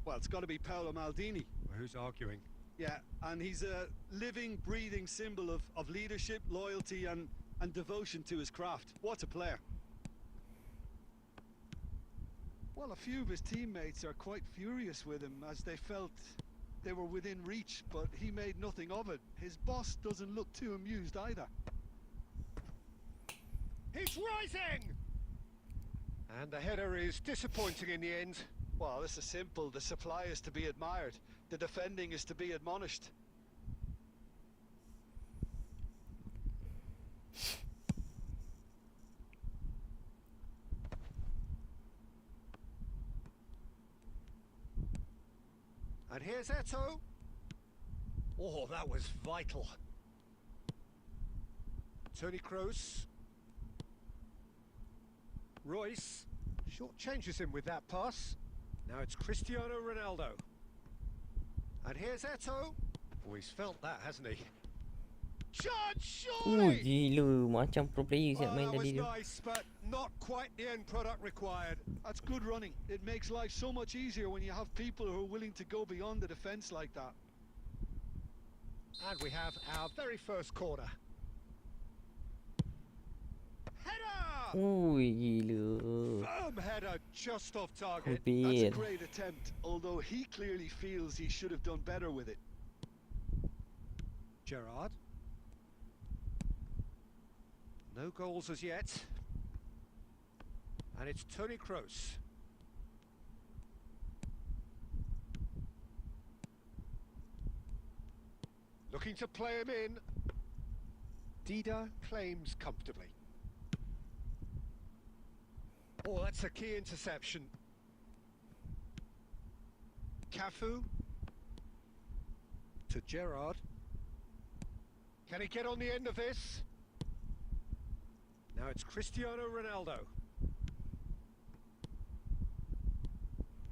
Well, it's got to be Paolo Maldini. Who's arguing? Yeah, and he's a living, breathing symbol of leadership, loyalty and devotion to his craft. What a player. Well, a few of his teammates are quite furious with him as they felt they were within reach, but he made nothing of it. His boss doesn't look too amused either. He's rising! And the header is disappointing in the end. Well, this is simple. The supply is to be admired. The defending is to be admonished. And here's Eto'o. Oh, that was vital. Toni Kroos. Royce short-changes him with that pass. Now it's Cristiano Ronaldo. And here's Eto'o. Oh, he's felt that, hasn't he? Surely! Gila, macam pro player siap main that was tadi tu. nice, but not quite the end product required. That's good running. It makes life so much easier when you have people who are willing to go beyond the defence like that. And we have our very first corner. Header! Ui, gila. Firm header just off target. That's a Hampir. great attempt, although he clearly feels he should have done better with it. Gerrard. No goals as yet. And it's Tony Kroos. Looking to play him in. Dida claims comfortably. Oh, that's a key interception. Cafu to Gerrard. Can he get on the end of this? Now it's Cristiano Ronaldo.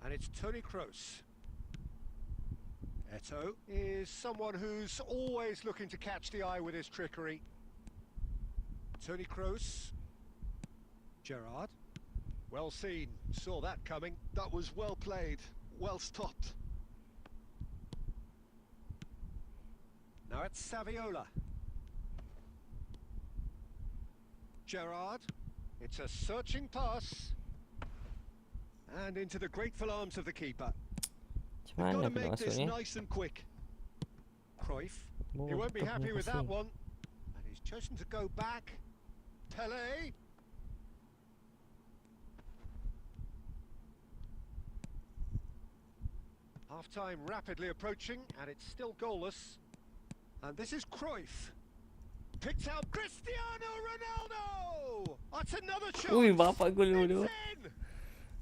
And it's Tony Kroos. Eto'o is someone who's always looking to catch the eye with his trickery. Tony Kroos. Gerrard. Well seen. Saw that coming. That was well played, well stopped. Now it's Saviola. Gerrard. It's a searching pass. And into the grateful arms of the keeper. Macam mana Gotta aku nak make masuk this ni? nice and quick. Cruyff. He won't be happy with that one. And he's chosen to go back. Pele. Half-time rapidly approaching, and it's still goalless. And this is Cruyff. Picked out Cristiano Ronaldo! That's another shot! Ui, bapak gol dulu. It's in!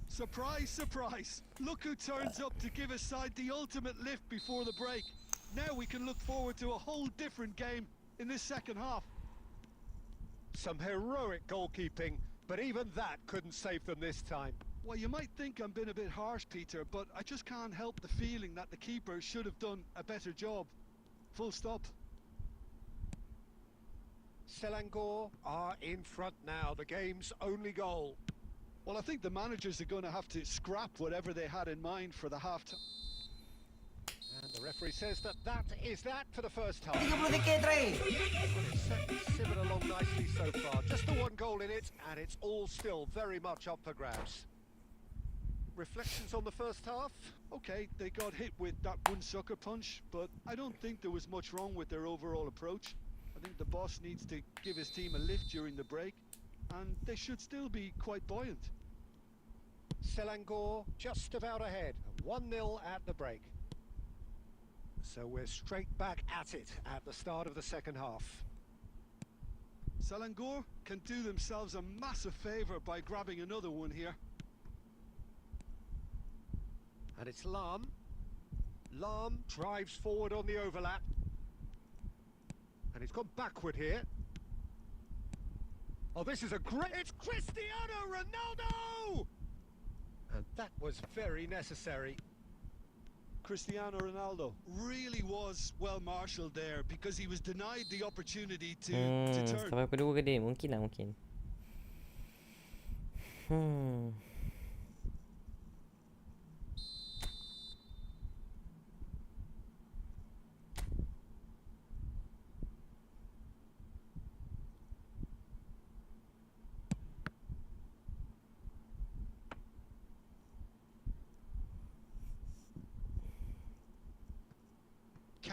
Surprise, surprise. Look who turns up to give his side the ultimate lift before the break. Now we can look forward to a whole different game in this second half. Some heroic goalkeeping, but even that couldn't save them this time. Well, you might think I'm being a bit harsh, Peter, but I just can't help the feeling that the keeper should have done a better job. Full stop. Selangor are in front now, the game's only goal. Well, I think the managers are going to have to scrap whatever they had in mind for the half-time. And the referee says that is that for the first half. 30 tiket, Ray. It's simmered along nicely so far. Just the one goal in it, and it's all still very much up for grabs. Reflections on the first half? Okay, they got hit with that one sucker punch, but I don't think there was much wrong with their overall approach. I think the boss needs to give his team a lift during the break, and they should still be quite buoyant. Selangor just about ahead, 1-0 at the break. So we're straight back at it at the start of the second half. Selangor can do themselves a massive favour by grabbing another one here. And it's Lam. Lam drives forward on the overlap. And he's gone backward here. Oh, this is a great... It's Cristiano Ronaldo! And that was very necessary. Cristiano Ronaldo really was well marshalled there because he was denied the opportunity to turn. Sampai kedua ke dia? Mungkin lah, mungkin.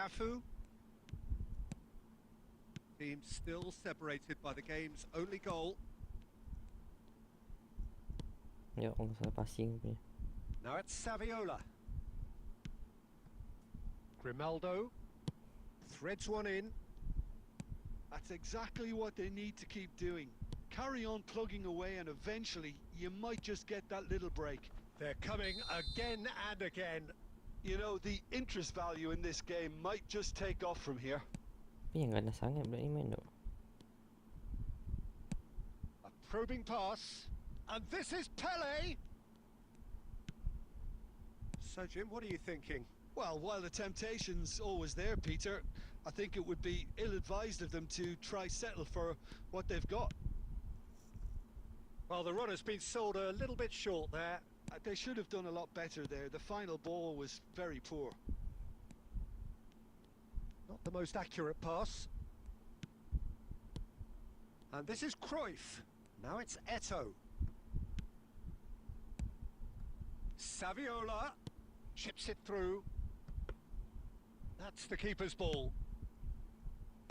Cafu. Team still separated by the game's only goal. Ya, orang salah passing punya. Now it's Saviola. Grimaldo threads one in. That's exactly what they need to keep doing. Carry on plugging away and eventually you might just get that little break. They're coming again and again. You know, the interest value in this game might just take off from here. Tapi yang ganas sangat budak ni main tu. A probing pass. And this is Pele! So, Jim, what are you thinking? Well, while the temptation's always there, Peter, I think it would be ill-advised of them to try settle for what they've got. Well, the run has been sold a little bit short there. They should have done a lot better there. The final ball was very poor. Not the most accurate pass. And this is Cruyff. Now it's Eto. Saviola chips it through. That's the keeper's ball.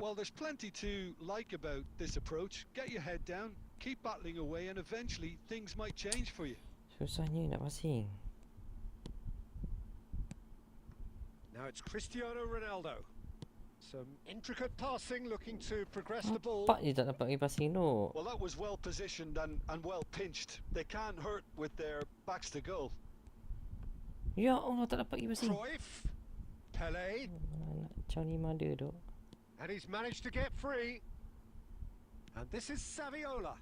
Well, there's plenty to like about this approach. Get your head down, keep battling away, and eventually things might change for you. Susahnya nak passing. Now it's Cristiano Ronaldo. Some intricate passing, looking to progress the ball. Pak je tak dapat pergi passing tu. Well, that was well positioned and well pinched. They can't hurt with their backs to goal. Ya Allah, tak dapat pergi passing. Cruyff, Pele, Nak macam ni mana tu. and he's managed to get free. And this is Saviola.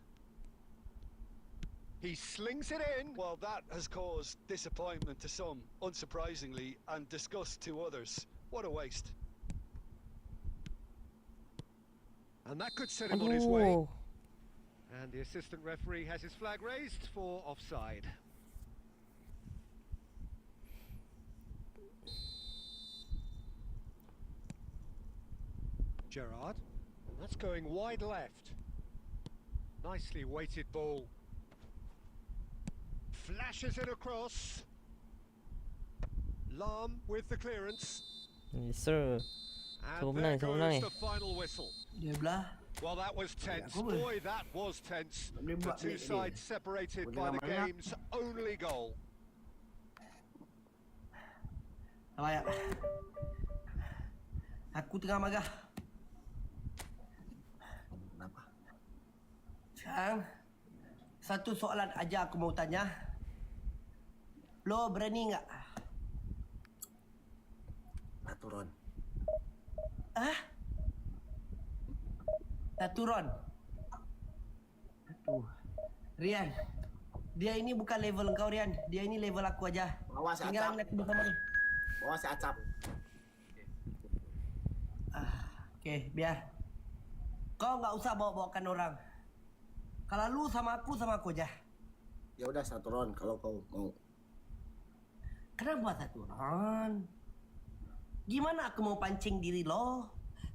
He slings it in. Well, that has caused disappointment to some, unsurprisingly, and disgust to others. What a waste. And that could set him on his way. Aduh. And the assistant referee has his flag raised for offside. Gerrard. That's going wide left. Nicely weighted ball. Flashes it across. Lam with the clearance. Yes sir. And there goes the final whistle. Dia belah. Well, that was tense. aku boleh. Boy, that was tense. Boleh The buat two ni, sides separated Boleh by the ramai nak. game's only goal. Tak payah. Aku tengah marah. Kenapa? Sekarang, satu soalan aja aku mau tanya. Lo berani nggak? Nak turun. Ah? Nak turun. Aduh. Rian, dia ini bukan level kau Rian. Dia ini level aku aja. Bawa si Tinggal Acap. aku bersama dia. Bawa si Acap. Okey, biar. Kau nggak usah bawa-bawakan orang. Kalau lu sama aku aja. Ya udah satu round kalau kau mau. Kenapa satu round? Gimana aku mau pancing diri lo?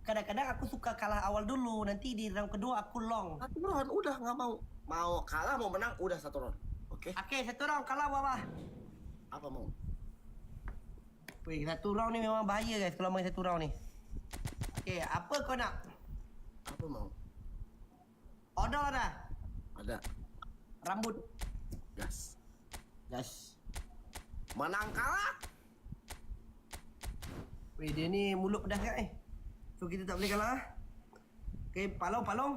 Kadang-kadang aku suka kalah awal dulu, nanti di round kedua aku long. Satu round udah nggak mau. Mau kalah mau menang udah satu round. Oke? Oke, satu round kalah apa? Apa mau? Weh, satu round ni memang bahaya guys kalau main satu round ni. Okey, apa kau nak? Apa mau? Order ada? Ada. Rambut. Gas. Gas. Menang kalah. Weh, dia ni mulut pedas kan So kita tak boleh kalah. Okey, palong.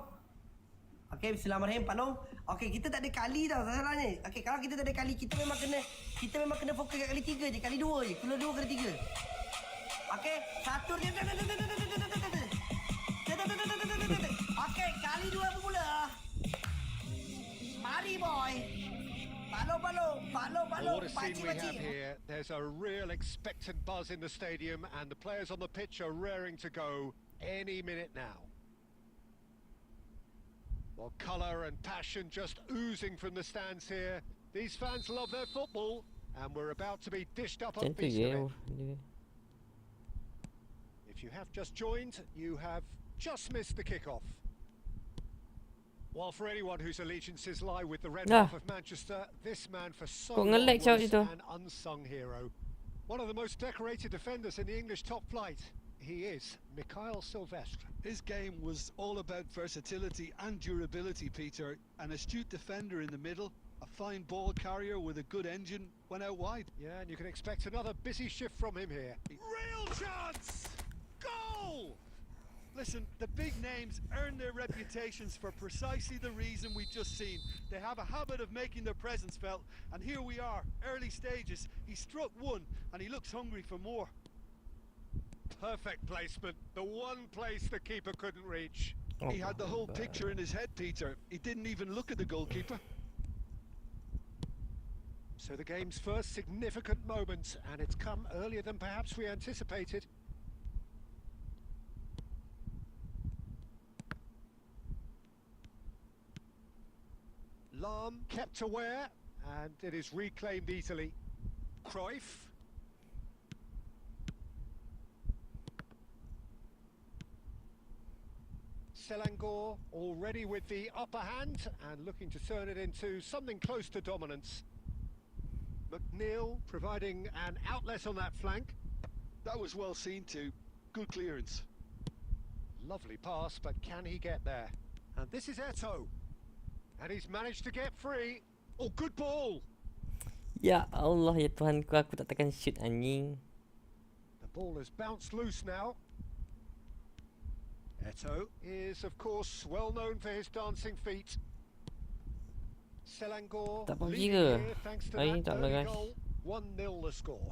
Okey, bismillahirrahmanirrahim, palong. Okey, kita tak ada kali tau salahnya. Okey, kalau kita tak ada kali, kita memang kena fokus kat kali 3 je, kali 2 je. Kali 2 kali 3. Okey, satu dia. Okey, kali 2 bermula. Mari boy. Palong. What a scene we have here. There's a real expectant buzz in the stadium and the players on the pitch are raring to go any minute now. Well, colour and passion just oozing from the stands here. These fans love their football and we're about to be dished up a feast of it. If you have just joined, you have just missed the kickoff. Well, for anyone whose allegiances lie with the red half of Manchester, this man for so long was an unsung hero. One of the most decorated defenders in the English top flight. He is Mikhail Silvestre. His game was all about versatility and durability, Peter. An astute defender in the middle, a fine ball carrier with a good engine, went out wide. Yeah, and you can expect another busy shift from him here. Real chance! Goal! Listen, the big names earn their reputations for precisely the reason we've just seen. They have a habit of making their presence felt, and here we are, early stages. He struck one, and he looks hungry for more. Perfect placement, the one place the keeper couldn't reach. He had the whole picture in his head, Peter. He didn't even look at the goalkeeper. So the game's first significant moment, and it's come earlier than perhaps we anticipated. Lam kept aware, and it is reclaimed easily. Cruyff. Selangor already with the upper hand and looking to turn it into something close to dominance. McNeil providing an outlet on that flank. That was well seen too. Good clearance. Lovely pass, but can he get there? And this is Eto. And he's managed to get free. Oh, good ball! Ya Allah, ya Tuhanku, aku tak tekan shoot anjing. The ball has bounced loose now. Eto is, of course, well known for his dancing feet. Selangor Tak apa leading kira. here thanks to Hari ni that tak early apa guys. goal. 1-0 the score.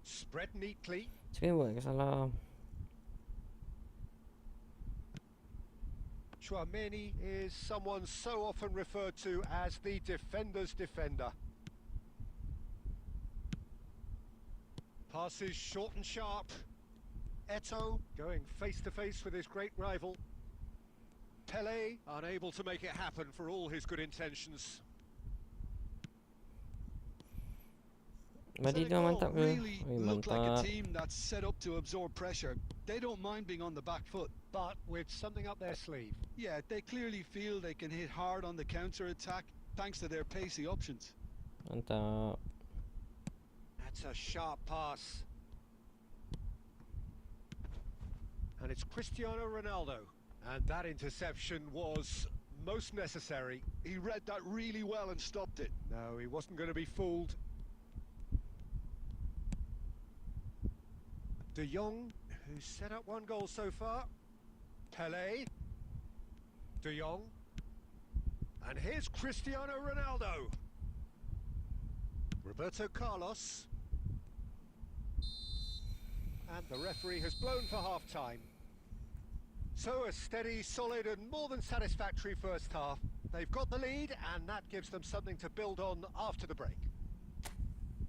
Spread neatly. Cakap buat salah. Chouameni is someone so often referred to as the defender's defender. Passes short and sharp. Eto going face to face with his great rival. Pele unable to make it happen for all his good intentions. Mari dia mantap ke? Really Oi, look like a mantap. team that's set up to absorb pressure. They don't mind being on the back foot. But with something up their sleeve. Yeah, they clearly feel they can hit hard on the counter-attack thanks to their pacey options. Mantap. That's a sharp pass. And it's Cristiano Ronaldo. And that interception was most necessary. He read that really well and stopped it. No, he wasn't going to be fooled. De Jong, who's set up one goal so far. Pele. De Jong. And here's Cristiano Ronaldo. Roberto Carlos. And the referee has blown for half-time. So a steady, solid and more than satisfactory first half. They've got the lead and that gives them something to build on after the break.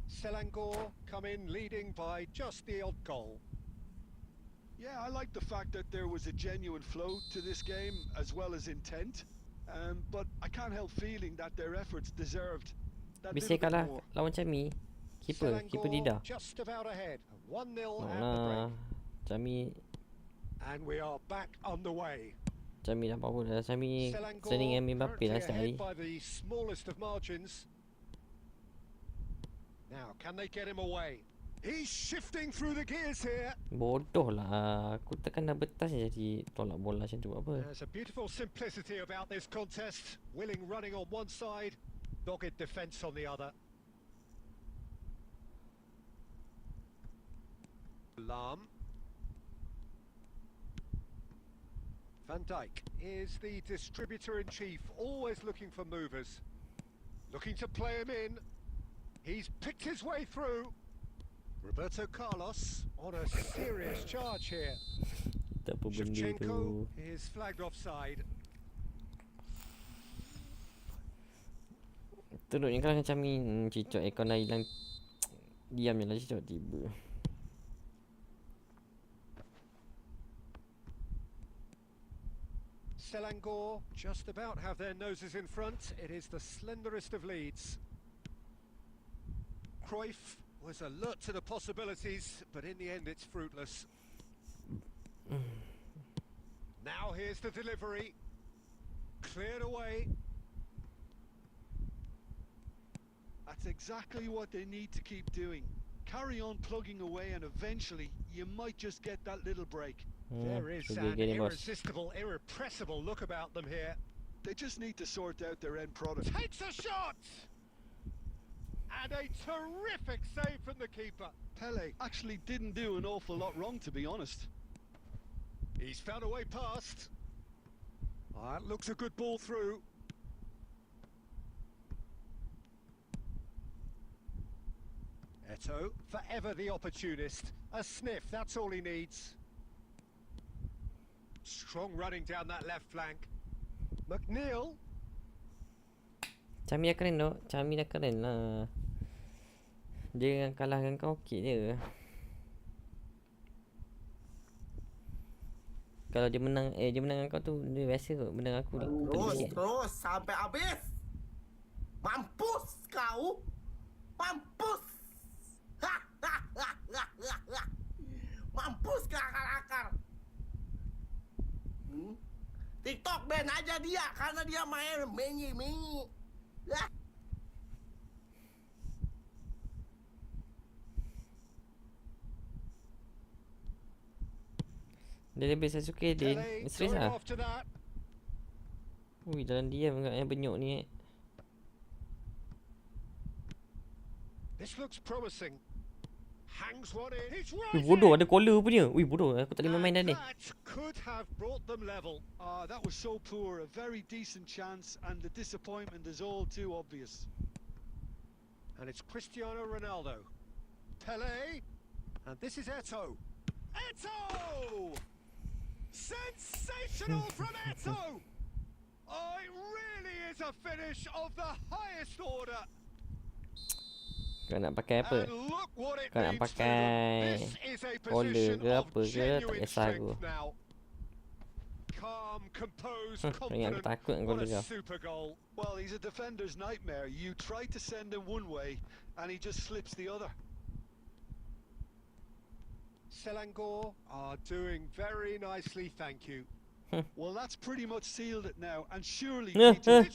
Selangor come in leading by just the odd goal. Yeah, I like the fact that there was a genuine flow to this game as well as intent. But I can't help feeling that their efforts deserved that Bisa little bit kalah more. lawan Cami. Keeper Dida. Just about ahead. 1-0 at the Nah, break. Cami And we are back underway. Cami dah apa dah. Cami Selangor sering ambil Mbappe lah currently setiap hari. ahead by the smallest of margins. Now, can they get him away? He's shifting through the gears here. Bodoh lah. Aku tekan double touch jadi tolak bola macam tu apa. There's a beautiful simplicity about this contest. Willing running on one side, dogged defence on the other. Lam. Van Dijk is the distributor-in-chief, always looking for movers. Looking to play him in. He's picked his way through. Roberto Carlos on a serious charge here. Tak apa benda Shevchenko tu. is flagged offside. Teruknya kalau macam ni cicok aircon dah hilang. Diam je lah cicok tiba. Selangor just about have their noses in front. It is the slenderest of leads. Cruyff was alert to the possibilities, but in the end it's fruitless. Now here's the delivery. Cleared away. That's exactly what they need to keep doing. Carry on plugging away and eventually you might just get that little break. There is an irresistible, irrepressible look about them here. They just need to sort out their end product. Takes a shot! And a terrific save from the keeper. Pele actually didn't do an awful lot wrong, to be honest. He's found a way past. That looks a good ball through. Eto, forever the opportunist. A sniff, that's all he needs. Strong running down that left flank. McNeil. Cami dah keren tu. Cami dah keren lah. Dia yang kalahkan kau okey je. Kalau dia menang dia menang dengan kau tu dia biasa kot. Menang aku ni. Terus sampai habis. Mampus kau. Mampus. Mampus ke akar-akar. TikTok ban aja dia karena dia main menyi. Ya. Dia lebih saya suka dia serius lah. Ui, dalam diam agaknya benyuk ni. This looks promising. Hangs one in. He's Ui, bodoh ada collar punya. Ui, bodoh. Aku tak boleh main dah ni. Could have brought them level. That was so poor. A very decent chance, and the disappointment is all too obvious. And it's Cristiano Ronaldo. Pele. And this is Eto'o. Eto'o! Sensational from Eto'o! Oh, it really is a finish of the highest order. Kau nak pakai apa? Kau nak pakai collar ke apa ke? Tak kisah aku. Ingat aku takut dengan collar kau. Well, he's a defender's nightmare. You try to send him one way and he just slips the other. Selangor are doing very nicely, thank you. Well, that's pretty much sealed it now, and surely Peter,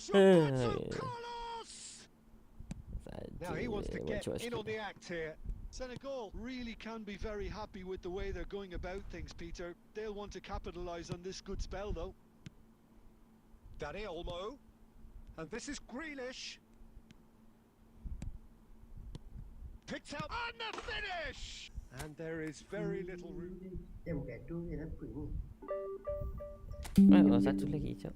now he wants to get in on the act here. Senegal really can be very happy with the way they're going about things, Peter. They'll want to capitalise on this good spell, though. Danny Olmo, and this is Grealish. Picked out on the finish, and there is very little room. Oh, satu lagi, Cok.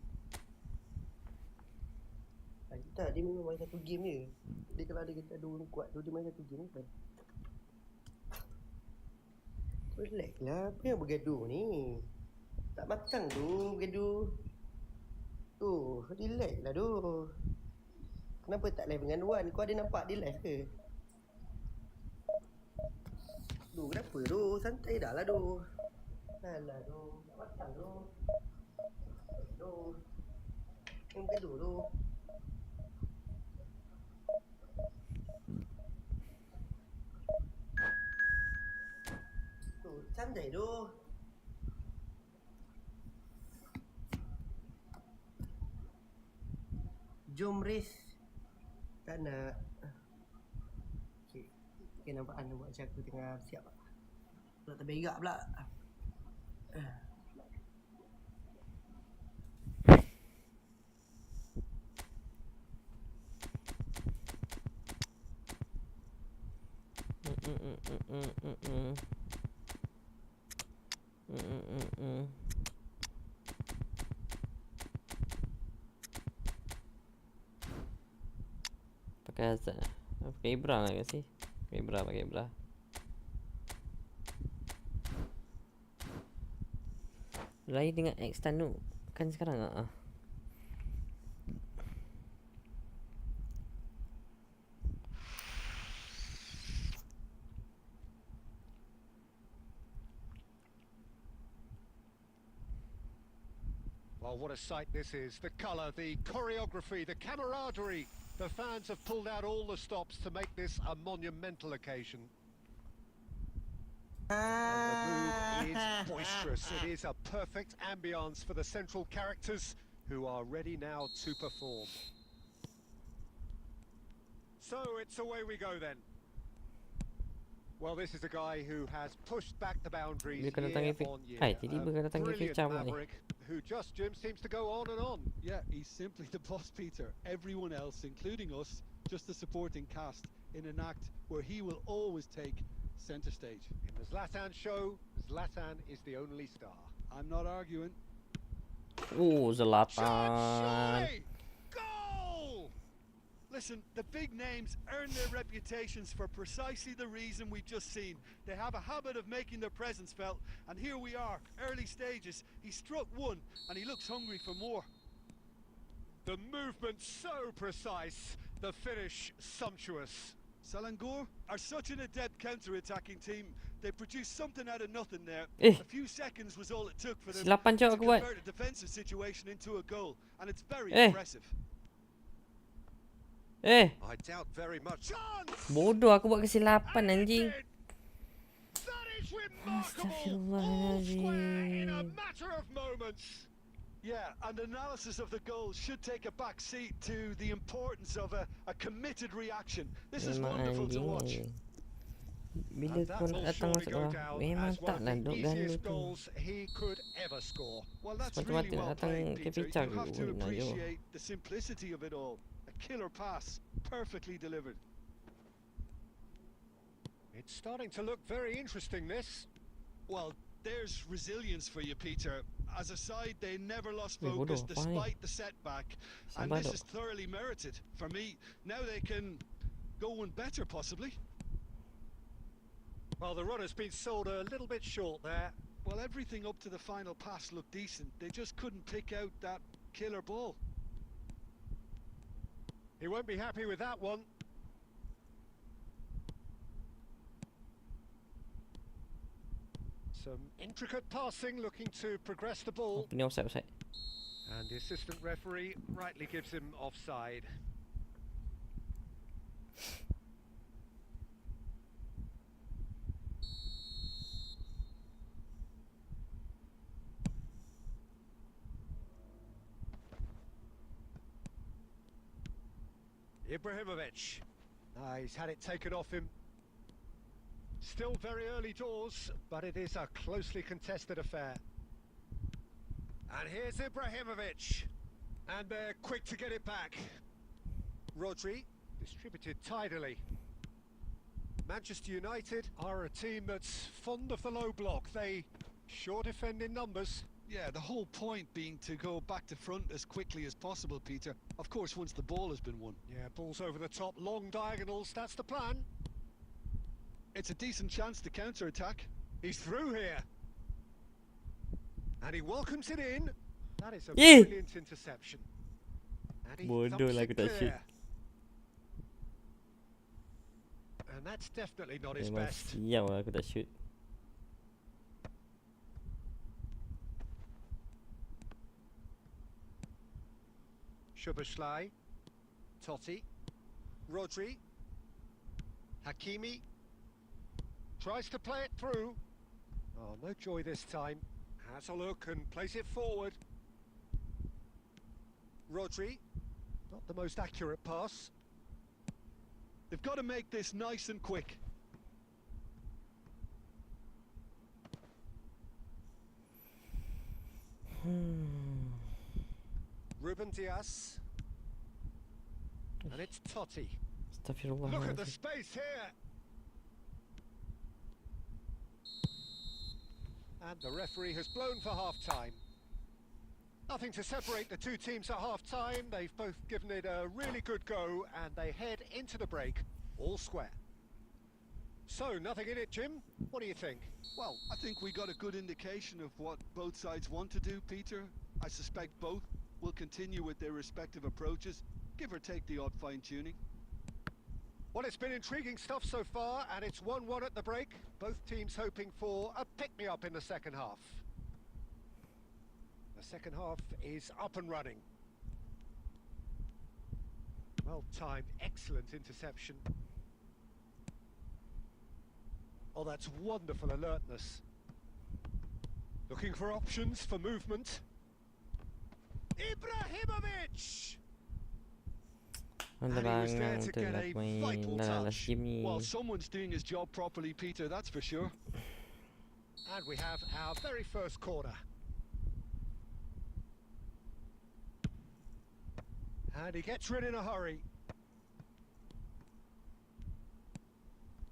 Tak, dia memang main satu game je. Dia kalau ada kita dua ni kuat tu, dia main satu game kan. Relax lah, apa yang bergaduh ni? Tak matang tu bergaduh. Tu, relax lah tu. Kenapa tak live dengan Wan? Kau ada nampak dia live ke? Tu, kenapa tu? Santai dah lah tu. Alah tu, tak matang tu. Tu, yang bergaduh tu. Santai tu. Jom race. Tak nak. Okay. Okay, nampak anda buat macam aku tengah siap. Tak terberak pula. Pakai Hazard lah. Pakai Ibra lah ke sih? Pakai Ibra. Rai dengan X Tanu kan sekarang ah. Well, what a sight this is. The colour, the choreography, the camaraderie. The fans have pulled out all the stops to make this a monumental occasion. And the mood is boisterous. It is a perfect ambience for the central characters who are ready now to perform. So it's away we go then. Well, this is a guy who has pushed back the boundaries year on year. Brilliant maverick who just seems to go on and on. Yeah, he's simply the boss, Peter. Everyone else, including us, just a supporting cast in an act where he will always take centre stage. In the Zlatan show, Zlatan is the only star. I'm not arguing. Oh, Zlatan. Goal! Listen, the big names earn their reputations for precisely the reason we've just seen. They have a habit of making their presence felt, and here we are, early stages. He struck one, and he looks hungry for more. The movement so precise, the finish sumptuous. Selangor are such an adept counter-attacking team. They produced something out of nothing there. A few seconds was all it took for them to convert a defensive situation into a goal, and it's very impressive. I doubt very much. Bodoh, aku buat kesilapan anjing. Astagfirullahaladzim. Yeah, and analysis of the goal should take a back seat to the importance of a committed reaction. This is wonderful to watch. Bila And that kau nak will datang surely masuk go bawah, down memang as one of taklah the duk ganda easiest tu. goals he could ever score. Well, that's Semata-mata really nak well datang played, ke Peter. picak You have dulu. to Nak jauh. appreciate the simplicity of it all. A killer pass, perfectly delivered. It's starting to look very interesting, this. Well, there's resilience for you, Peter. As a side, they never lost Weh, bodoh, focus apa ni? despite the setback. And Sabar this dok. is thoroughly merited. For me, now they can go one better, possibly. Well, the run has been sold a little bit short there. Well, everything up to the final pass looked decent. They just couldn't pick out that killer ball. He won't be happy with that one. Some intricate passing, looking to progress the ball. Ini offside. And the assistant referee rightly gives him offside. Ibrahimovic. He's had it taken off him. Still very early doors, but it is a closely contested affair. And here's Ibrahimovic. And they're quick to get it back. Rodri, distributed tidily. Manchester United are a team that's fond of the low block. They sure defend in numbers. Yeah, the whole point being to go back to front as quickly as possible, Peter. Of course, once the ball has been won. Yeah, balls over the top, long diagonals, that's the plan. It's a decent chance to counter-attack. He's through here. And he welcomes it in. That is a Yeah. brilliant interception. And he Bodoh thumps lah it aku tak shoot. clear. And that's definitely not his Memang best. sial lah aku tak shoot. Szoboszlai, Totti, Rodri, Hakimi, tries to play it through. Oh, no joy this time. Has a look and plays it forward. Rodri, not the most accurate pass. They've got to make this nice and quick. Ruben Dias. And it's Totti. Astaghfirullah. Look at the space here. And the referee has blown for half-time. Nothing to separate the two teams at half-time. They've both given it a really good go, and they head into the break all square. So, nothing in it, Jim. What do you think? Well, I think we got a good indication of what both sides want to do, Peter. I suspect both will continue with their respective approaches, give or take the odd fine-tuning. Well, it's been intriguing stuff so far, and it's 1-1 at the break. Both teams hoping for a pick-me-up in the second half. The second half is up and running. Well-timed, excellent interception. Oh, that's wonderful alertness. Looking for options for movement. Ibrahimovic! Langan tu nak main dalam last game ni. Well, someone's doing his job properly, Peter, that's for sure. And we have our very first corner. And he gets rid in a hurry.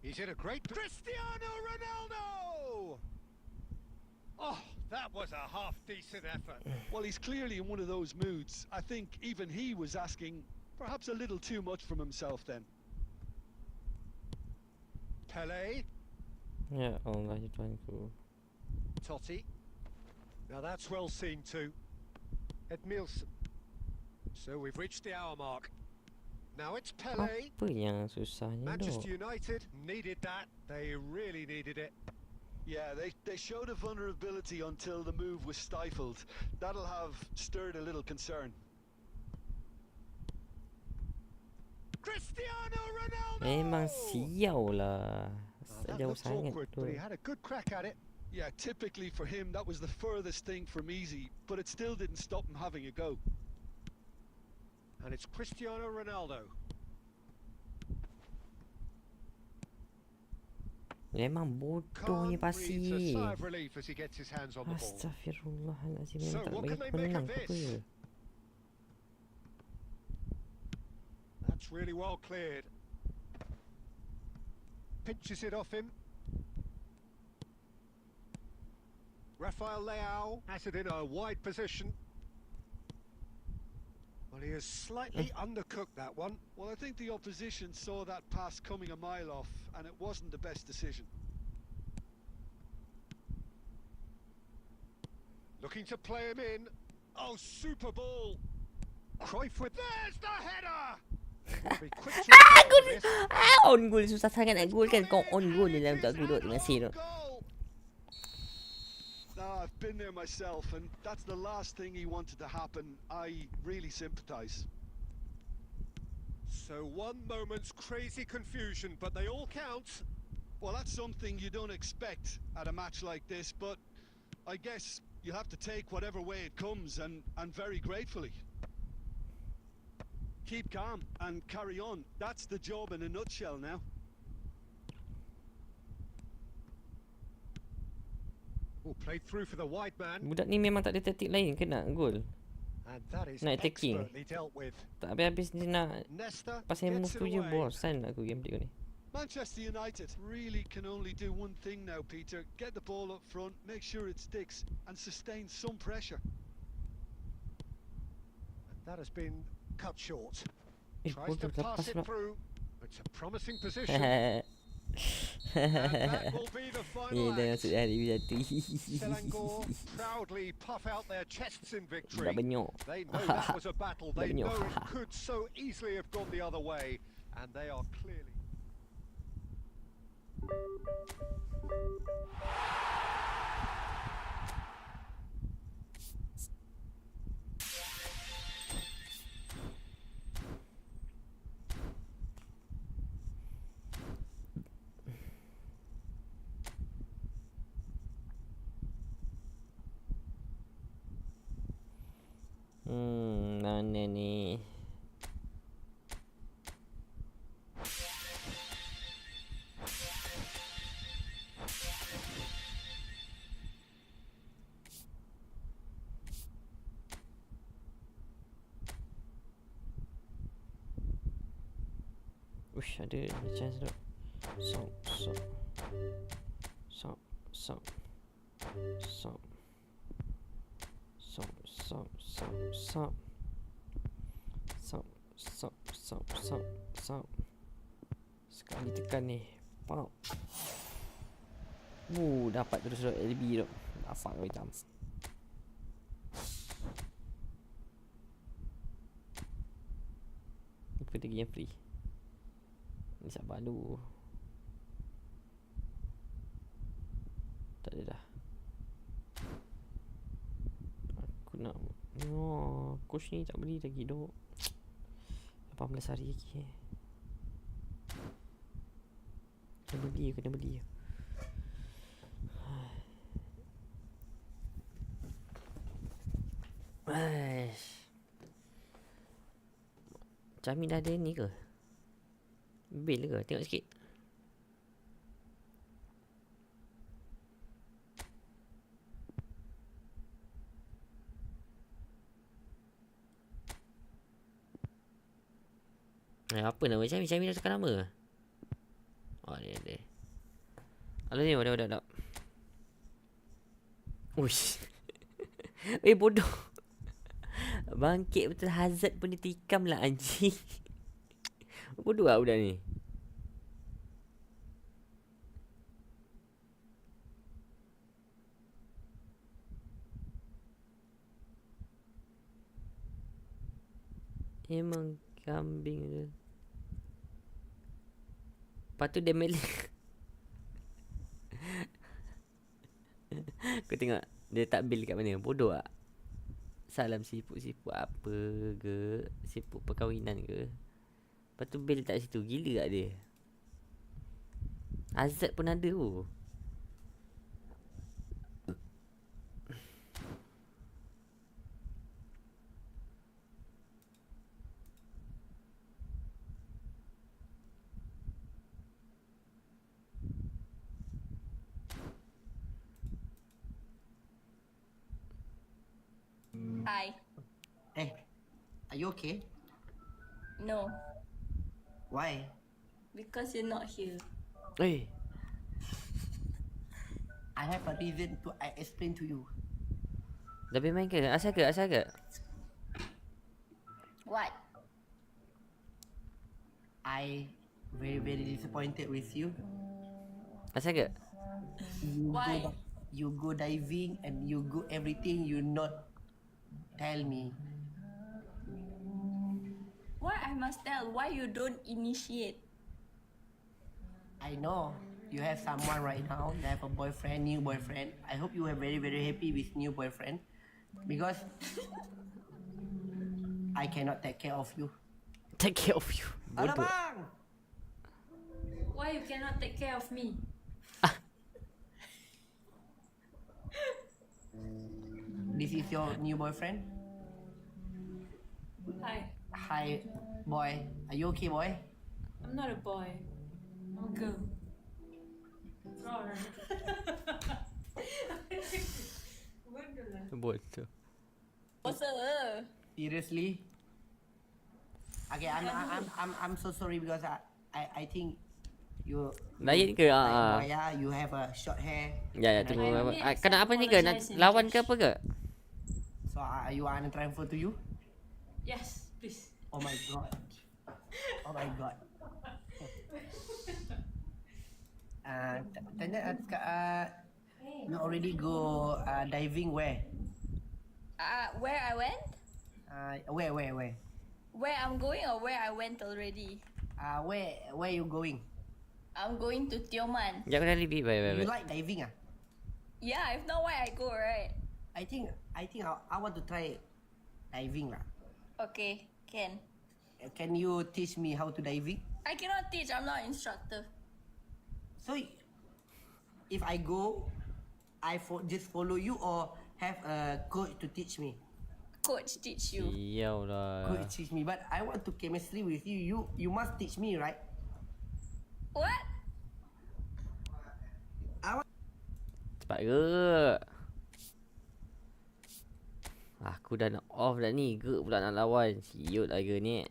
He's in a great... Cristiano Ronaldo! Oh, that was a half-decent effort. Well, he's clearly in one of those moods. I think even he was asking perhaps a little too much from himself then. Pele. Ya Allah, ya Tuhanku. Totti. Now that's well seen too. Edmilson. So we've reached the hour mark. Now it's Pele. Apa yang susahnya Manchester dok? United needed that. They really needed it. Yeah, they showed a vulnerability until the move was stifled. That'll have stirred a little concern. Cristiano Ronaldo! Memang sial lah. That Jauh looks sangat awkward, tu. but he had a good crack at it. Yeah, typically for him, that was the furthest thing from easy, but it still didn't stop him having a go. And it's Cristiano Ronaldo. Memang bodohnya Khan breathes a Pasir. sigh of relief as he gets his hands on the ball. Astaghfirullahalazim. So, Memang tak what bagi can they aku make menang of ke this? apa? That's really well cleared. Pinches it off him. Rafael Leao has it in a wide position. Well, he has slightly undercooked that one. Well, I think the opposition saw that pass coming a mile off, and it wasn't the best decision. Looking to play him in. Oh, super ball. Cruyff with... There's the header! Be quick to recover this. On goal. Susah sangat nak goal kan. Kau on goal dalam tak duduk dengan Pasir tu. I've been there myself, and that's the last thing he wanted to happen. I really sympathise. So 1 moment's crazy confusion, but they all count. Well, that's something you don't expect at a match like this, but I guess you have to take whatever way it comes, and very gratefully. Keep calm and carry on. That's the job in a nutshell now. Oh, played through for the wide man. Budak ni memang tak ada taktik lain ke nak gol. And that is Nak attacking. expertly dealt with. Tak habis-habis dia nak Nesta pasal move gets it tu je. away. Bosan aku game tengok ni. Manchester United really can only do one thing now, Peter. Get the ball up front, make sure it sticks, and sustain some pressure. And that has been cut short. Ball Tries tu to pass lepas it pula. through. It's a promising position. And that will be the final Dah act. masuk hari satu. Selangor proudly puff out their chests in victory. Budak benyok. They know that was a battle. They Benyok. know it could so easily have gone the other way. And they are clearly... Mana ni? Ush, ada chance tu. Sop. Sekali tekan ni. Pop. Dapat terus LB tu. Dapat kau hitam. Apa lagi yang free? Ni sabar dulu. Tak ada dah. Aku nak coach ni tak beli lagi dok. 18 hari lagi. Kena beli. Cami dah ada ni ke? Bil ke? Tengok sikit. Apa nama Cami? Cami dah tekan nama. Oh, dia. Alah ni, dah. Uish. Bodoh. Bangkit betul, Hazard pun ditikam lah anjing. Bodoh lah budak ni. Emang kambing tu. Lepas tu dia melek. Kau tengok dia tak bil kat mana. Bodoh tak? Salam siput-siput apa ke? Siput perkahwinan ke? Lepas tu bil tak situ. Gila tak dia? Azad pun ada tu. Hi. Are you okay? No, Why? because you're not here. Eh, I have a reason to explain to you. dah habis main ke? Asal ke? Asal ke? What? I very disappointed with you. Asal ke? Why? You go diving and you go everything you not tell me. Why I must tell? Why you don't initiate? I know you have someone right now. You have a boyfriend, new boyfriend. I hope you are very happy with new boyfriend, because I cannot take care of you. Take care of you. Alah Bodoh. bang. Why you cannot take care of me? This is your new boyfriend. Hi. Hi, boy. Are you okay, boy? I'm not a boy. I'm a girl. Bodoh. What's up? Seriously? Okay, I'm so sorry because I think you Lain ke? boy, yeah, you have a short hair. Ya, and tunggu. I- Kena apa ni ke? Nak lawan ke apa ke? So are you want to transfer to you? Yes, please. Oh my god. Oh my god. Tanya you already go diving where? Where I went? Where? Where I'm going or where I went already? Where you going? I'm going to Tioman. Sekejap aku dah lebih. Baik. You like diving ah? Yeah, if not why I go, right? I think I want to try diving lah. Okay, can. Can you teach me how to diving? I cannot teach, I'm not instructor. So if I go, just follow you or have a coach to teach me? Coach teach you. Sial lah. Coach teach me, but I want to chemistry with you. You must teach me, right? What? Cepat ke? Aku dah nak off dah ni. Ge pula nak lawan. Siut lah ge ni.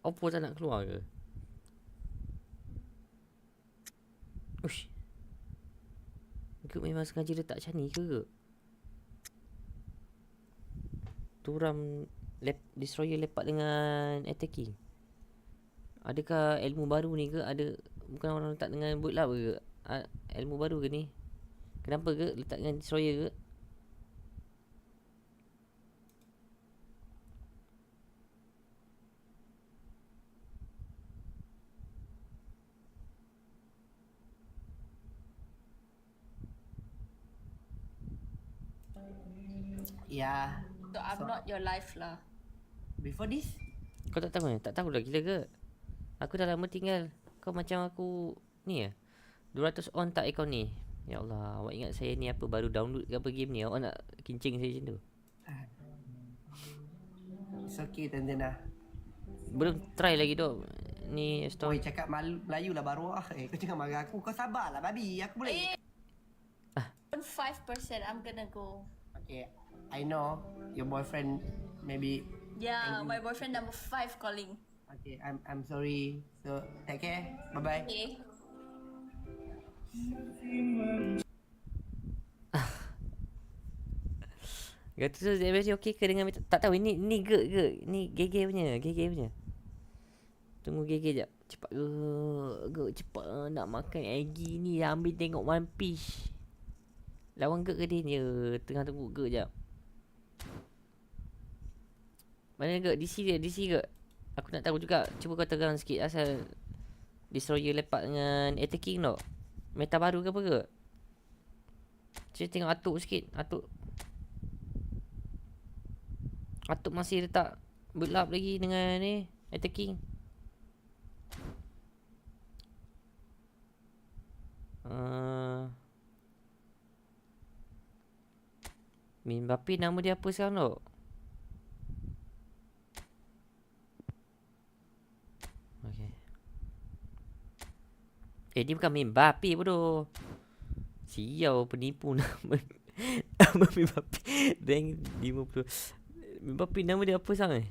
Oppo tak nak keluar ke? Ush. Ge memang sengaja letak macam ni ke? Turam destroyer lepak dengan attacking. Adakah ilmu baru ni ke? Ada bukan orang letak dengan boot lah ke? Ilmu baru ke ni? Kenapa ke letak dengan destroyer ke? Yeah. So I'm not your life lah. Before this? Kau tak tahu ni? Tak tahu dah gila ke? Aku dah lama tinggal. Kau macam aku ni ya. 200 on tak account ni. Ya Allah, awak ingat saya ni apa baru download ke apa game ni? Awak nak kincing saya macam tu. It's okay, Tandana. Belum try lagi dok. Ni Oi, cakap Melayu lah baru ah. Kau jangan marah aku. Kau sabarlah babi. Aku boleh. 5%, I'm gonna go. Okay, I know your boyfriend maybe. Yeah, my boyfriend number 5 calling. Okay, I'm sorry. So take care. Bye bye. Okay. Kata tu dia okey ke dengan tak tahu ni ge ni GG punya. Tunggu GG jap. Cepat ge cepat nak makan Aggie ni ambil tengok One Piece. Lawan ge dia ni tengah tunggu ge jap. Mana ge DC ge. Aku nak tahu juga. Cuba kau terang sikit asal destroyer lepak dengan attacking tau. Meta baru ke apa ke? Cuba tengok atuk sikit. Atuk masih letak build up lagi dengan ni attacking. Min Bapi nama dia apa sekarang tau? Okay. Ni bukan Mbappe bodoh. Sial penipu nama. Nama Mbappe. Rank 50. Mbappe nama dia apa sangat?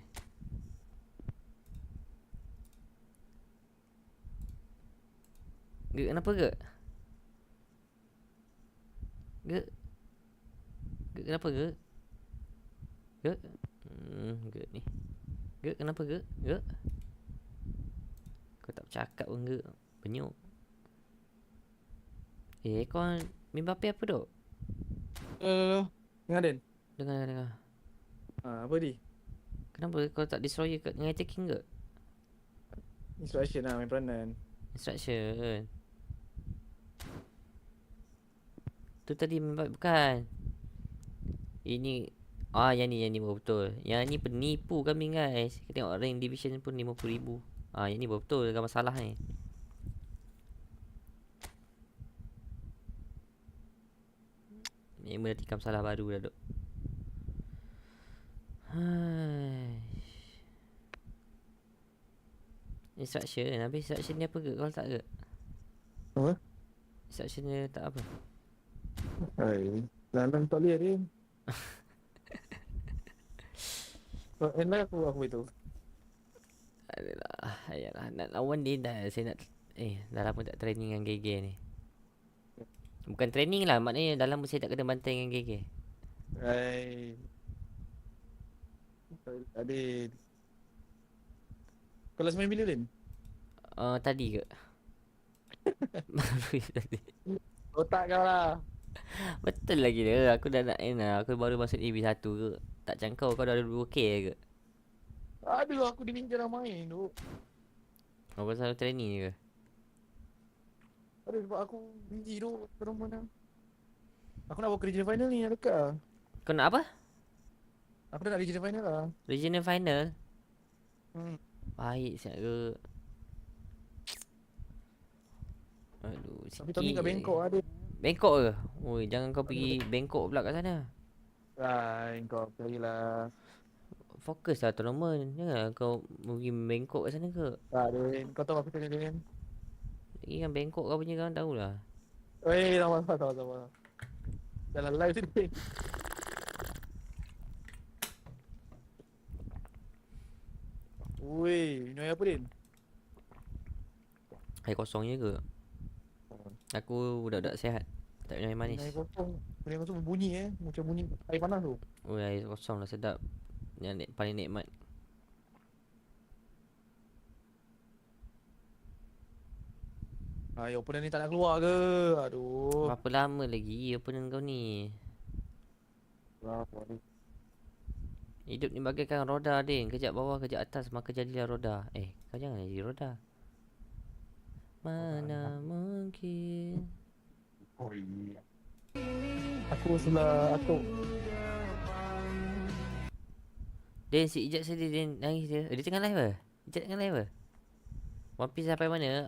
Kenapa ke? Kenapa ke? Ni. Kenapa ke? Kau tak bercakap pun ke? Penyuk. Kau Mbappe apa dok? Dengar Den. Dengar. Apa ni? Kenapa kau tak destroyer kat dengan attacking ke? Instruction lah main peranan. Instruction. Tu tadi bukan. Ini yang ni betul. Yang ni penipu kami guys. Kita tengok rank division pun 50,000. Yang ni betul ada masalah ni. Ni mula tikam salah baru dah duk. Instruction. Habis instruction ni apa ke? Kau tak ke? Apa? Instruction dia tak apa? Dalam tak boleh dia. Enak aku itu. Ayalah nak lawan dia dah. Saya nak dah lama tak training dengan GG ni. Bukan training lah, maknanya dah lama saya tak kena bantai dengan GG. Adik. Kau last main bila Lin? Tadi ke? Baru tadi. Otak kau lah. Betul lagi dia. Aku dah nak aku baru masuk EB1 ke. Tak macam kau dah ada 2K ke? Aduh, aku di ninja dah main tu. Kau pasal training ke? Aduh, sebab aku busy tu ke rumah dah. Aku nak bawa ke regional final ni yang dekat lah. Kau nak apa? Aku dah nak regional final lah. Regional final? Baik siap ke? Aduh, sikit. Tapi tahun ni kat Bangkok ada. Bangkok ke? Oi, jangan kau pergi Bangkok pula kat sana. Kau pergilah. Fokus lah tournament. Jangan kau pergi Bangkok kat sana ke? Tak, Din. Kau tahu aku tanya Din. Lagi kan Bangkok kau punya kan tahulah. Sama. Dalam live tu Din. Woi, minum air apa Din? Air kosong je ke? Aku budak-budak sihat. Tak minum air manis. Air kosong berbunyi macam bunyi air panas tu. Oh, air kosong lah sedap. Yang paling nikmat. Opponent ni tak nak keluar ke? Aduh. Berapa lama lagi opponent kau ni? Hidup ni bagaikan roda Din. Kejap bawah, kejap atas, maka jadilah roda. Kau jangan jadi roda. Mana mungkin. Aku sebelah aku. Din, si Ijat sedih Din. Nangis dia. Dia tengah live ke? Ijat tengah live ke? One Piece sampai mana?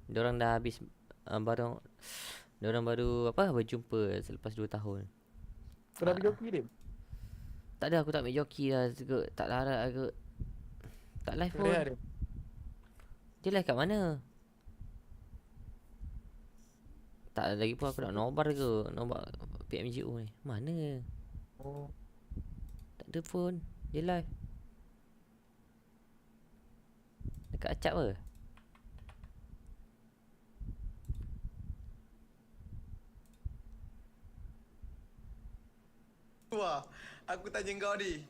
Diorang dah habis diorang baru berjumpa selepas 2 tahun. Kau dah ambil joki Din? Tak ada, aku tak ambil joki lah. Tak larat aku. Tak live pun. Dia live kat mana? Tak lagi pun aku nak nobar ke. Nobar PMGO ni. Mana? Tak ada pun. Dia live dekat acap ke? Wah, aku tanya kau ni.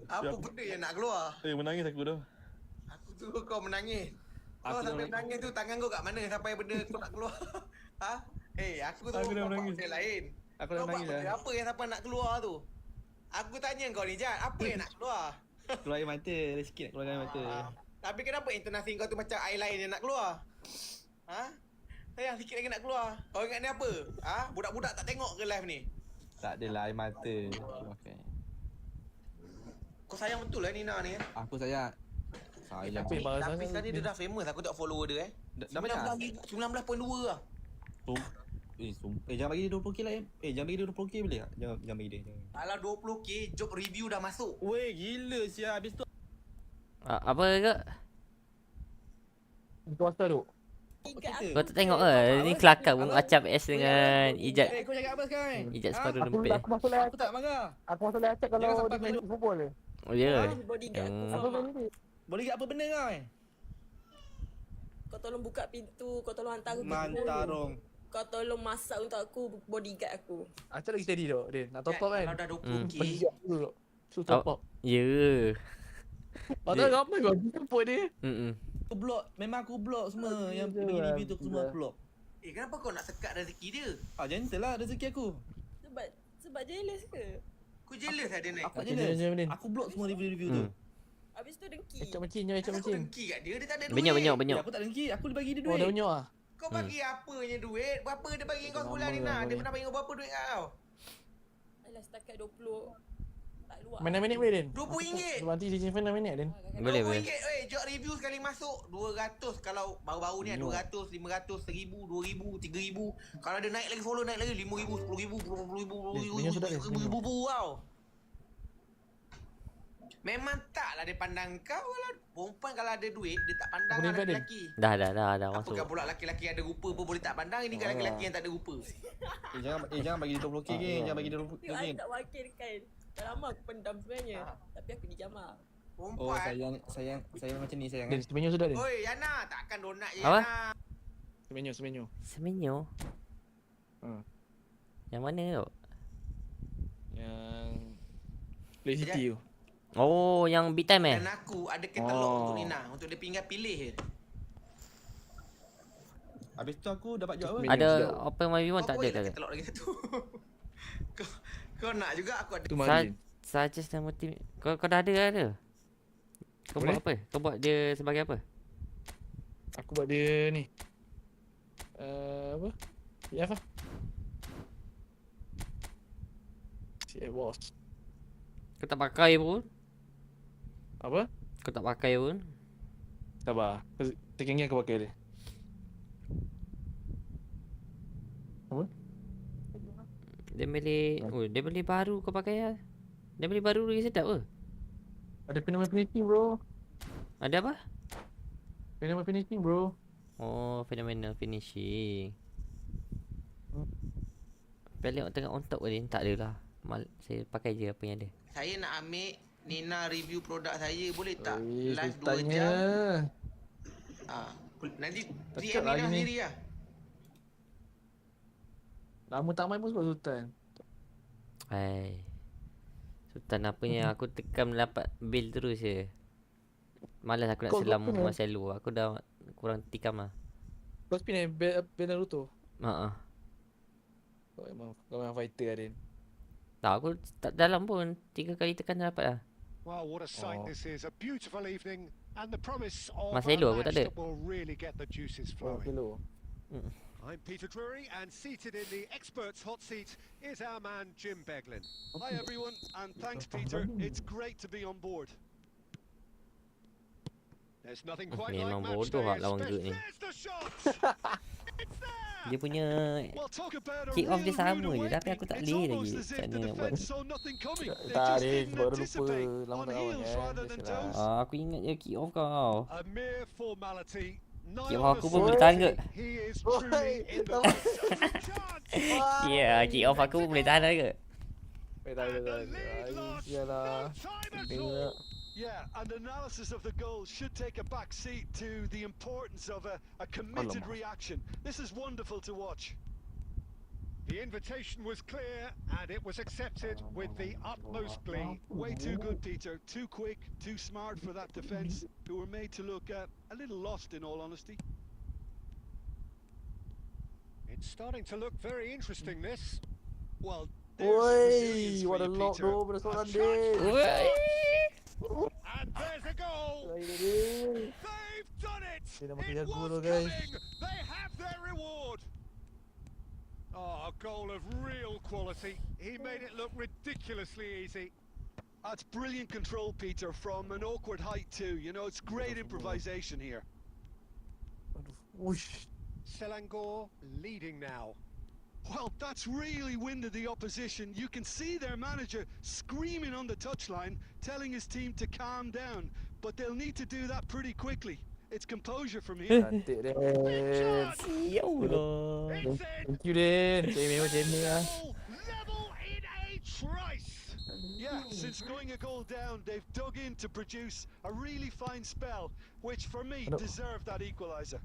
Apa benda yang nak keluar? Menangis aku dah. Aku suruh kau menangis. Kau sampai menangis tu tangan kau kat mana sampai benda kau nak keluar? Aku suruh kau buat benda lain. Aku dah menangis dah. Apa yang sampai nak keluar tu? Aku tanya kau ni, Jad, apa yang nak keluar? Keluar air mata, ada sikit nak keluar air mata. Tapi kenapa intonasi kau tu macam air lain yang nak keluar? Sayang sikit lagi nak keluar. Kau ingat ni apa? Budak-budak tak tengok ke live ni? Tak adalah air mata. Kau sayang betul lah Nina ni Aku sayang. Tapi sekarang dia dah famous. Aku tengok follower dia Dah banyak. 19.2 lah. Jangan bagi dia 20k lah jangan bagi dia 20k boleh tak? Jangan bagi dia. Alah 20k job review dah masuk. Weh gila sia habis tu. Apa ke? Swasta tu. Kau tak tengok ke? Ni kelakar pun acap S dengan Ijat. Kau cakap apa sekarang? Ijat separuh rempit. Aku masuk live. Aku tak marah. Aku masuk live chat kalau Jangan dia sampai main aku- football je. Oh ya. Bodyguard aku Apa faham. main ni? Boleh apa benda kau? Kau tolong buka pintu, kau tolong hantar aku pergi Mantarong. Kau tolong masak untuk aku, bodyguard aku. Acap lagi steady tu, Din. Nak top up kan? Kalau dah 20k. Pergi dulu. So top up. Ya. Padahal ramai kau jemput dia. Aku block, memang aku block semua yang bagi review tu aku semua aku block. Kenapa kau nak sekat rezeki dia? Gentle lah rezeki aku. Sebab jealous ke? Aku jealous ada naik. Aku jealous. Aku block semua review tu. Habis tu dengki. Ecap macin je, ecap macin. Dengki kat dia, dia tak ada duit. Benyok. Aku tak dengki, aku bagi dia Oh, duit. dah benyok ah. Kau bagi apanya duit? Berapa dia bagi kau sebulan ni nak? Dia pernah bagi kau berapa duit kau? Alah setakat 20. Tak luar. Main 6 minit boleh, Din? RM20. Nanti DJ Fan 6 minit, Din. Boleh. RM20. Jog review sekali masuk 200. Kalau baru-baru ni 200, 500, 1000, 2000, 3000. Kalau dia naik lagi follow naik lagi 5000, 10000, 20000, 100000 wow. Memang taklah dia pandang kau lah. Perempuan kalau ada duit dia tak pandang lah lelaki. Dah masuk. Apakah pula lelaki-lelaki ada rupa pun boleh tak pandang, ini kan lelaki yang tak ada rupa. Jangan bagi dia 20k ke, jangan bagi dia 20k. I tak wakilkan. Dah lama aku pendam sebenarnya. Tapi aku dijamah. Perempuan. Sayang macam ni sayang. Din, semenyo sudah, Din. Oi, Yana, takkan donat je Apa? Yana. Semenyo. Yang mana tu? Yang Play City tu. Oh, yang big time Dan aku ada katalog untuk Nina, untuk dia tinggal pilih je. Habis tu aku dapat job apa? Ada open my one tak ada tak ada. Katalog lagi satu. Kau nak juga aku ada. Suggest nama team. Kau dah ada. Kau buat apa? Kau buat dia sebagai apa? Aku buat dia ni. Apa? CF lah. CF boss. Kau tak pakai pun? Apa? Kau tak pakai pun? Sabar. Second aku pakai dia. Apa? Dia beli baru kau pakai lah. Dia beli baru lagi sedap ke? Ada phenomenal finishing, bro. Ada apa? Phenomenal finishing, bro. Oh, phenomenal finishing. Pelek tengah on top ni tak ada lah. Saya pakai je apa yang ada. Saya nak ambil Nina review produk saya, boleh tak? Live Live 2 jam. Nanti DM Nina sendiri lah. Lama tak main pun sebab Sultan. Sultan apanya aku tekan dapat build terus je. Malas aku nak selam masa lu. Aku dah kurang tikam lah. Kau spin bel Naruto? Kau memang fighter lah, Din. Tak, aku tak dalam pun. 3 kali tekan dah dapat lah. Wow, what a sight this is. A beautiful evening and the promise of Masa a elok aku tak match ada. that will really get the juices flowing. I'm Peter Drury, and seated in the experts' hot seat is our man Jim Beglin. Hi everyone, and thanks Peter. It's great to be on board. There's nothing quite like Memang match bodoh day, lah lawan Good ni. There's the shot. Dia punya kick off dia sama je, tapi aku tak boleh lagi macam mana nak buat. Tak ada, sebab dah lupa lama tak lawan kan. Aku ingat je kick off kau. A mere formality. Kick off aku pun boleh tahan ke? Ya, kick off aku pun boleh tahan ke? Yalah. Yeah, and analysis of the goal should take a back seat to the importance of a committed reaction. This is wonderful to watch. The invitation was clear and it was accepted with the utmost glee. Way too good, Peter. Too quick, too smart for that defence, who were made to look a little lost in all honesty. It's starting to look very interesting, this. Well, Oi, what a lot bro, bersoalan dia. And there's a goal. They've done it. It was coming. They have their reward. Oh, a goal of real quality. He made it look ridiculously easy. That's brilliant control, Peter, from an awkward height too. You know, it's great improvisation here. Selangor leading now. Well, that's really winded the opposition. You can see their manager screaming on the touchline, telling his team to calm down. But they'll need to do that pretty quickly. It's composure from here. Cantik Den. Sial lah. Thank you Den. Macam ni lah. Yeah, since going a goal down, they've dug in to produce a really fine spell, which for me deserved that equaliser.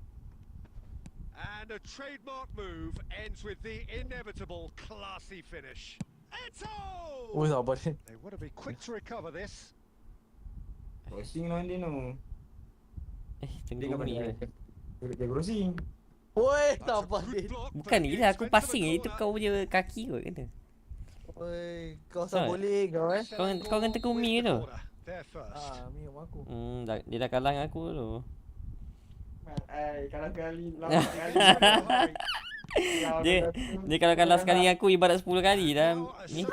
And a trademark move ends with the inevitable classy finish. Eto! Oh, sabar Den. They want to be quick to recover this. Crossing lawan dia no. Tunggu ni lah. Dia crossing. Oi, sabar Den. Bukan ni lah, aku passing itu kau punya kaki kot kena. Oi, kau asal boleh kau Kau kan tegur Mi tu. Mi sama aku. Dia dah kalah dengan aku tu. Kalah kali, Dia kalau kalah sekali dengan aku ibarat 10 kali dah ni.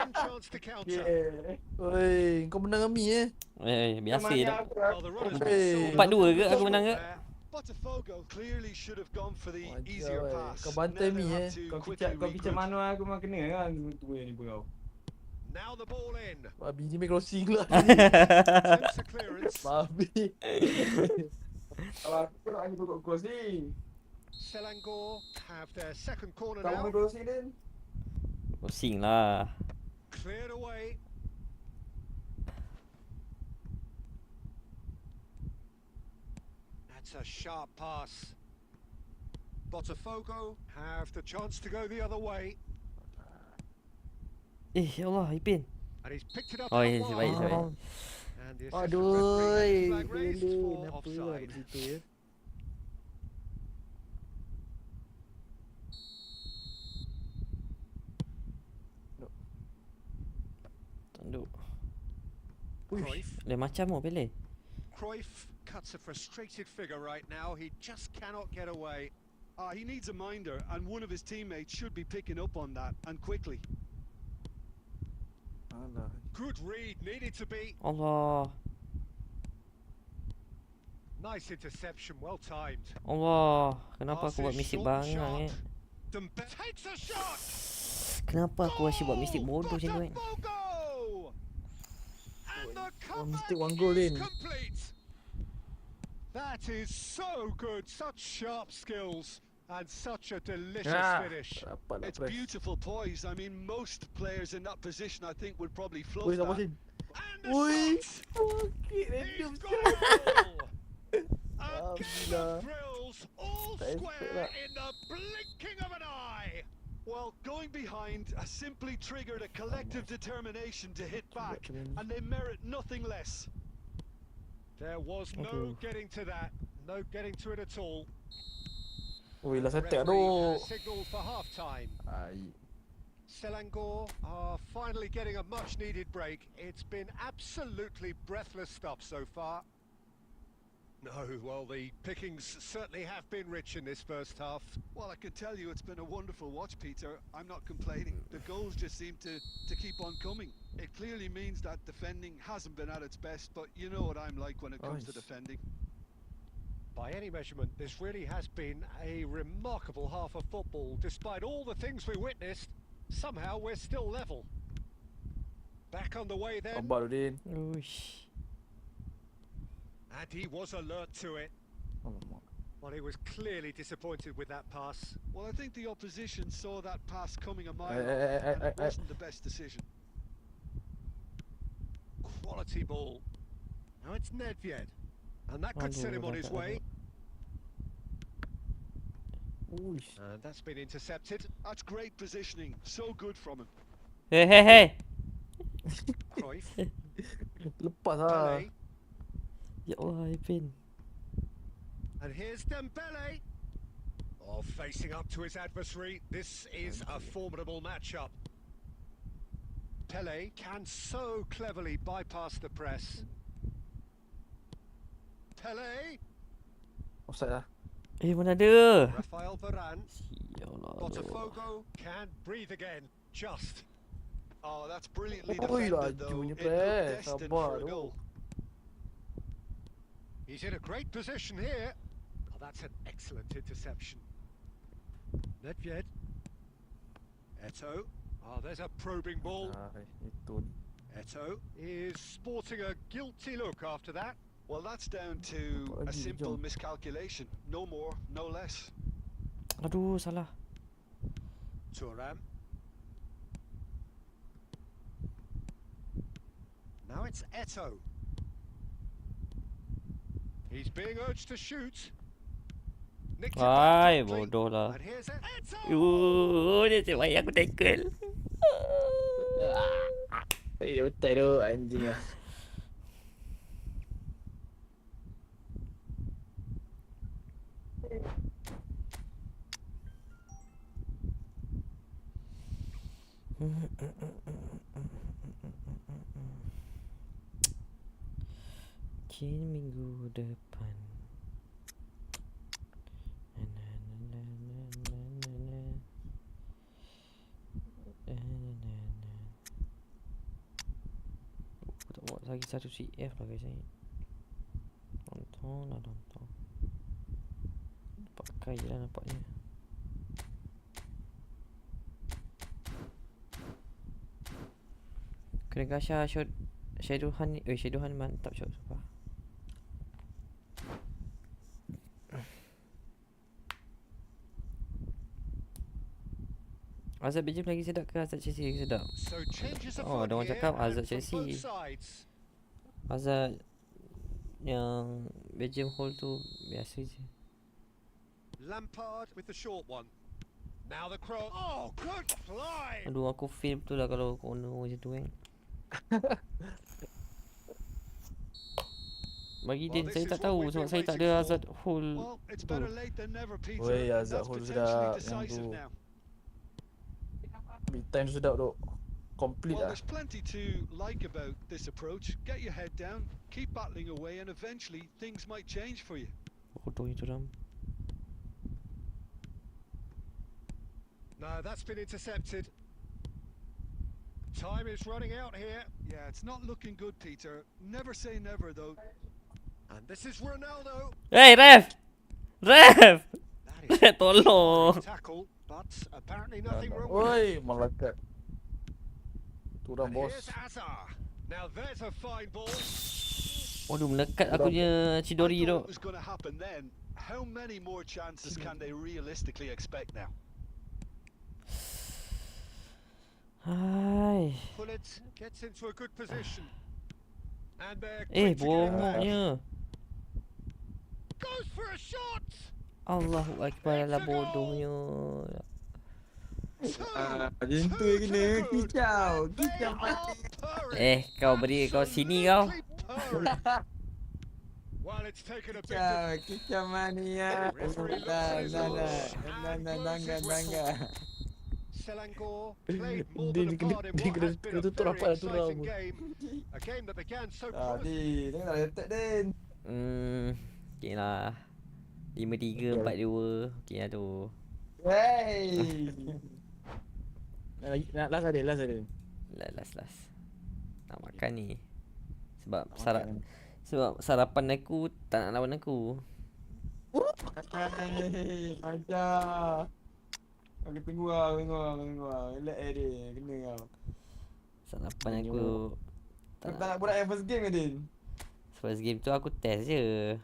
Oi, kau menang dengan Mi Biasa dah. 4-2 ke aku menang ke? Botafogo clearly should have gone for the easier pass. Kau bantai Mi Kau kicap mana aku memang kena kan tu ni pun kau. Now the ball in. Babi ni main crossing lah. Babi. Kalau aku nak aku crossing. Selangor have their second corner now. Kau crossing Den. Crossing lah. Cleared away. That's a sharp pass. Botafogo have the chance to go the other way. Ya Allah, Ipin. And he's picked it up. Oh, ya, baik. Aduh, kenapa lah kat situ ya? Tanduk. Dia macam mau Pele. Cruyff cuts a frustrated figure right now. He just cannot get away. He needs a minder, and one of his teammates should be picking up on that, and quickly. Good read, needed to be. Allah. Nice interception, well timed. Allah, kenapa aku buat mistik bangang ni? Takes a shot. Kenapa aku asyik buat mistik bodoh macam tu kan? Mistik one goal Din. That is so good, such sharp skills. And such a delicious finish. It's beautiful poise. I mean, most players in that position, I think, would probably fluff that. Oi, a game of thrills, all square in the blinking of an eye. Well, going behind simply triggered a collective determination to hit back, and they merit nothing less. There was no getting to that, no getting to it at all. Oi, last attack tu. Signal for half time. Selangor are finally getting a much needed break. It's been absolutely breathless stuff so far. No, well, the pickings certainly have been rich in this first half. Well, I can tell you it's been a wonderful watch, Peter. I'm not complaining. The goals just seem to keep on coming. It clearly means that defending hasn't been at its best, but you know what I'm like when it comes to defending. By any measurement, this really has been a remarkable half of football. Despite all the things we witnessed, somehow we're still level. Back on the way then. And he was alert to it. Well, he was clearly disappointed with that pass. Well, I think the opposition saw that pass coming a mile off, and it wasn't the best decision. Quality ball. Now it's Nedved. And that could set him on his way. And that's been intercepted. That's great positioning. So good from him. Hey. Cruyff. Lepas lah. Ya Allah, Ipin. And here's Dembele. Oh, facing up to his adversary. This is a formidable matchup. Pele can so cleverly bypass the press. Pele. Offside lah. Mana ada? Rafael Varane. Botafogo can breathe again. Just. Oh, that's brilliantly defended though. It looked destined for a goal. He's in a great position here. Oh, that's an excellent interception. Nedved. Eto. Oh, there's a probing ball. Eto is sporting a guilty look after that. Well, that's down to a simple miscalculation. No more, no less. Aduh, salah. Turam. Now it's Eto. He's being urged to shoot. Ay, bodoh lah. Dia cakap bayang aku tackle. Dia betul tu anjing lah. Mungkin minggu depan. Aku tak buat lagi satu CF lah guys ni. Nonton. Pakai je lah nampaknya. Kena gasha shot Shadowhan ni. Shadowhan mantap shot sumpah. Azad Belgium lagi sedap ke Azad Chelsea lagi sedap? Oh, ada orang cakap Azad Chelsea. Azad yang Belgium hold tu biasa je. Lampard with the short one. Now the cross. Oh, good fly. Aduh, aku feel betul lah kalau corner macam tu kan. Bagi Din, saya tak tahu sebab saya tak ada Azad hold tu. Woi, Azad hold sedap yang tu. Big time sedap tu. Complete Well, lah. there's plenty to like about this approach. Get your head down, keep battling away, and eventually things might change for you. Bodoh itu Ram. No, that's been intercepted. Time is running out here. Yeah, it's not looking good, Peter. Never say never, though. And this is Ronaldo. Hey, ref! Tolong. Tackle, but apparently nothing wrong Oi, malakat. Turun bos. Now there's a fine ball. Waduh, melekat aku punya Chidori tu. What was going to happen then? How many more chances can they realistically expect now? Hai. Pullet gets into a good position. And Bongoknya. Goes for a shot. Allahu Akbar lah bodohnya. Macam tu yang kena kicau mati. Kau beri kau sini kau. Kicau mania. Nangga. Selangor played more than a part in what has been a very exciting game. A game that began so promising. Tengok dah attack Din. Okay lah. 5-3, 4-2. Okay lah tu. Hey. Last ada. Last. Nak makan ni. Sebab sarapan aku tak nak lawan aku. Ajar. Aku tunggu lah. Relax dia. Kena kau. Sarapan aku tak nak buat yang first game ke Din? First game tu aku test je.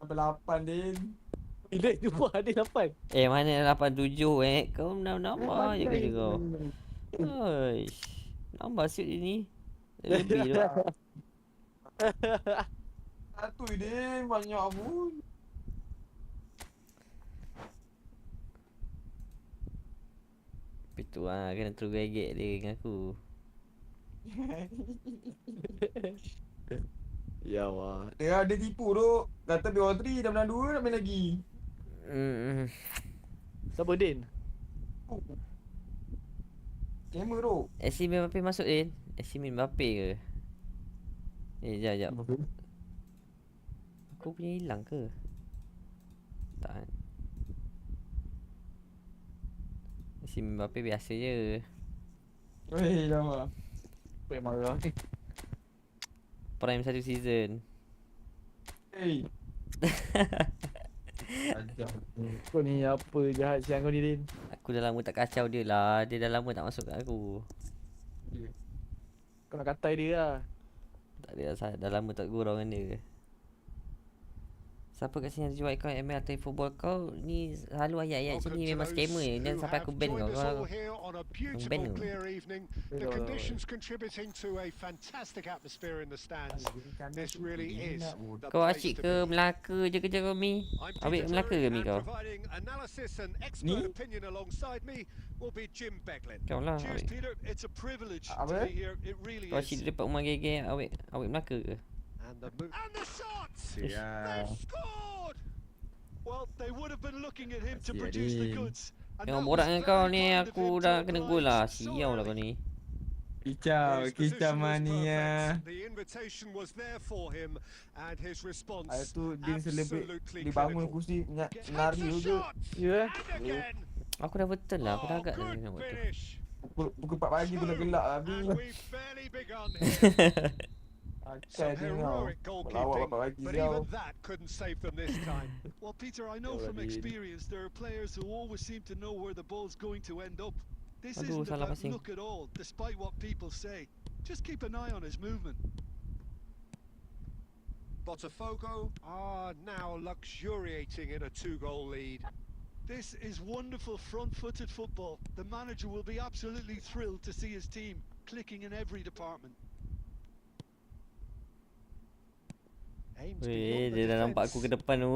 Sampai 8 Din. Bila jumpa ada 8? Mana 8-7 Kau nambah je kerja kau. Oish. Nambah siut dia ni. Lebih tu. Satu Din. Banyak pun. Tapi tu lah. Kena terus gagek dia dengan aku. Ya Allah. Dia tipu tu. Kata BO3 dah menang 2 nak main lagi. Siapa Din? Gamer tu. AC Mbappe masuk Din. AC Mbappe ke? Sekejap. Aku punya hilang ke? Tak. AC Mbappe biasa je. Weh, lama. Apa yang marah ni? Prime 1 season. Hey. Kau ni apa jahat siang kau ni Din? Aku dah lama tak kacau dia lah. Dia dah lama tak masuk kat aku. Kau nak katai dia lah. Tak ada, dah lama tak gurau dengan dia. Siapa kat sini yang jual account ML atau football kau ni selalu ayat-ayat macam ni memang scammer je. Jangan sampai aku ban kau. Kau ban kau. The conditions contributing to a fantastic atmosphere in the stands. This really is. Kau asyik ke Melaka je kerja kau Mi? Awik Melaka ke Mi kau? Providing analysis and expert opinion alongside me will be Jim Beglin. Kau lah Cheers, awik. Peter. It's a privilege to Apa? be here. It really Kau is. asyik dapat rumah gege awik Melaka ke? And the shots! Yeah. They've scored! Well, they would have been looking at him to produce the goods. And Tengok that borak was dengan very kau ni, kind of aku him to dah kena gol lah. oblige so Sial lah kau early. ni. Kicau, His kicau position was mania. perfect. The invitation was there for him, and his response Hari tu dia celebrate, absolutely dia bangun clinical. kursi Takes nari a juga. shot! Ya. And again! Aku dah betul lah, aku dah agak dah Good nak buat tu. finish! Pukul 4 pagi tu dah gelap habis. And we've barely begun here. Some Akan dia kau. heroic Lawak goalkeeping, 4 pagi but kau. even that couldn't save them this time. Well, Peter, I know from experience there are players who always seem to know where the ball's going to end up. This Aduh, isn't salah about passing. luck at all, despite what people say. Just keep an eye on his movement. Botafogo are now luxuriating in a 2-goal lead. This is wonderful front-footed football. The manager will be absolutely thrilled to see his team clicking in every department. Aims Weh, beyond dia the dah nampak aku ke defence. depan tu.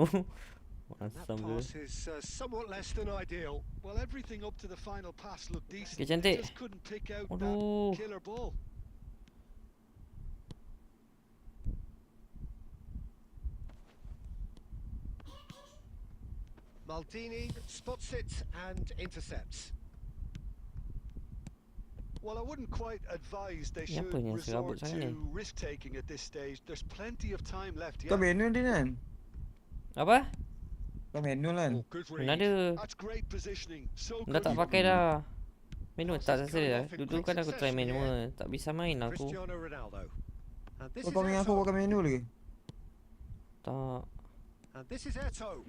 That Masam ke? pass is somewhat less than ideal. Well, everything up to the final pass looked decent. Okay, They cantik. just couldn't pick out Aduh. that killer ball. Maldini spots it and intercepts. Well, I wouldn't quite advise they Ni should apa ni yang serabut resort sangat ni? to risk-taking at this stage. There's plenty of time left Kau yet. manual dia kan? Apa? Kau manual kan? Good Mana read. ada. That's great positioning. So Dah good tak from pakai him. dah. Manual tak rasa dah. Dulu kan aku try manual. Tak bisa main aku. Cristiano Ronaldo. And this Kau is dengan aku Eto'o. pakai manual lagi? Tak. And this is Eto'o.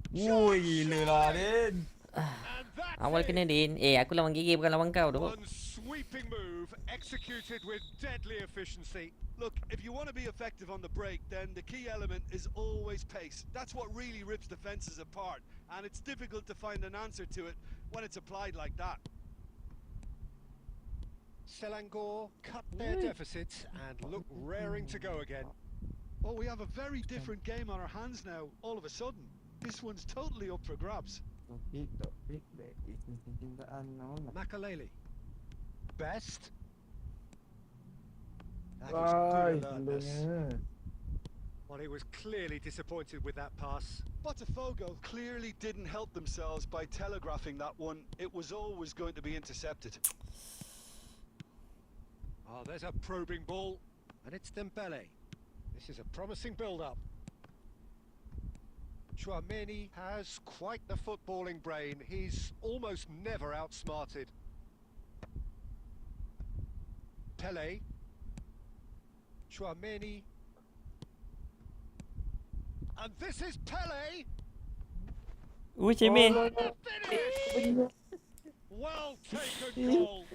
Woi, gila lah Din. Awal kena Din. Aku lawan gigi bukan lawan kau tu. One sweeping move executed with deadly efficiency. Look, if you want to be effective on the break, then the key element is always pace. That's what really rips defenses apart, and it's difficult to find an answer to it when it's applied like that. Selangor cut their deficits and look raring to go again. Oh, we have a very different game on our hands now, all of a sudden. This one's totally up for grabs. Makaleli. Best. That is Why? good alertness. Well, he was clearly disappointed with that pass. Botafogo clearly didn't help themselves by telegraphing that one. It was always going to be intercepted. Oh, there's a probing ball. And it's Dembele. This is a promising build-up. Chouameni has quite the footballing brain. He's almost never outsmarted. Pele. Chouameni. And this is Pele! Cime. Finish! Well taken goal.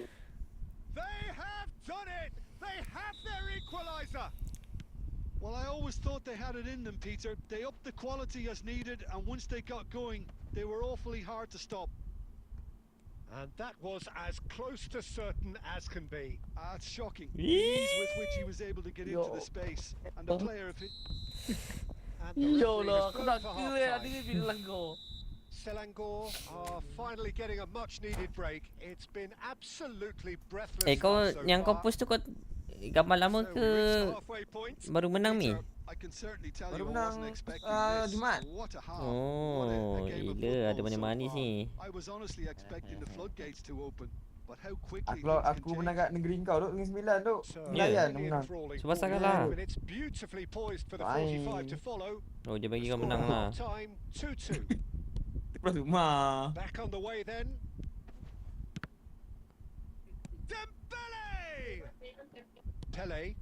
They have done it! They have their equaliser! Well, I always thought they had it in them, Peter. They upped the quality as needed, and once they got going, they were awfully hard to stop. And that was as close to certain as can be. It's shocking. The ease with which he was able to get into the space. And the player, if it... And the Ya referee Allah, has aku blown nak for kira half-time. dia bilang kau. Selangor are finally getting a much-needed break. It's been absolutely breathless. Kau run so yang kau far. post tu kau gambar lama So ke we reached the halfway point. baru menang Mi? I can certainly tell Baru you I menang wasn't expecting this. Jumaat. What a half. Oh, What a game of gila ada football so manis-manis far. ni. I was honestly expecting the floodgates to open. But how quickly Aku menang kat negeri kau tu dengan 9 tu. Melayan menang. Subasa kalah. It's beautifully poised for the 45 to follow. Oh, dia bagi kau menang lah. Time 2-2. Terus rumah. Back on the way then. Dembele! Pele.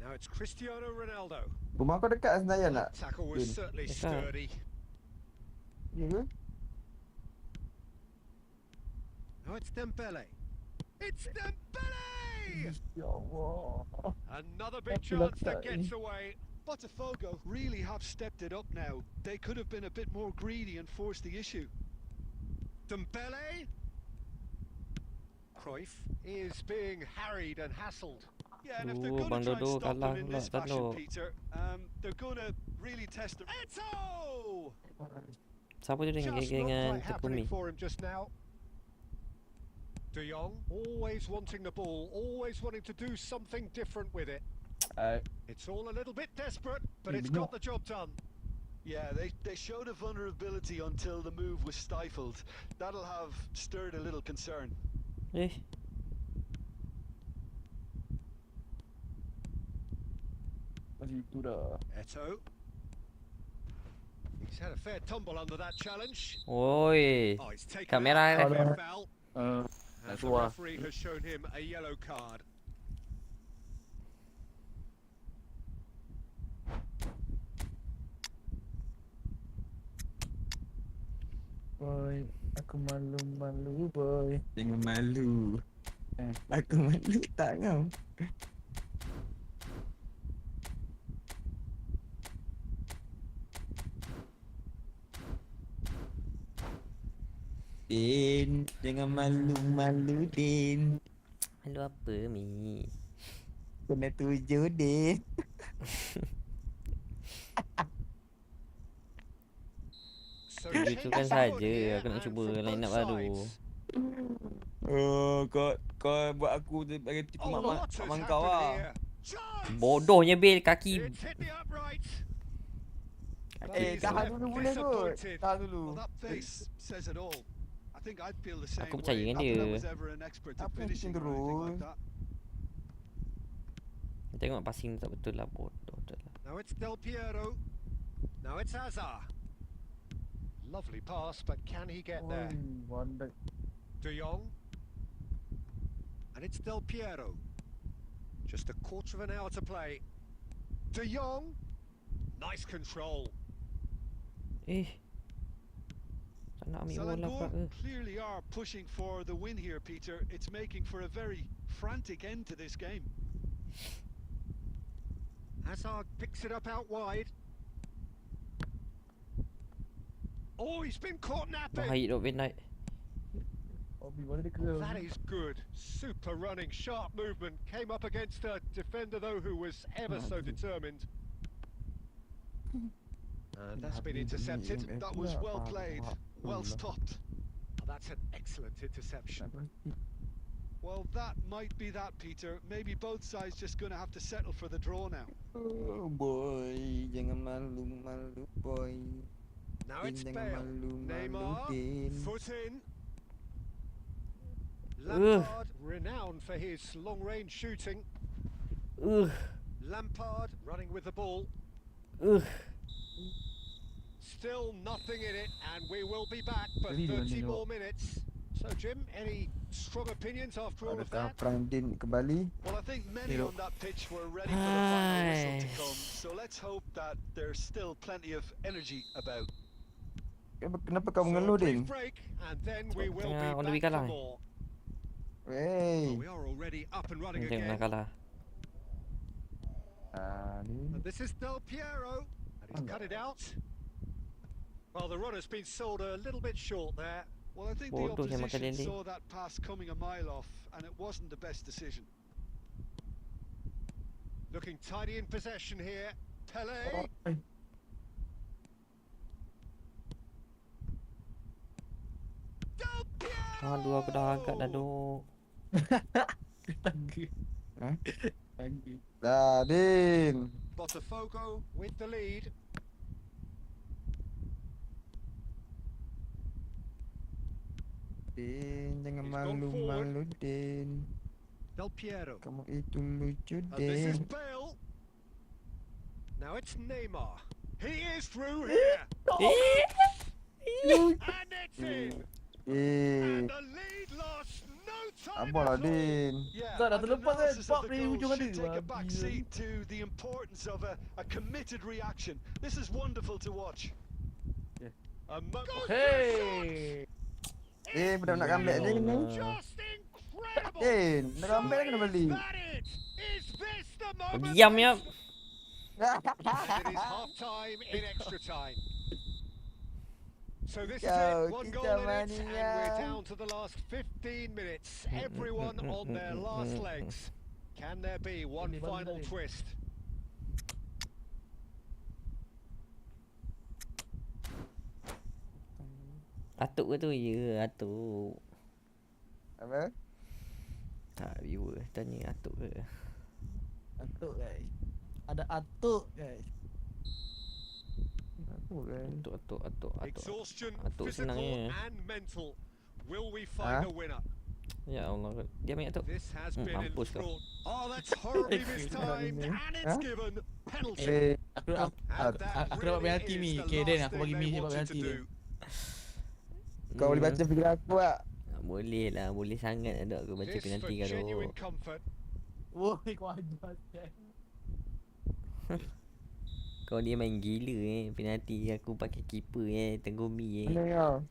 Now it's Cristiano Ronaldo. Rumah kau dekat Senayan tak? Tackle was certainly sturdy. Ya ke? Now it's Dembele. It's Dembele! Ya Allah. Another big chance that gets away. Botafogo really have stepped it up now. They could have been a bit more greedy and forced the issue. Dembele. Cruyff is being harried and hassled. Yeah, and if they're going to try and stop them in this fashion, Peter, they're going to really test them. Eto! Siapa tu dengan Just not dengan quite happening Tekumi? for him just now. De Jong, always wanting the ball, always wanting to do something different with it. It's all a little bit desperate, but it's got the job done. Yeah, they showed a vulnerability until the move was stifled. That'll have stirred a little concern. Eto. He's had a fair tumble under that challenge. Oi. Oh, he's taken Kamera out ni. a foul. And the referee has shown him a yellow card. Boy, aku malu-malu boy. Jangan malu. Aku malu tak kau? Din, jangan malu-malu Din. Malu apa Mi? Kena 7 Din. Itu kan saja. Aku nak cuba line up baru. Oh, kau buat aku bagi tipu mak kau lah. Bodohnya Bil kaki. Tahan dulu boleh kot. Tahan dulu. Aku percaya dengan dia. Apa yang terus? Tengok passing tak betul lah, bodoh tu lah. Now it's Del Piero. Now it's Hazard. Lovely pass, but can he get there? De Jong. And it's Del Piero. Just a quarter of an hour to play. De Jong. Nice control. Tak nak ambil bola pula ke? Clearly are pushing for the win here, Peter. It's making for a very frantic end to this game. Hazard picks it up out wide. Oh, he's been caught napping. Bahaya dok midnight. That is good. Super running, sharp movement. Came up against a defender though who was ever so determined. That's been intercepted. That was well played. Well stopped. Oh, that's an excellent interception. Well, that might be that, Peter. Maybe both sides just going to have to settle for the draw now. Oh boy, jangan malu-malu boy. Now it's Bale. Neymar, foot in. Lampard, renowned for his long-range shooting. Lampard running with the ball. Still nothing in it, and we will be back for 30 more minutes. So, Jim, any strong opinions after all of that? Well, I think many on that pitch were ready for the final whistle to come, so let's hope that there's still plenty of energy about. Kenapa kau mengeluh, Din? On lebih kalah. We are already up and running again. Kalah. And this is Del Piero, and he's cut it out. Well, the run has been sold a little bit short there. Well, I think the opposition saw that pass coming a mile off, and it wasn't the best decision. Looking tidy in possession here. Pele. Aduh, aku dah agak dah duk. Dah, Din. Botafogo with the lead. Din, jangan malu-malu, Din. Del Piero. Kamu itu lucu, Din. This is Bale. Now it's Neymar. He is through here. And it's in. And the lead lost no time. Abang Din. Tak dah terlepas kan. Pak ni hujung ada. Take a back seat to the importance of a committed reaction. This is wonderful to watch. Hey. Budak nak comeback je ni. Just incredible. Nak gambar kena beli. Diam ya. And it is half time in extra time. So this is it, one goal in it, and we're down to the last 15 minutes. Everyone on their last legs. Can there be one final twist? Atuk ke tu? Ya, atuk. Apa? Tak, viewer tanya atuk ke? Atuk guys. Ada atuk guys. Atuk. Exhaustion, Atuk senang physical je. and mental. Will we find a winner? Ya Allah. Dia ambil atuk. This has been Mampus kau. enthralled. Oh, that's horribly mistimed, and it's given penalty. Aku dapat penalti Mi. Okay Den, aku bagi Mi dapat penalti Den. Kau boleh baca fikiran aku tak? Boleh lah, boleh sangat ada aku baca penalti kau tu. Woi, kau ajar kan. Kau dia main gila penalti aku pakai keeper tenggumi Mana kau?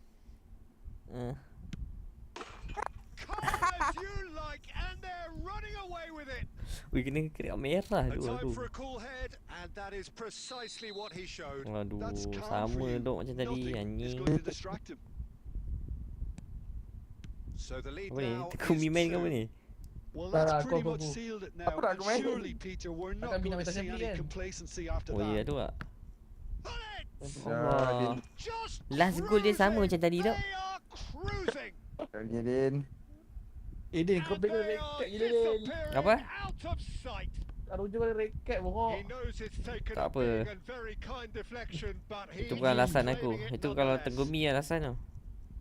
Wih, kena kerak merah tu aku. Aduh, sama dok macam tadi anjing. Apa ni? Tenggumi main ke apa ni? Well, that's pretty much sealed it now. And surely, Peter, we're not going to see any complacency after Oh ya that. tu tak? Allah. Last goal dia sama macam tadi tak? Lagi Din. Din, kau pegang reket gila Din. Apa? Taruh je kau reket bongok. Tak apa. Itu bukan alasan aku. Itu kalau tenggumi alasan tu.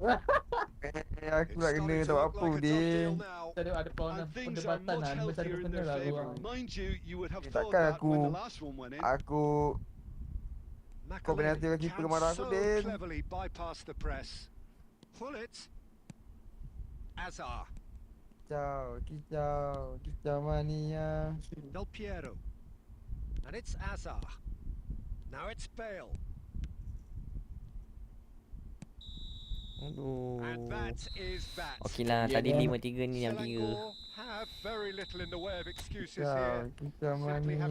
Aku nak kena tahu apa Din. Tadi ada perdebatan lah. Dia cari kena lah orang. Takkan aku kau penalti bagi keeper marah aku Din. Kicau mania. Del Piero. And it's Azar. Now it's Bale. Aduh. Okey lah, tadi 5-3 ni yang 3. Kicau mania.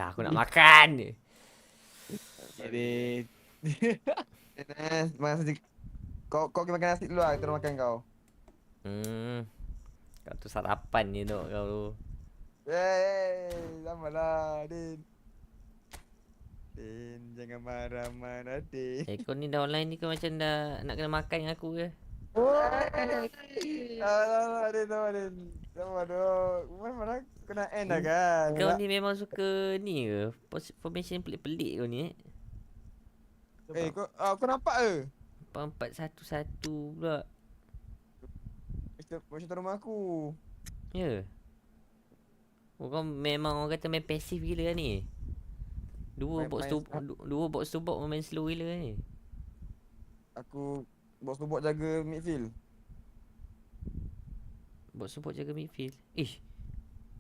Aku nak makan. Jadi makan nasi. Kau makan nasi dulu lah, kita makan kau. Kau tu sarapan ni dok kau tu. Sama lah Din. Din, jangan marah-marah Din. Kau ni dah online ni kau macam dah nak kena makan dengan aku ke? Alamak Din, sama dok. Mana kena end dah kan. Kau ni memang suka ni ke? Formation pelik-pelik kau ni kau nampak ke? 4-4-1-1 pula. Macam tu rumah aku. Ya. Kau memang orang kata main pasif gila ni. Dua box to box main slow gila ni. Aku box to box jaga midfield. Box to box jaga midfield.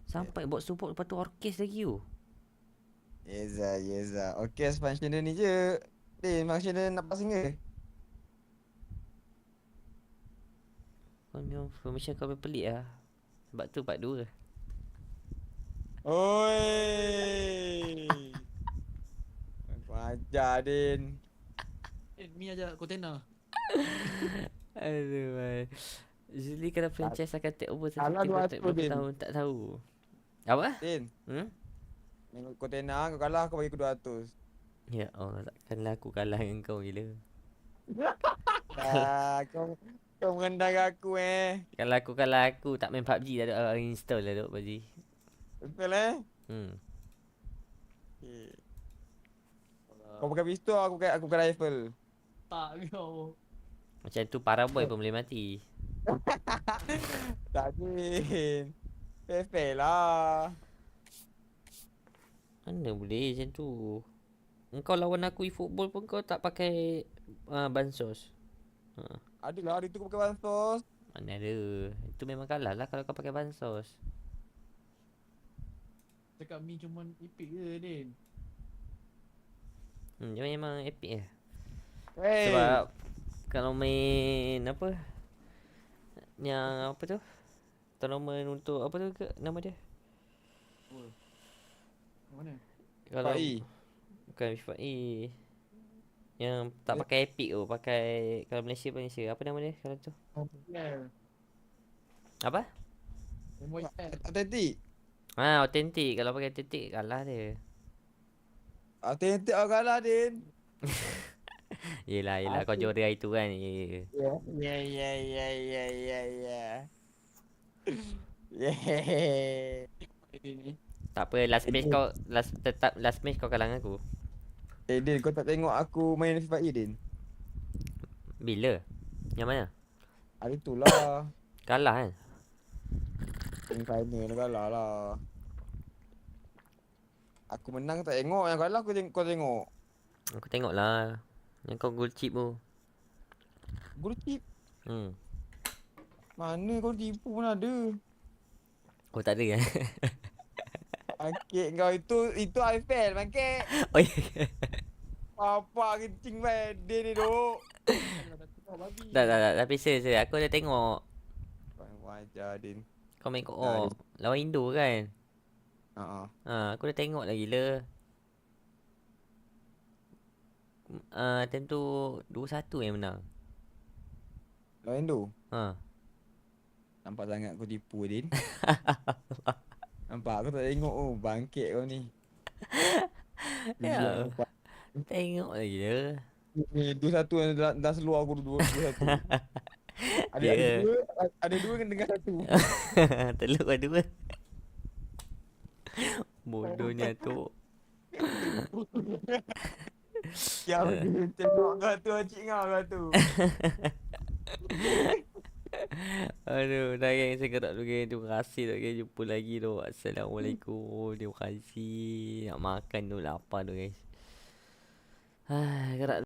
Sampai box to box lepas tu orkes lagi tu. Yeza. Orkes function dia ni je. Function dia nak passing ke? Kau memang formation kau pelik lah. Sebab tu part 2. Oi. Kau ajar Din. Mi ajak container. Aduh man. Usually kalau franchise akan take over satu tahun tak tahu. Apa? Din. Minggu container kau kalah kau bagi aku 200. Ya Allah, takkanlah aku kalah dengan kau gila. Kau mengendang aku Kalau aku tak main PUBG dah ada install dah duk PUBG. Betul Okay. Kau pakai pistol, aku pakai rifle. Tak kau. Macam tu para boy pun boleh mati. Tak Din. Fair lah. Mana boleh macam tu. Engkau lawan aku e-football pun kau tak pakai bansos. Adalah hari tu kau pakai bansos. Mana ada. Itu memang kalah lah kalau kau pakai bansos. Cakap Mi cuma epic je Din. Dia memang epic lah. Sebab kalau main apa yang apa tu? Tournament untuk apa tu ke nama dia? Mana? Kalau FI. bukan FIFA E. Yang tak pakai epic tu, pakai kalau Malaysia. Apa nama dia kalau tu? Apa? Authentic. Authentic. Kalau pakai authentic kalah dia. Authentic awak kalah, Din. Yelah kau juara itu kan. Ya. Yeah. Tak apa, last match kau kalah dengan aku. Din, kau tak tengok aku main FIFA E, Din? Bila? Yang mana? Hari tu lah. Kalah kan? Final kalah lah. Aku menang tak tengok, yang kalah kau tengok. Aku tengok lah. Yang kau goal chip tu. Goal chip? Hmm. Mana kau tipu pun ada. Oh tak ada kan? Bangkit kau itu iPad bangkit. Oh ya. Apa kencing man dia ni duk. Tak. Tapi serius. Aku dah tengok. Wajar Din. Kau main co-op. Lawan Indo kan? Aku dah tengok dah gila. Time tu 2-1 yang menang. Lawan Indo? Nampak sangat kau tipu, Din. Nampak aku tak tengok bangkit kau ni. Ya. Tengok lagi dia. Ni 2-1 dah seluar aku 2-1. Ada dua kan dengan satu. Telur ada dua. Bodohnya tu. Ya tengok kau tu cik kau tu. Aduh, dah geng saya gerak dulu geng. Terima kasih tak geng. Jumpa lagi tu. Assalamualaikum. Terima kasih. Nak makan tu lapar tu guys. Gerak